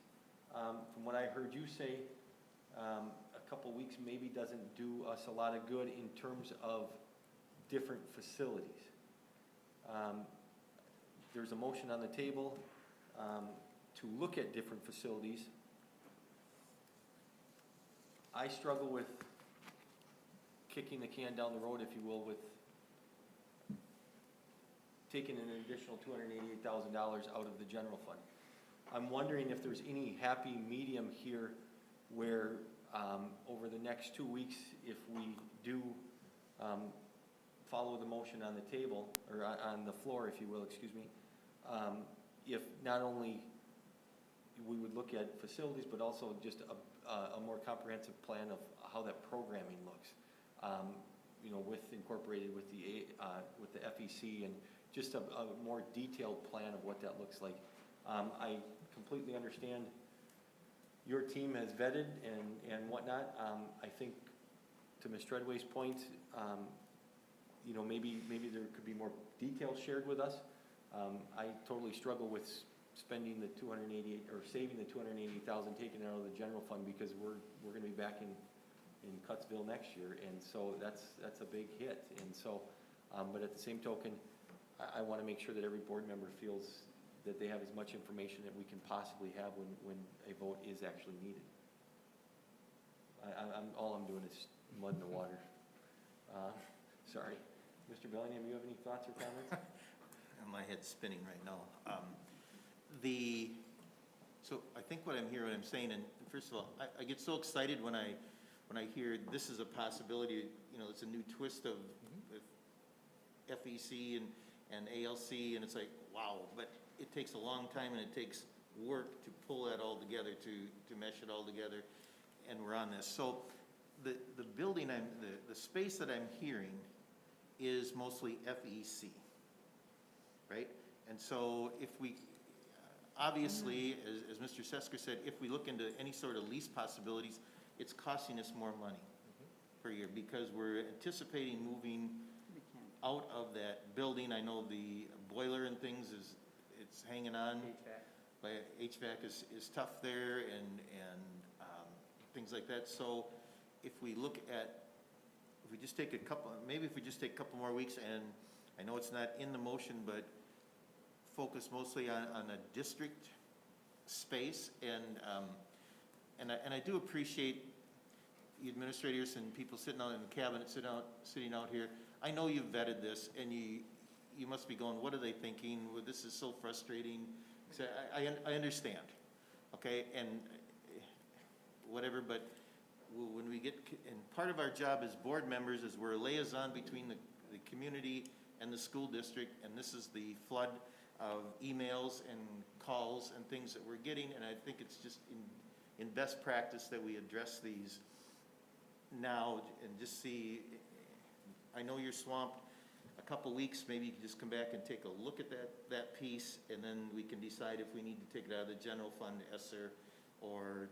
From what I heard you say, a couple weeks maybe doesn't do us a lot of good in terms of different facilities. There's a motion on the table to look at different facilities. I struggle with kicking the can down the road, if you will, with taking an additional $288,000 out of the general fund. I'm wondering if there's any happy medium here where over the next 2 weeks, if we do follow the motion on the table, or on the floor, if you will, excuse me, if not only we would look at facilities, but also just a more comprehensive plan of how that programming looks, you know, incorporated with the FEC, and just a more detailed plan of what that looks like. I completely understand your team has vetted and whatnot. I think to Ms. Treadway's point, you know, maybe there could be more details shared with us. I totally struggle with spending the 288, or saving the 288,000, taking it out of the general fund, because we're going to be back in Cuttsville next year, and so that's a big hit. And so, but at the same token, I want to make sure that every board member feels that they have as much information that we can possibly have when a vote is actually needed. All I'm doing is mud in the water. Sorry. Mr. Bellingham, you have any thoughts or comments? My head's spinning right now. So I think what I'm saying, and first of all, I get so excited when I hear this is a possibility. You know, it's a new twist of FEC and ALC, and it's like, wow, but it takes a long time and it takes work to pull that all together, to mesh it all together, and we're on this. So the building, the space that I'm hearing is mostly FEC, right? And so if we, obviously, as Mr. Sesker said, if we look into any sort of lease possibilities, it's costing us more money per year, because we're anticipating moving out of that building. I know the boiler and things it's hanging on. HVAC is tough there, and things like that. So if we look at, if we just take a couple more weeks, and I know it's not in the motion, but focus mostly on a district space, and I do appreciate the administrators and people sitting out in the cabinet, sitting out here. I know you've vetted this, and you must be going, what are they thinking? Well, this is so frustrating. So I understand, okay, and whatever, but when we get, and part of our job as board members is we're a liaison between the community and the school district, and this is the flood of emails and calls and things that we're getting, and I think it's just in best practice that we address these now and just see, I know you're swamped, a couple weeks, maybe you can just come back and take a look at that piece, and then we can decide if we need to take it out of the general fund, ESSER, or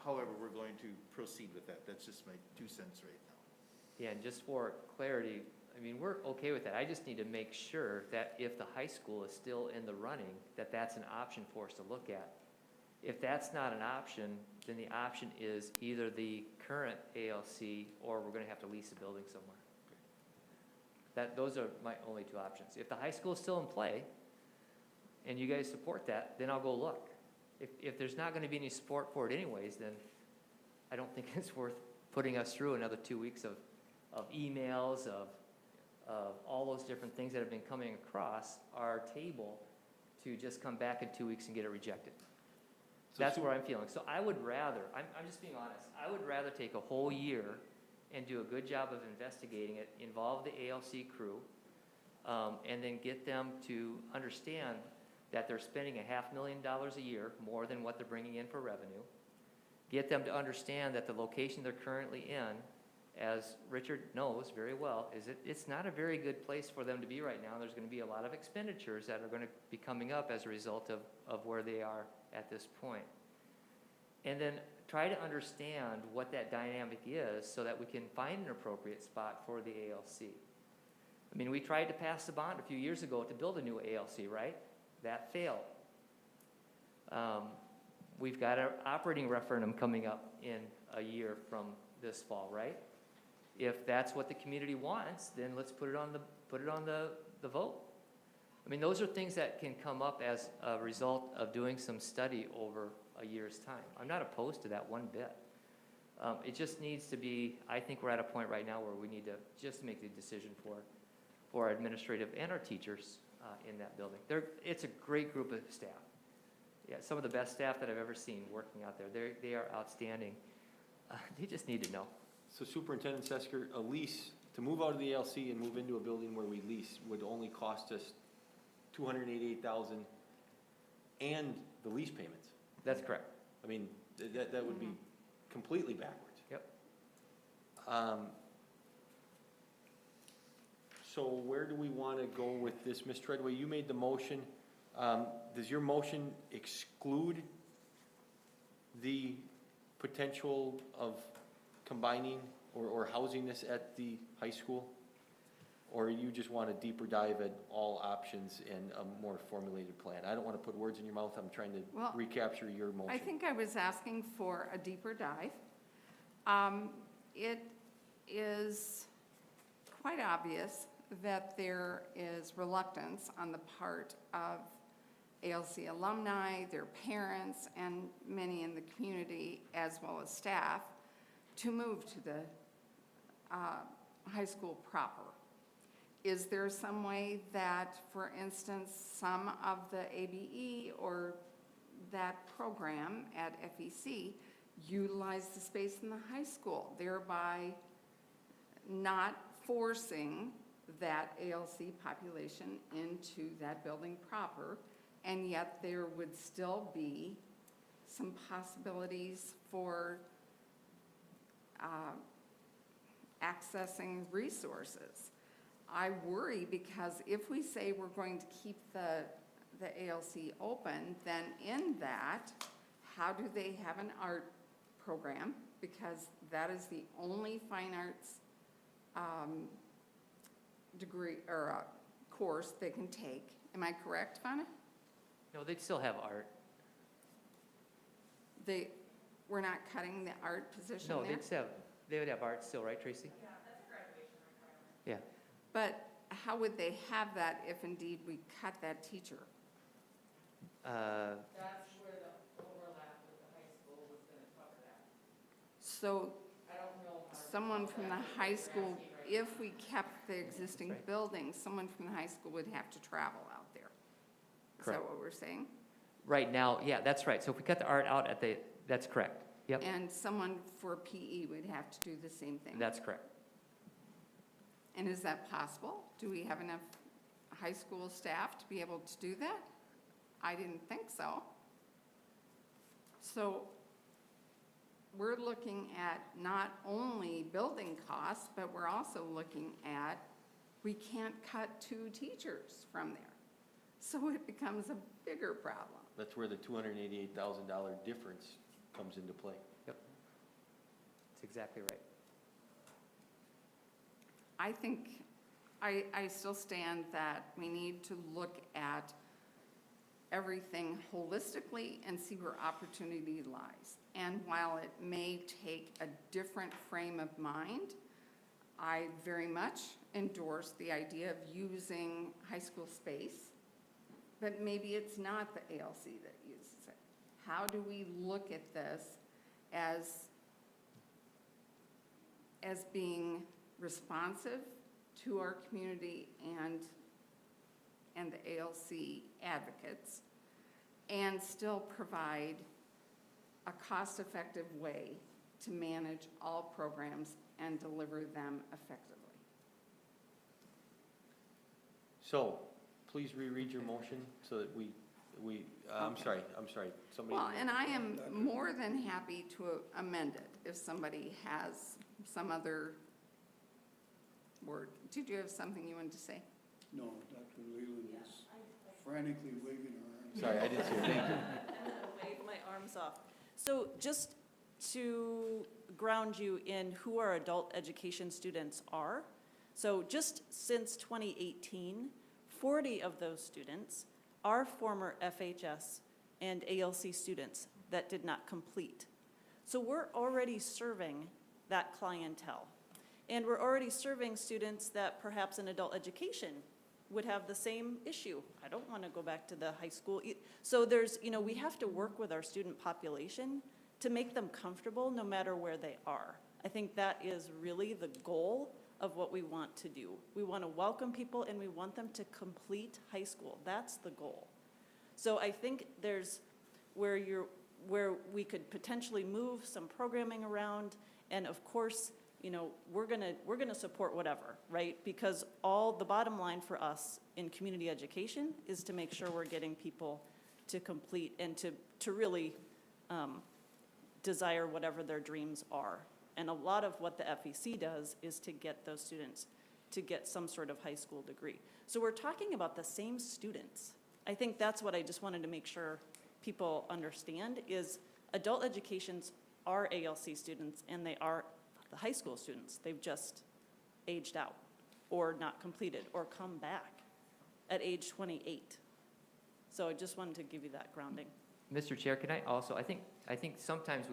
however we're going to proceed with that. That's just my 2 cents right now. Yeah, and just for clarity, I mean, we're okay with that. I just need to make sure that if the high school is still in the running, that that's an option for us to look at. If that's not an option, then the option is either the current ALC or we're gonna have to lease a building somewhere. Those are my only 2 options. If the high school is still in play and you guys support that, then I'll go look. If there's not gonna be any support for it anyways, then I don't think it's worth putting us through another 2 weeks of emails, of all those different things that have been coming across our table to just come back in 2 weeks and get it rejected. That's where I'm feeling. So I would rather, I'm just being honest, I would rather take a whole year and do a good job of investigating it, involve the ALC crew, and then get them to understand that they're spending $500,000 a year more than what they're bringing in for revenue. Get them to understand that the location they're currently in, as Richard knows very well, it's not a very good place for them to be right now. There's going to be a lot of expenditures that are going to be coming up as a result of where they are at this point. And then try to understand what that dynamic is so that we can find an appropriate spot for the ALC. I mean, we tried to pass the bond a few years ago to build a new ALC, right? That failed. We've got an operating referendum coming up in a year from this fall, right? If that's what the community wants, then let's put it on the vote. I mean, those are things that can come up as a result of doing some study over a year's time. I'm not opposed to that one bit. It just needs to be, I think we're at a point right now where we need to just make the decision for our administrative and our teachers in that building. It's a great group of staff. Yeah, some of the best staff that I've ever seen working out there. They are outstanding. They just need to know. So Superintendent Sesker, a lease, to move out of the ALC and move into a building where we lease would only cost us $288,000 and the lease payments. That's correct. I mean, that would be completely backwards. Yep. So where do we want to go with this? Ms. Treadway, you made the motion. Does your motion exclude the potential of combining or housing this at the high school? Or you just want a deeper dive at all options and a more formulated plan? I don't want to put words in your mouth. I'm trying to recapture your motion. I think I was asking for a deeper dive. It is quite obvious that there is reluctance on the part of ALC alumni, their parents, and many in the community, as well as staff, to move to the high school proper. Is there some way that, for instance, some of the ABE or that program at FEC utilize the space in the high school, thereby not forcing that ALC population into that building proper, and yet there would still be some possibilities for accessing resources? I worry because if we say we're going to keep the ALC open, then in that, how do they have an art program? Because that is the only fine arts degree or course they can take. Am I correct, Fana? No, they'd still have art. We're not cutting the art position there? No, they would have art still, right, Tracy? Yeah, that's a graduation requirement. Yeah. But how would they have that if indeed we cut that teacher? That's where the overlap with the high school was gonna cover that. So I don't know how. someone from the high school, if we kept the existing building, someone from the high school would have to travel out there. Is that what we're saying? Right now, yeah, that's right. So if we cut the art out that's correct. Yep, And someone for PE would have to do the same thing? that's correct. And is that possible? Do we have enough high school staff to be able to do that? I didn't think so. So we're looking at not only building costs, but we're also looking at, we can't cut 2 teachers from there. So it becomes a bigger problem. That's where the $288,000 difference comes into play. Yep. That's exactly right. I think, I still stand that we need to look at everything holistically and see where opportunity lies. And while it may take a different frame of mind, I very much endorse the idea of using high school space, but maybe it's not the ALC that uses it. How do we look at this as being responsive to our community and the ALC advocates, and still provide a cost-effective way to manage all programs and deliver them effectively? So, please reread your motion so that I'm Okay. sorry, somebody. Well, and I am more than happy to amend it if somebody has some other word. Did you have something you wanted to say? No, Dr. Leland is frantically waving her arms. Sorry, I didn't see it, thank you. Wave my arms off. So just to ground you in who our adult education students are. So just since 2018, 40 of those students are former FHS and ALC students that did not complete. So we're already serving that clientele. And we're already serving students that perhaps in adult education would have the same issue. I don't want to go back to the high school. So there's, we have to work with our student population to make them comfortable no matter where they are. I think that is really the goal of what we want to do. We want to welcome people and we want them to complete high school. That's the goal. So I think there's where we could potentially move some programming around, and of course, we're gonna support whatever, right? Because the bottom line for us in community education is to make sure we're getting people to complete and to really desire whatever their dreams are. And a lot of what the FEC does is to get those students to get some sort of high school degree. So we're talking about the same students. I think that's what I just wanted to make sure people understand is adult educations are ALC students and they are the high school students. They've just aged out or not completed or come back at age 28. So I just wanted to give you that grounding. Mr. Chair, can I also, I think sometimes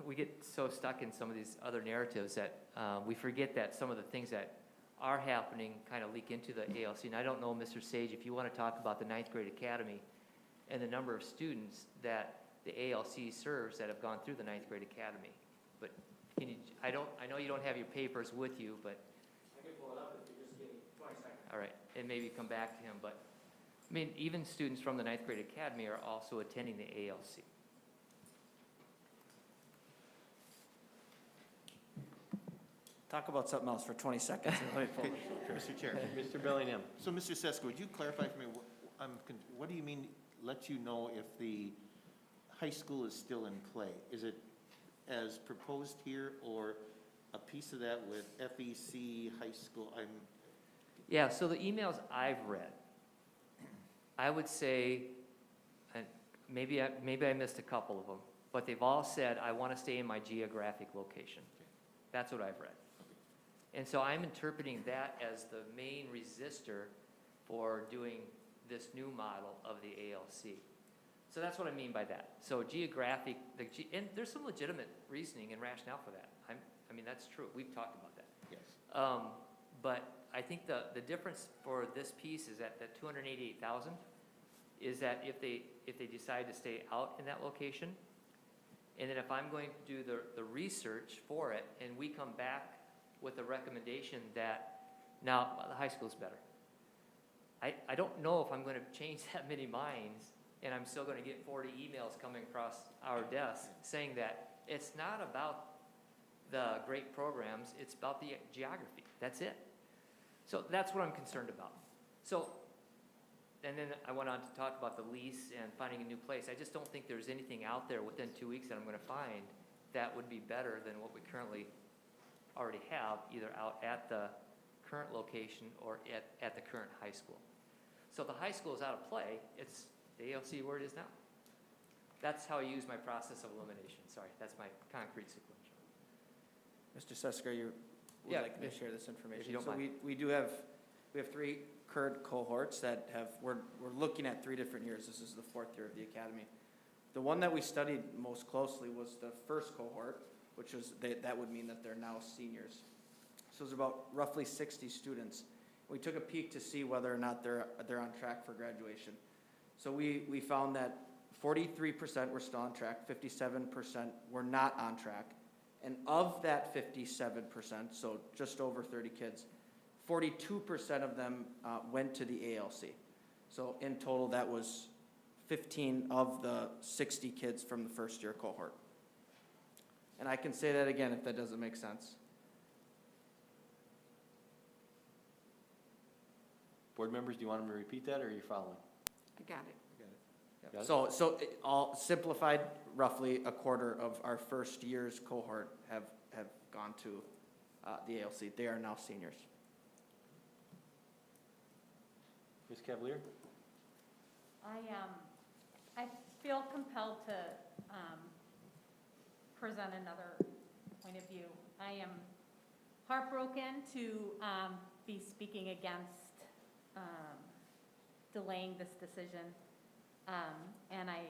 we get so stuck in some of these other narratives that we forget that some of the things that are happening kind of leak into the ALC. And I don't know, Mr. Sage, if you want to talk about the 9th grade academy and the number of students that the ALC serves that have gone through the 9th grade academy. But can you, I know you don't have your papers with you, but. I can pull it up if you just give me 20 seconds. All right, and maybe come back to him, but, I mean, even students from the 9th grade academy are also attending the ALC. Talk about something else for 20 seconds. Mr. Chair. Mr. Bellingham. So, Mr. Sesko, would you clarify for me, what do you mean, let you know if the high school is still in play? Is it as proposed here, or a piece of that with FEC, high school? Yeah, so the emails I've read, I would say, and maybe I missed a couple of them, but they've all said, I want to stay in my geographic location. That's what I've read. And so I'm interpreting that as the main resistor for doing this new model of the ALC. So that's what I mean by that. So geographic, and there's some legitimate reasoning and rationale for that. I mean, that's true. We've talked about that. Yes. But I think the difference for this piece is that 288,000 is that if they decide to stay out in that location, and then if I'm going to do the research for it, and we come back with a recommendation that now the high school's better. I don't know if I'm going to change that many minds, and I'm still going to get 40 emails coming across our desk saying that it's not about the great programs, it's about the geography. That's it. So that's what I'm concerned about. So, and then I went on to talk about the lease and finding a new place. I just don't think there's anything out there within 2 weeks that I'm going to find that would be better than what we currently already have, either out at the current location or at the current high school. So the high school is out of play, it's the ALC where it is now. That's how I use my process of elimination. Sorry, that's my concrete sequential. Mr. Sesker, you would Yeah, like me to share this information? if you don't So mind. we have 3 current cohorts that we're looking at 3 different years. This is the 4th year of the academy. The one that we studied most closely was the first cohort, which was, that would mean that they're now seniors. So it's about roughly 60 students. We took a peek to see whether or not they're on track for graduation. So we found that 43% were still on track, 57% were not on track. And of that 57%, so just over 30 kids, 42% of them went to the ALC. So in total, that was 15 of the 60 kids from the first year cohort. And I can say that again if that doesn't make sense. Board members, do you want them to repeat that, or are you following? I got it. Got it? So all simplified, roughly a quarter of our first year's cohort have gone to the ALC. They are now seniors. Ms. Cavalier? I feel compelled to present another point of view. I am heartbroken to be speaking against delaying this decision. And I'm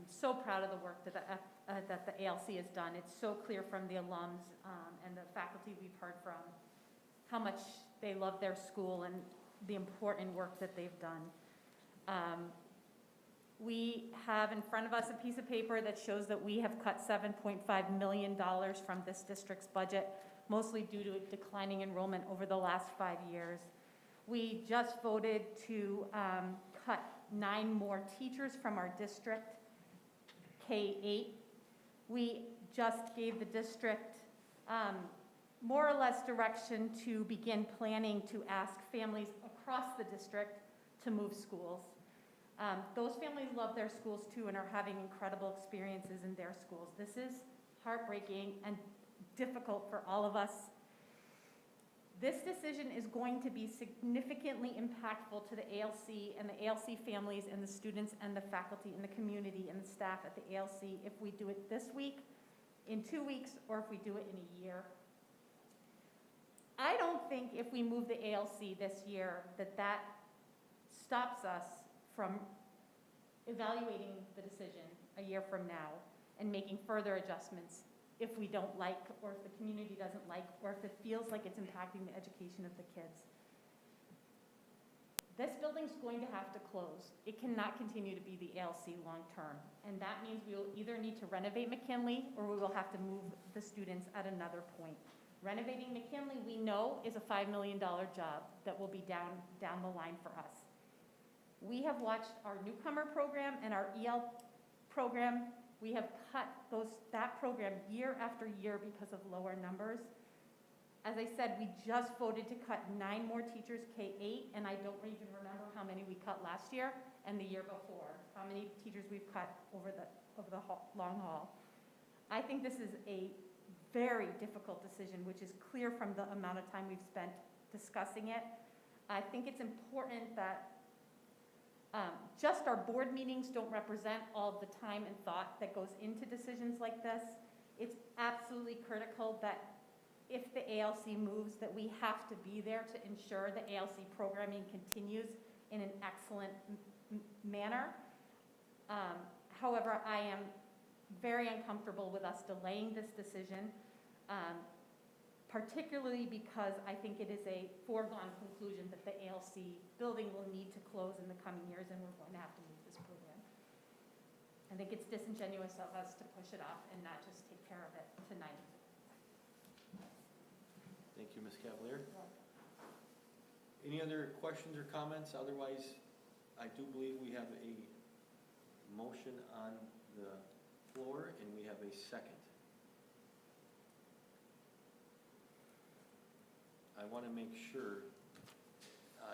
so proud of the work that the ALC has done. It's so clear from the alums and the faculty we've heard from how much they love their school and the important work that they've done. We have in front of us a piece of paper that shows that we have cut $7.5 million from this district's budget, mostly due to declining enrollment over the last 5 years. We just voted to cut 9 more teachers from our district, K-8. We just gave the district more or less direction to begin planning to ask families across the district to move schools. Those families love their schools too and are having incredible experiences in their schools. This is heartbreaking and difficult for all of us. This decision is going to be significantly impactful to the ALC and the ALC families and the students and the faculty and the community and the staff at the ALC if we do it this week, in 2 weeks, or if we do it in a year. I don't think if we move the ALC this year that stops us from evaluating the decision a year from now and making further adjustments if we don't like, or if the community doesn't like, or if it feels like it's impacting the education of the kids. This building's going to have to close. It cannot continue to be the ALC long-term. And that means we will either need to renovate McKinley or we will have to move the students at another point. Renovating McKinley, we know, is a $5 million job that will be down the line for us. We have watched our newcomer program and our EL program. We have cut that program year after year because of lower numbers. As I said, we just voted to cut 9 more teachers K-8, and I don't even remember how many we cut last year and the year before, how many teachers we've cut over the long haul. I think this is a very difficult decision, which is clear from the amount of time we've spent discussing it. I think it's important that just our board meetings don't represent all of the time and thought that goes into decisions like this. It's absolutely critical that if the ALC moves, that we have to be there to ensure the ALC programming continues in an excellent manner. However, I am very uncomfortable with us delaying this decision, particularly because I think it is a foregone conclusion that the ALC building will need to close in the coming years and we're going to have to move this program. I think it's disingenuous of us to push it off and not just take care of it tonight. Thank you, Ms. Cavalier. Any other questions or comments? Otherwise, I do believe we have a motion on the floor and we have a second. I want to make sure,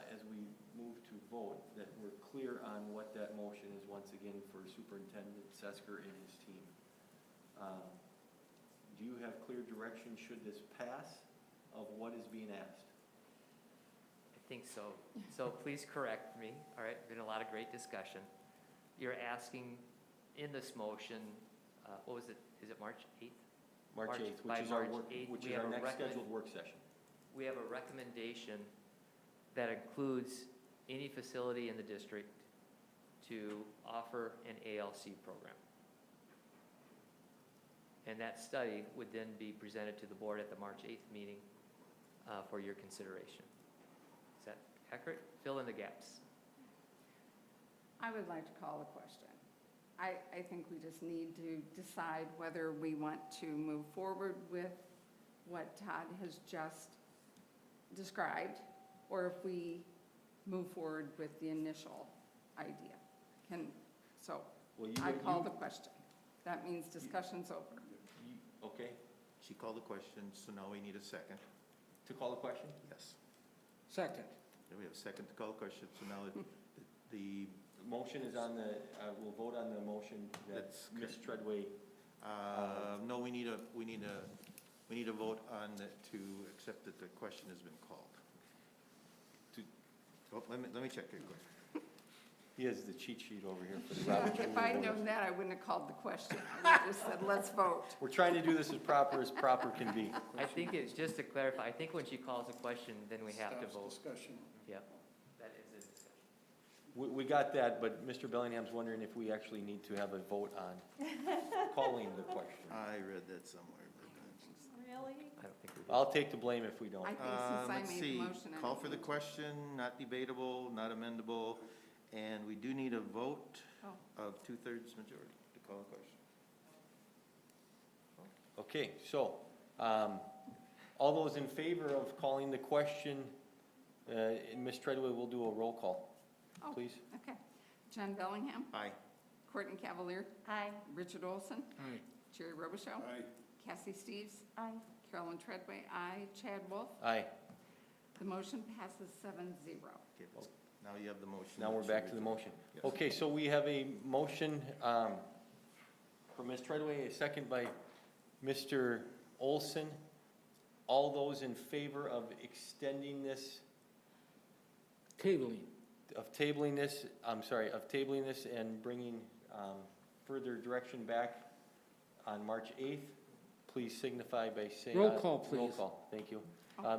as we move to vote, that we're clear on what that motion is once again for Superintendent Sesker and his team. do you have clear direction, should this pass, of what is being asked? I think so. So please correct me, all right? Been a lot of great discussion. You're asking in this motion, what was it, is it March 8th? March 8th, by which is our March work, 8th, which we is have our a next recommend- scheduled work session. We have a recommendation that includes any facility in the district to offer an ALC program. And that study would then be presented to the board at the March 8th meeting for your consideration. Is that accurate? Fill in the gaps. I would like to call the question. I think we just need to decide whether we want to move forward with what Todd has just described, or if we move forward with the initial idea. Well, I call the question. That means discussion's over. Okay, She called the question, so now we need a second. to call the question? Yes. Second. Then we have a second to call the question, so now the, The motion is on the, we'll vote on the motion that That's Ms. Treadway, no, we need a vote on, to accept that the question has been called. Let me check it quick. he has the cheat sheet over here for the Robert's If Rule I'd of known Order. that, I wouldn't have called the question. I would have just said, let's vote. We're trying to do this as proper can be. I think it's, just to clarify, I think when she calls a question, then we have to Stops vote. discussion. Yep, that is a discussion. We got that, but Mr. Bellingham's wondering if we actually need to have a vote on calling the question. I read that somewhere. Really? I don't think we do. I'll take the blame if we don't. I think since I Let's made the see, motion. I call don't for the need to. question, not debatable, not amendable, and we do need a vote Oh. of 2/3 majority to call the question. Okay, so, all those in favor of calling the question, Ms. Treadway will do a roll call, Oh, please. Okay. John Bellingham, Aye. Courtney Cavalier, Aye. Richard Olson, Aye. Jerry Robichaud, Aye. Cassie Steves, Aye. Carolyn Treadway, aye. Chad Wolf. Aye. The motion passes 7-0. Okay, now you have the motion. Now we're back to the motion. Yes. Okay, so we have a motion for Ms. Treadway, a second by Mr. Olson. All those in favor of extending this, Tabling. of tabling this and bringing further direction back on March 8th, please signify by saying. Roll call, Roll please. call, thank you.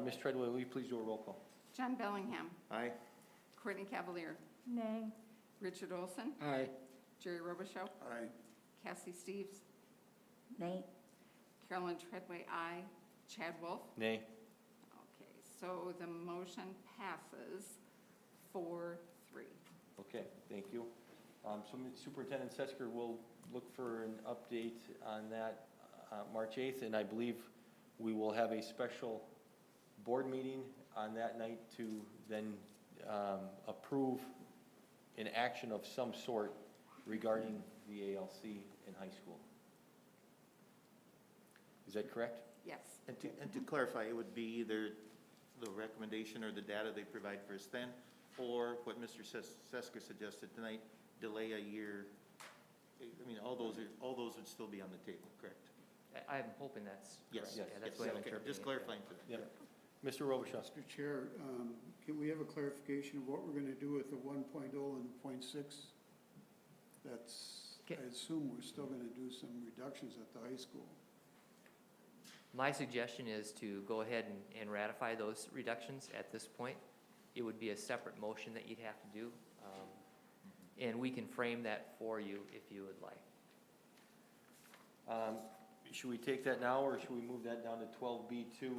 Ms. Treadway, will you please do a roll call? John Bellingham, Aye. Courtney Cavalier, Nay. Richard Olson, Aye. Jerry Robichaud, Aye. Cassie Steves, Nay. Carolyn Treadway, aye. Chad Wolf. Nay? Okay, so the motion passes 4-3. Okay, thank you. So Superintendent Sesker will look for an update on that March 8th, and I believe we will have a special board meeting on that night to then approve an action of some sort regarding the ALC in high school. Is that correct? Yes. And to clarify, it would be either the recommendation or the data they provide for us then, or what Mr. Sesker suggested tonight, delay a year. I mean, all those would still be on the table, correct? I'm hoping that's correct. Yes, Yeah, that's the way I'm okay, interpreting just it. clarifying for them. Yep. Mr. Robichaud? Mr. Chair, can we have a clarification of what we're going to do with the 1.0 and 0.6? That's, Okay. I assume we're still going to do some reductions at the high school. My suggestion is to go ahead and ratify those reductions at this point. It would be a separate motion that you'd have to do, and we can frame that for you if you would like. Should we take that now, or should we move that down to 12B2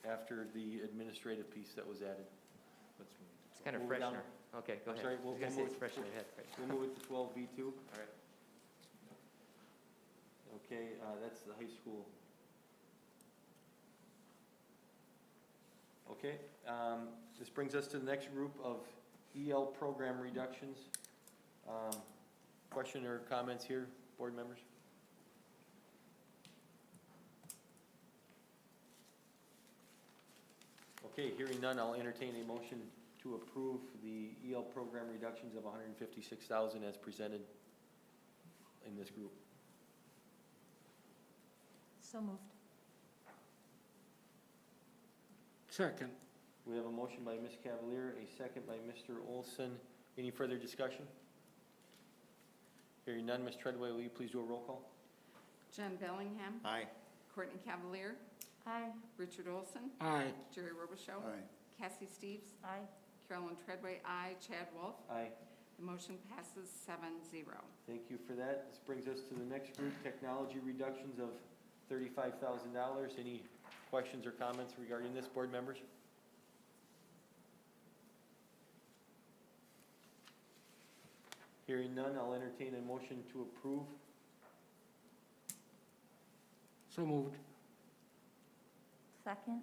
after the administrative piece that was added? Let's move it to It's kind of Move it down. freshener. Okay, go I'm ahead. sorry, I we'll was gonna say move it's it- fresh in your head, right? We'll move it to 12B2. All right. Okay, that's the high school. Okay, this brings us to the next group of EL program reductions. Question or comments here, board members? Okay, hearing none, I'll entertain a motion to approve the EL program reductions of $156,000 as presented in this group. So moved. Second. We have a motion by Ms. Cavalier, a second by Mr. Olson. Any further discussion? Hearing none, Ms. Treadway, will you please do a roll call? Jen Bellingham. Aye. Courtney Cavalier. Aye. Richard Olson. Aye. Jerry Robichaud. Aye. Cassie Steves. Aye. Carolyn Treadway, aye. Chad Wolf. Aye. The motion passes 7-0. Thank you for that. This brings us to the next group, technology reductions of $35,000. Any questions or comments regarding this, board members? Hearing none, I'll entertain a motion to approve. So moved. Second.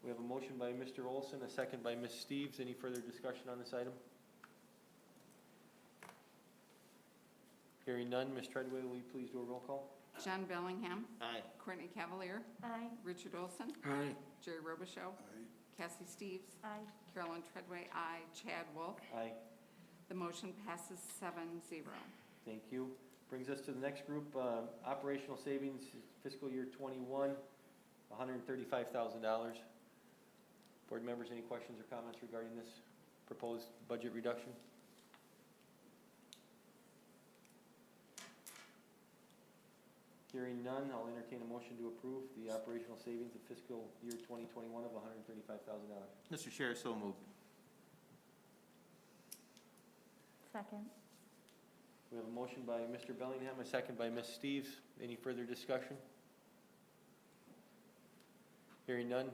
We have a motion by Mr. Olson, a second by Ms. Steves. Any further discussion on this item? Hearing none, Ms. Treadway, will you please do a roll call? Jen Bellingham. Aye. Courtney Cavalier. Aye. Richard Olson. Aye. Jerry Robichaud. Aye. Cassie Steves. Aye. Carolyn Treadway, aye. Chad Wolf. Aye. The motion passes 7-0. Thank you. Brings us to the next group, operational savings, fiscal year '21, $135,000. Board members, any questions or comments regarding this proposed budget reduction? Hearing none, I'll entertain a motion to approve the operational savings of fiscal year 2021 of $135,000. Mr. Chair, so moved. Second. We have a motion by Mr. Bellingham, a second by Ms. Steves. Any further discussion? Hearing none,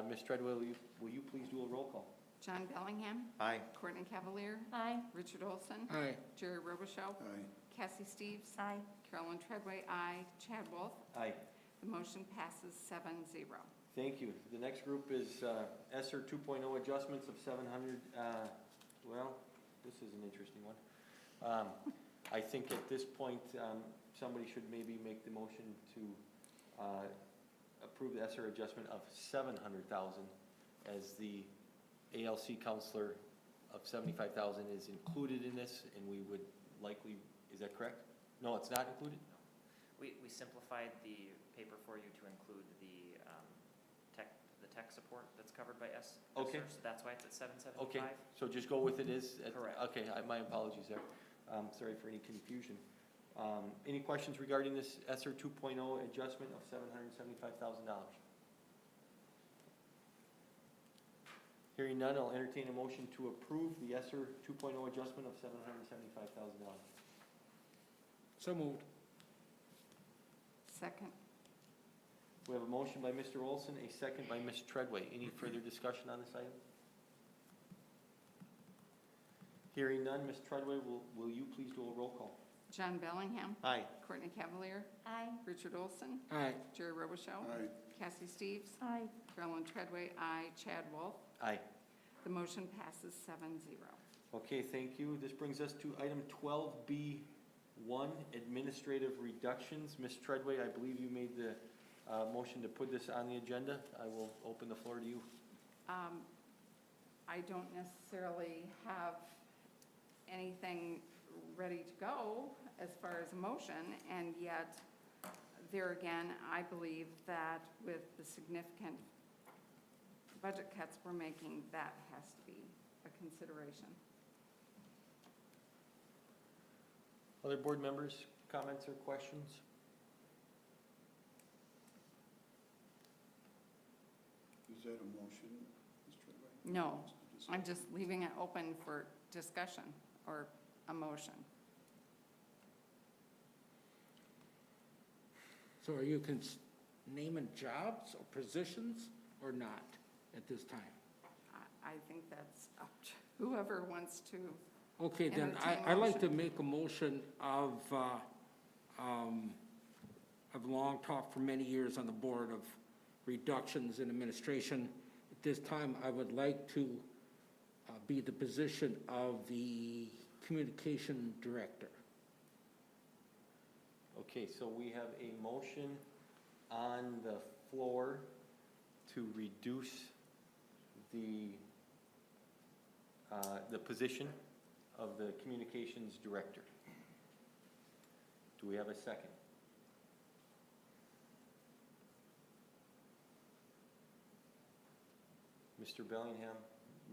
Ms. Treadwell, will you please do a roll call? John Bellingham. Aye. Courtney Cavalier. Aye. Richard Olson. Aye. Jerry Robichaud. Aye. Cassie Steves. Aye. Carolyn Treadway, aye. Chad Wolf. Aye. The motion passes 7-0. Thank you. The next group is ESSER 2.0 adjustments of 700, well, this is an interesting one. I think at this point, somebody should maybe make the motion to approve the ESSER adjustment of $700,000 as the ALC counselor of $75,000 is included in this, and we would likely, is that correct? No, it's not included? We simplified the paper for you to include the tech support that's covered by Okay. ESSER, so that's why it's at 775. Okay, so just go with it is? Correct. Okay, my apologies there. Sorry for any confusion. Any questions regarding this ESSER 2.0 adjustment of $775,000? Hearing none, I'll entertain a motion to approve the ESSER 2.0 adjustment of $775,000. So moved. Second. We have a motion by Mr. Olson, a second by Ms. Treadway. Any further discussion on this item? Hearing none, Ms. Treadway, will you please do a roll call? John Bellingham. Aye. Courtney Cavalier. Aye. Richard Olson. Aye. Jerry Robichaud. Aye. Cassie Steves. Aye. Carolyn Treadway, aye. Chad Wolf. Aye. The motion passes 7-0. Okay, thank you. This brings us to item 12B1, administrative reductions. Ms. Treadway, I believe you made the motion to put this on the agenda. I will open the floor to you. I don't necessarily have anything ready to go as far as a motion, and yet, there again, I believe that with the significant budget cuts we're making, that has to be a consideration. Other board members, comments or questions? Is that a motion, Ms. Treadway? No, I'm just leaving it open for discussion or a motion. So are you naming jobs or positions or not at this time? I think that's up to whoever wants to. Okay, then Entertain I'd like to motion. make a motion of, I've long talked for many years on the board of reductions in administration. At this time, I would like to be the position of the communication director. Okay, so we have a motion on the floor to reduce the position of the communications director. Do we have a second? Mr. Bellingham,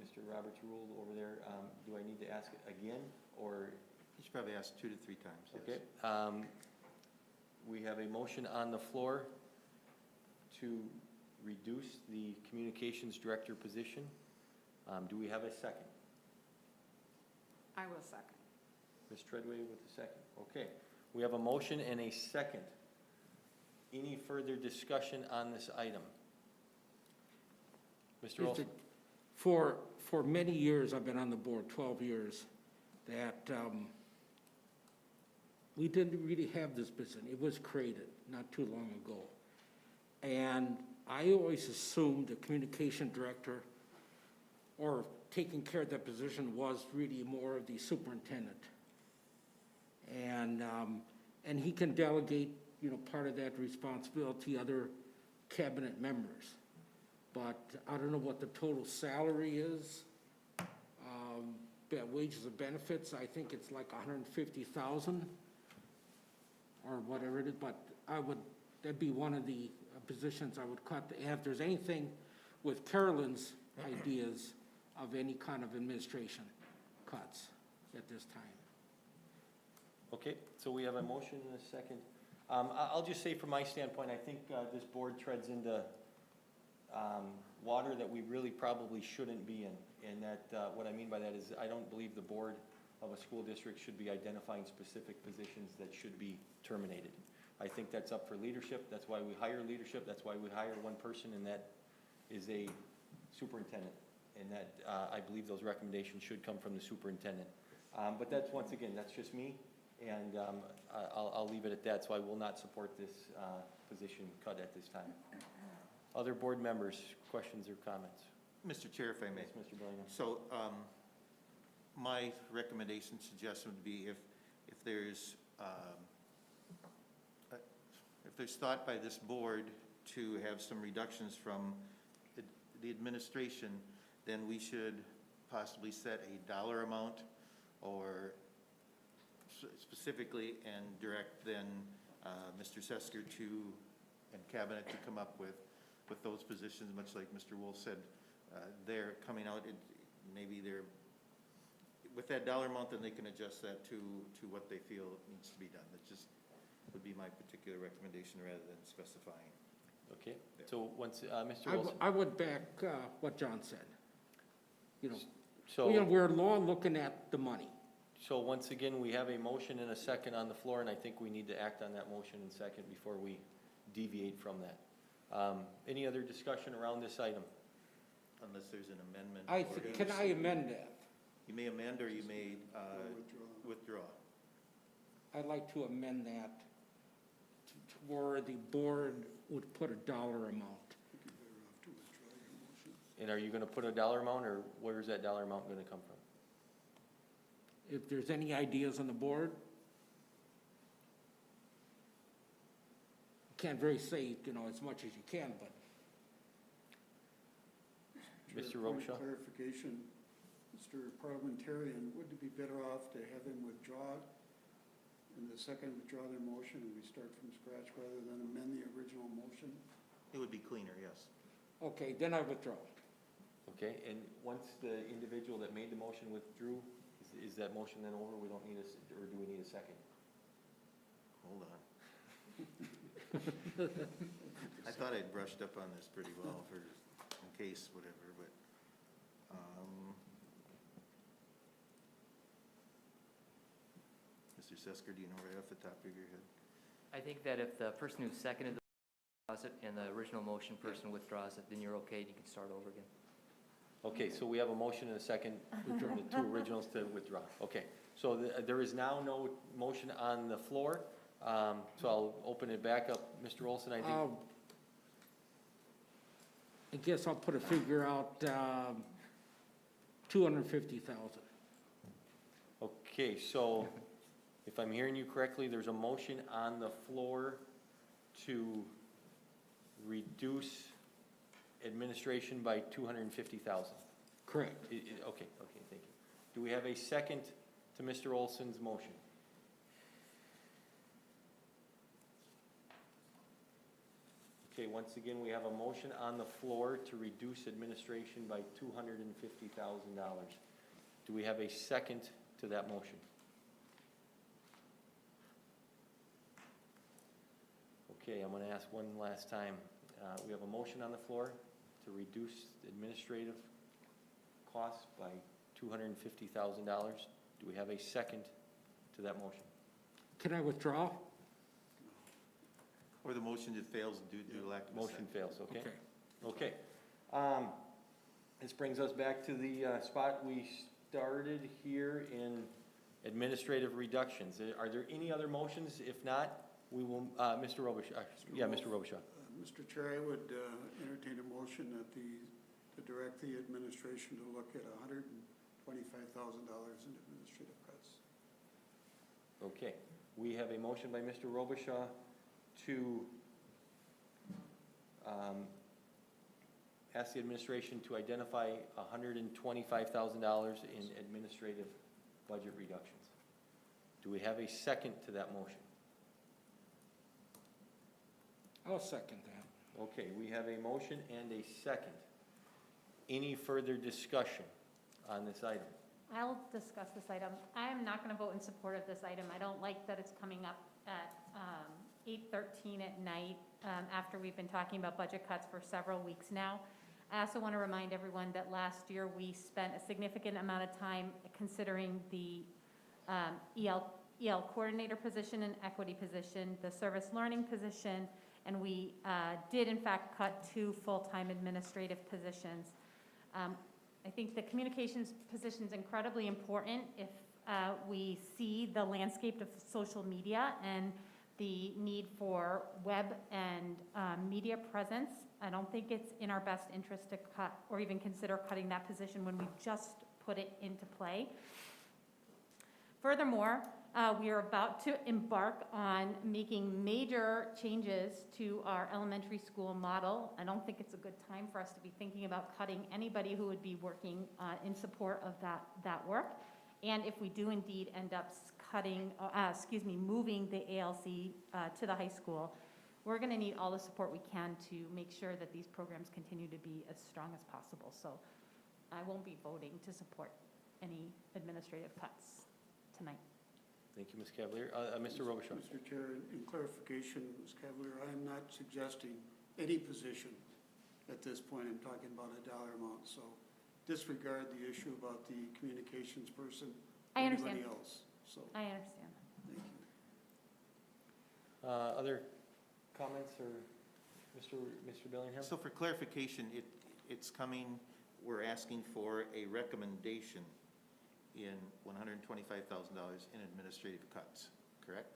Mr. Roberts ruled over there, do I need to ask it again, or? You should probably ask 2 to 3 times, yes. Okay. We have a motion on the floor to reduce the communications director position. Do we have a second? I will second. Ms. Treadway with a second. Okay. We have a motion and a second. Any further discussion on this item? Mr. Olson? For many years, I've been on the board, 12 years, that we didn't really have this position. It was created not too long ago. And I always assumed the communication director or taking care of that position was really more of the superintendent. And he can delegate, part of that responsibility to other cabinet members. But I don't know what the total salary is. Wages and benefits, I think it's like $150,000 or whatever it is, but that'd be one of the positions I would cut. And if there's anything with Carolyn's ideas of any kind of administration cuts at this time. Okay, so we have a motion and a second. I'll just say from my standpoint, I think this board treads into water that we really probably shouldn't be in. And that, what I mean by that is I don't believe the board of a school district should be identifying specific positions that should be terminated. I think that's up for leadership. That's why we hire leadership. That's why we hire one person, and that is a superintendent. And that, I believe those recommendations should come from the superintendent. But that's, once again, that's just me, and I'll leave it at that. So I will not support this position cut at this time. Other board members, questions or comments? Mr. Chair, if I may. Yes, Mr. Bellingham. So my recommendation, suggestion would be if there's thought by this board to have some reductions from the administration, then we should possibly set a dollar amount or specifically and direct then Mr. Sesker and cabinet to come up with those positions, much like Mr. Wolf said. They're coming out, maybe they're, with that dollar amount, then they can adjust that to what they feel needs to be done. That just would be my particular recommendation rather than specifying. Okay, so once, Mr. Olson. I would back what John said. So, we're looking at the money. So once again, we have a motion and a second on the floor, and I think we need to act on that motion and second before we deviate from that. Any other discussion around this item? Unless there's an amendment. Can I amend that? You may amend or you may withdraw. I'd like to amend that where the board would put a dollar amount. And are you going to put a dollar amount, or where is that dollar amount going to come from? If there's any ideas on the board, can't really say, as much as you can, but. Mr. Point Robichaud? of clarification, Mr. Parliamentarian, wouldn't it be better off to have them withdraw and the second withdraw their motion and we start from scratch rather than amend the original motion? It would be cleaner, yes. Okay, then I withdraw. Okay, and once the individual that made the motion withdrew, is that motion then over? We don't need or do we need a second? Hold on. I thought I'd brushed up on this pretty well in case, whatever, but, Mr. Sesker, do you know right off the top of your head? I think that if the person who seconded withdraws it and the original motion person withdraws it, then you're okay, you can start over again. Okay, so we have a motion and a second, the two originals to withdraw. Okay, so there is now no motion on the floor, so I'll open it back up. Mr. Olson, I think. I guess I'll put a figure out, 250,000. Okay, so if I'm hearing you correctly, there's a motion on the floor to reduce administration by 250,000. Correct. Okay, thank you. Do we have a second to Mr. Olson's motion? Okay, once again, we have a motion on the floor to reduce administration by $250,000. Do we have a second to that motion? Okay, I'm going to ask one last time. We have a motion on the floor to reduce administrative costs by $250,000. Do we have a second to that motion? Can I withdraw? Or the motion that fails due to lack of a Motion second. fails, okay? Okay. This brings us back to the spot we started here in administrative reductions. Are there any other motions? If not, we will, Mr. Robichaud. Yeah, Mr. Robichaud. Mr. Chair, I would entertain a motion that to direct the administration to look at $125,000 in administrative cuts. Okay, we have a motion by Mr. Robichaud to ask the administration to identify $125,000 in administrative budget reductions. Do we have a second to that motion? I'll second that. Okay, we have a motion and a second. Any further discussion on this item? I'll discuss this item. I am not going to vote in support of this item. I don't like that it's coming up at 8:13 at night after we've been talking about budget cuts for several weeks now. I also want to remind everyone that last year we spent a significant amount of time considering the EL coordinator position and equity position, the service learning position, and we did in fact cut 2 full-time administrative positions. I think the communications position is incredibly important if we see the landscape of social media and the need for web and media presence. I don't think it's in our best interest to cut or even consider cutting that position when we just put it into play. Furthermore, we are about to embark on making major changes to our elementary school model. I don't think it's a good time for us to be thinking about cutting anybody who would be working in support of that work. And if we do indeed end up moving the ALC to the high school, we're going to need all the support we can to make sure that these programs continue to be as strong as possible. So I won't be voting to support any administrative cuts tonight. Thank you, Ms. Cavalier. Mr. Robichaud. Mr. Chair, in clarification, Ms. Cavalier, I am not suggesting any position at this point. I'm talking about a dollar amount, so disregard the issue about the communications person or I understand. anybody else. So, I understand. thank you. Other comments or Mr. Bellingham? So for clarification, it's coming, we're asking for a recommendation in $125,000 in administrative cuts, correct?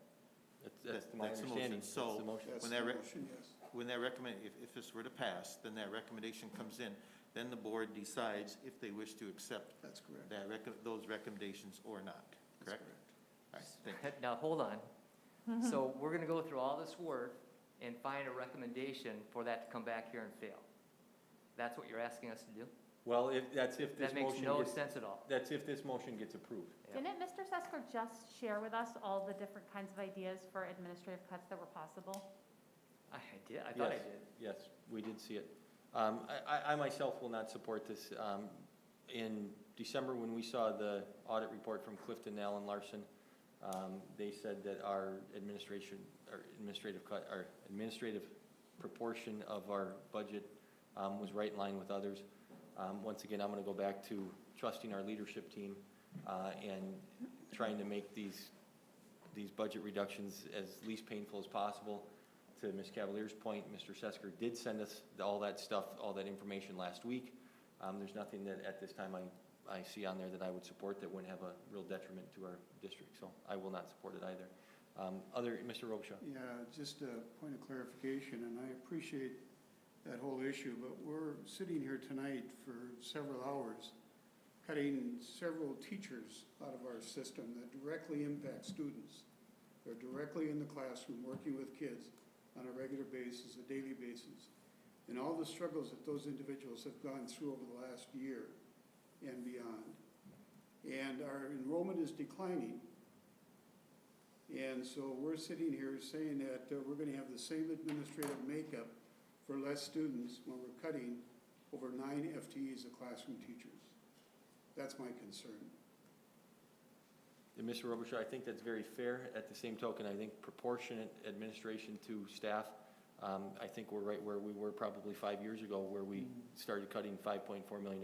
That's That- my that's the understanding. motion. So That's the motion. That's when the that motion, yes. when that if this were to pass, then that recommendation comes in, then the board decides if they wish to accept That's correct. those recommendations or not, correct? All right, thank you. Now, hold on. So we're going to go through all this work and find a recommendation for that to come back here and fail. That's what you're asking us to do? Well, that's if this That makes motion no gets, that's at all. that's if this motion gets approved. Yeah. Didn't Mr. Sesker just share with us all the different kinds of ideas for administrative cuts that were possible? I did, I thought I Yes. did. Yes, we did see it. I myself will not support this. In December, when we saw the audit report from Clifton Allen Larson, they said that our administrative proportion of our budget was right in line with others. Once again, I'm going to go back to trusting our leadership team and trying to make these budget reductions as least painful as possible. To Ms. Cavalier's point, Mr. Sesker did send us all that stuff, all that information last week. There's nothing that at this time I see on there that I would support that wouldn't have a real detriment to our district, so I will not support it either. Mr. Robichaud. Yeah, just a point of clarification, and I appreciate that whole issue, but we're sitting here tonight for several hours, cutting several teachers out of our system that directly impact students. They're directly in the classroom working with kids on a regular basis, a daily basis. And all the struggles that those individuals have gone through over the last year and beyond. And our enrollment is declining. And so we're sitting here saying that we're going to have the same administrative makeup for less students when we're cutting over 9 FTEs of classroom teachers. That's my concern. And Mr. Robichaud, I think that's very fair. At the same token, I think proportionate administration to staff, I think we're right where we were probably 5 years ago, where we started cutting $5.4 million.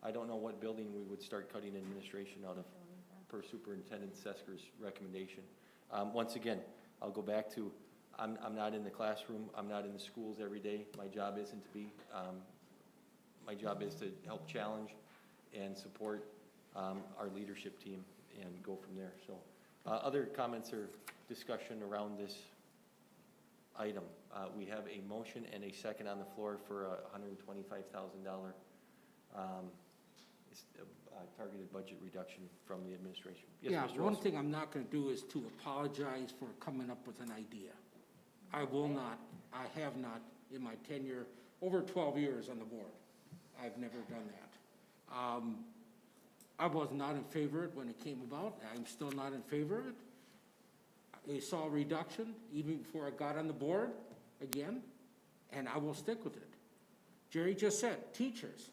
I don't know what building we would start cutting administration out of, per Superintendent Sesker's recommendation. Once again, I'll go back to, I'm not in the classroom, I'm not in the schools every day. My job isn't to be. My job is to help challenge and support our leadership team and go from there. So, other comments or discussion around this item? We have a motion and a second on the floor for a $125,000 targeted budget reduction from the administration. Yes, Yeah, Mr. one Olson. thing I'm not gonna do is to apologize for coming up with an idea. I will not, I have not, in my tenure, over 12 years on the board, I've never done that. I was not in favor of it when it came about, I'm still not in favor of it. I saw a reduction even before I got on the board again, and I will stick with it. Jerry just said, teachers.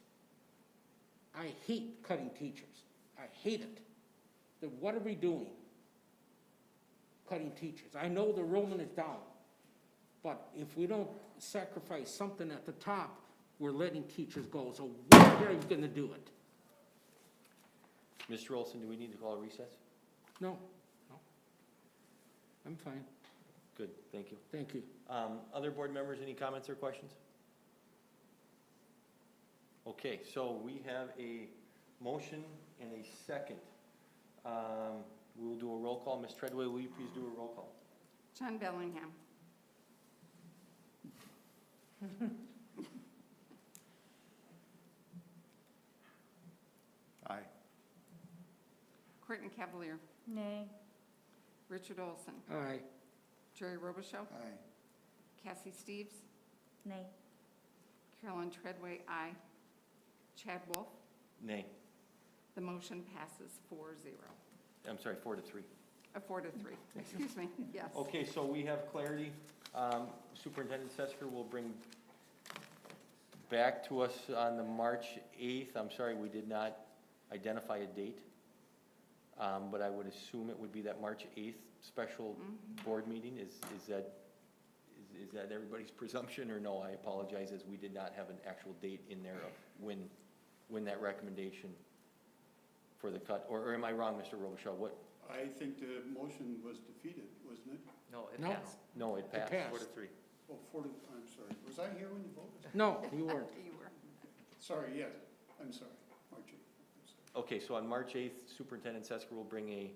I hate cutting teachers. I hate it. Then what are we doing? Cutting teachers. I know the enrollment is down, but if we don't sacrifice something at the top, we're letting teachers go. So when are you gonna do it? Mr. Olson, do we need to call a recess? No. I'm fine. Good, thank you. Thank you. Other board members, any comments or questions? Okay, so we have a motion and a second. We will do a roll call. Ms. Treadway, will you please do a roll call? John Bellingham. Aye. Courtney Cavalier. Nay. Richard Olson. Aye. Jerry Robichaud. Aye. Cassie Steves. Nay. Carolyn Treadway, aye. Chad Wolf. Nay. The motion passes 4-0. I'm sorry, 4-3. 4-3, excuse me, yes. Okay, so we have clarity. Superintendent Sesker will bring back to us on the March 8th. I'm sorry, we did not identify a date, but I would assume it would be that March 8th special board meeting. Is that everybody's presumption, or no? I apologize, as we did not have an actual date in there of when that recommendation for the cut, or am I wrong, Mr. Robichaud? What? I think the motion was defeated, wasn't it? No, it No. passed. No, it passed. passed. 4-3. Oh, I'm sorry. Was I here when you voted? No, you weren't. You were. Sorry, yes, I'm sorry. March 8th, I'm sorry. Okay, so on March 8th, Superintendent Sesker will bring a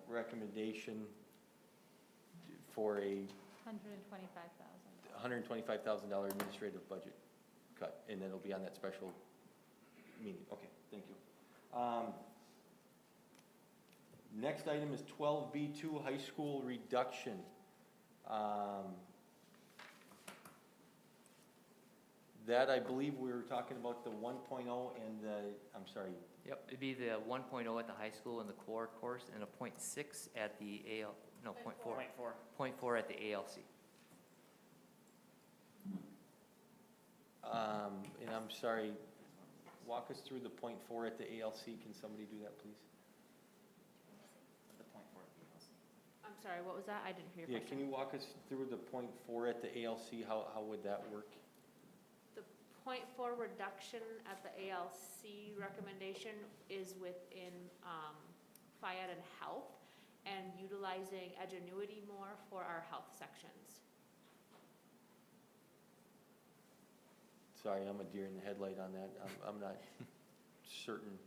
recommendation for a $125,000 administrative budget cut, and then it'll be on that special meeting. Okay, thank you. Next item is 12B2, high school reduction. That, I believe we were talking about the 1.0 and the, I'm sorry. Yep, it'd be the 1.0 at the high school in the core course, and a 0.6 at the 0.4. 0.4 at the ALC. And I'm sorry, walk us through the 0.4 at the ALC. Can somebody do that, please? The point for it. I'm sorry, what was that? I didn't hear your Yeah, question. can you walk us through the 0.4 at the ALC? How would that work? The .4 reduction at the ALC recommendation is within FIAD and health, and utilizing Edgenuity more for our health sections. Sorry, I'm a deer in the headlight on that. I'm not certain.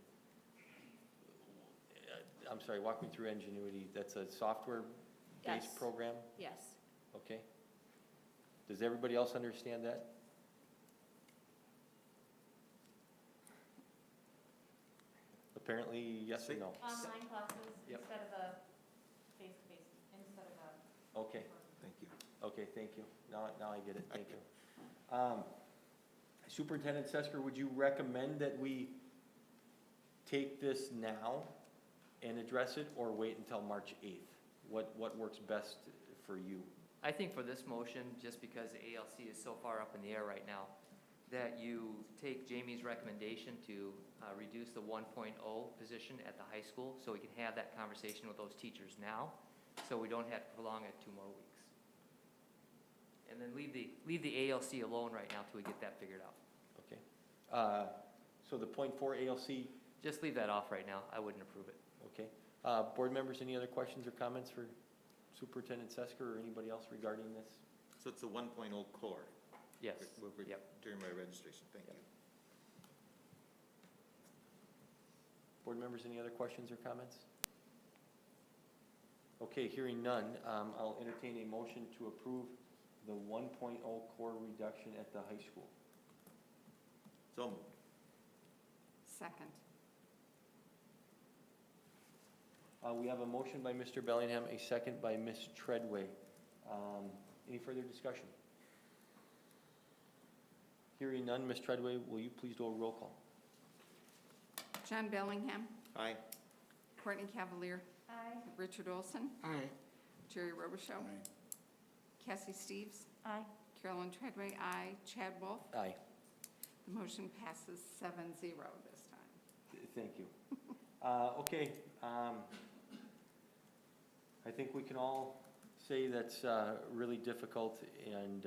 I'm sorry, walk me through Ingenuity. That's a software-based Yes. program? Yes. Okay. Does everybody else understand that? Apparently, yes or no? Online classes Yep. instead of a face-to-face, instead of a. Okay. Thank you. Okay, thank you. Now I get it, thank you. Superintendent Sesker, would you recommend that we take this now and address it, or wait until March 8th? What works best for you? I think for this motion, just because the ALC is so far up in the air right now, that you take Jamie's recommendation to reduce the 1.0 position at the high school, so we can have that conversation with those teachers now, so we don't have to prolong it 2 more weeks. And then leave the ALC alone right now till we get that figured out. Okay. So the .4 ALC, Just leave that off right now. I wouldn't approve it. okay. Board members, any other questions or comments for Superintendent Sesker or anybody else regarding this? So it's the 1.0 core. Yes. Yep. During my registration, thank you. Board members, any other questions or comments? Okay, hearing none, I'll entertain a motion to approve the 1.0 core reduction at the high school. So moved. Second. We have a motion by Mr. Bellingham, a second by Ms. Treadway. Any further discussion? Hearing none, Ms. Treadway, will you please do a roll call? John Bellingham, Aye. Courtney Cavalier, Aye. Richard Olson, Aye. Jerry Robichaud, Aye. Cassie Steves, Aye. Carolyn Treadway, aye. Chad Wolf. Aye. The motion passes 7-0 this time. Thank you. Okay, I think we can all say that's really difficult, and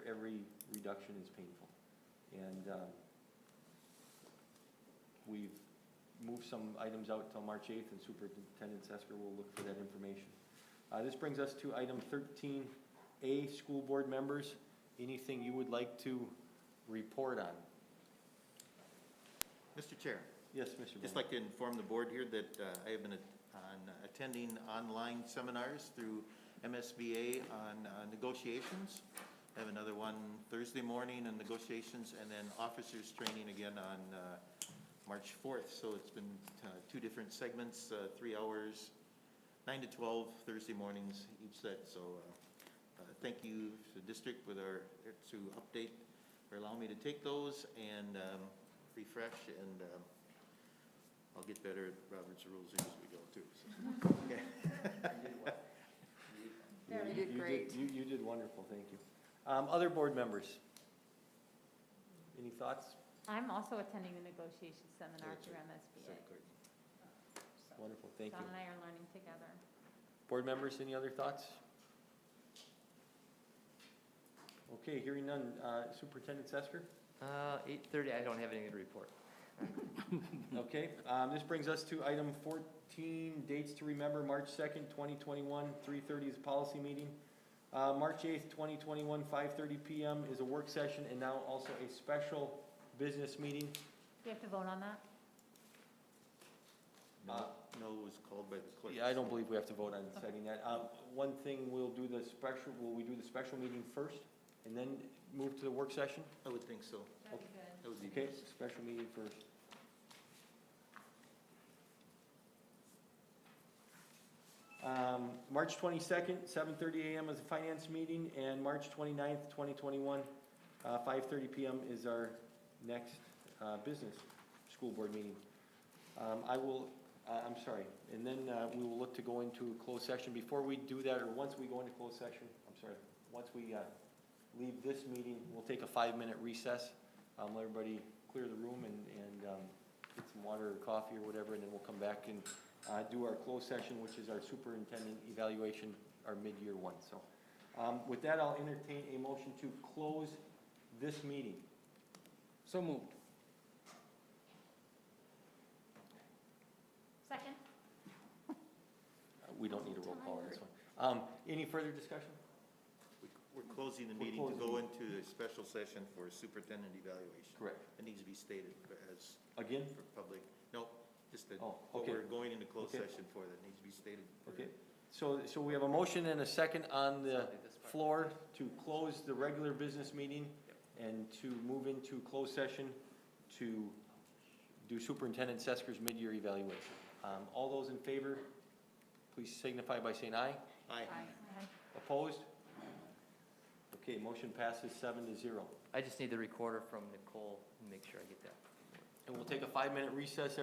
every reduction is painful. And we've moved some items out till March 8th, and Superintendent Sesker will look for that information. This brings us to item 13A, school board members. Anything you would like to report on? Mr. Chair, Yes, Mr. just Bennett. like to inform the board here that I have been attending online seminars through MSBA on negotiations. I have another one Thursday morning on negotiations, and then officers training again on March 4th. So it's been 2 different segments, 3 hours, 9 to 12 Thursday mornings each set. So thank you to the district to update or allow me to take those and refresh, and I'll get better at Robert's Rules here as we go too. So. Okay. You did great. You did wonderful, thank you. Other board members? Any thoughts? I'm also attending the negotiation seminar That's through right. MSBA. Sorry, Courtney. Wonderful, thank John you. and I are learning together. Board members, any other thoughts? Okay, hearing none. Superintendent Sesker? 8:30, I don't have anything to report. Okay, this brings us to item 14, dates to remember, March 2nd, 2021, 3:30 is a policy meeting. March 8th, 2021, 5:30 PM is a work session, and now also a special business meeting. Do you have to vote on that? No was called by the clerk. Yeah, I don't believe we have to vote on setting that. One thing, will we do the special meeting first, and then move to the work session? I would think so. That'd be good. That would be Okay, best. special meeting first. March 22nd, 7:30 AM is a finance meeting, and March 29th, 2021, 5:30 PM is our next business school board meeting. I'm sorry, and then we will look to go into closed session. Before we do that, or once we go into closed session, once we leave this meeting, we'll take a 5-minute recess. Let everybody clear the room and get some water or coffee or whatever, and then we'll come back and do our closed session, which is our superintendent evaluation, our mid-year one. So with that, I'll entertain a motion to close this meeting. So moved. Second? We don't need a roll call on this one. Any further discussion? We're closing the meeting to go into a special session for superintendent evaluation. Correct. It needs to be stated as Again? for public. No, just that Oh, what okay. we're going into closed Okay. session for, that needs to be stated. Okay, so we have a motion and a second on the floor to close the regular business meeting and to move into closed session to do Superintendent Sesker's mid-year evaluation. All those in favor, please signify by saying aye. Aye. Opposed? Okay, motion passes 7-0. I just need the recorder from Nicole and make sure I get that. And we'll take a 5-minute recess.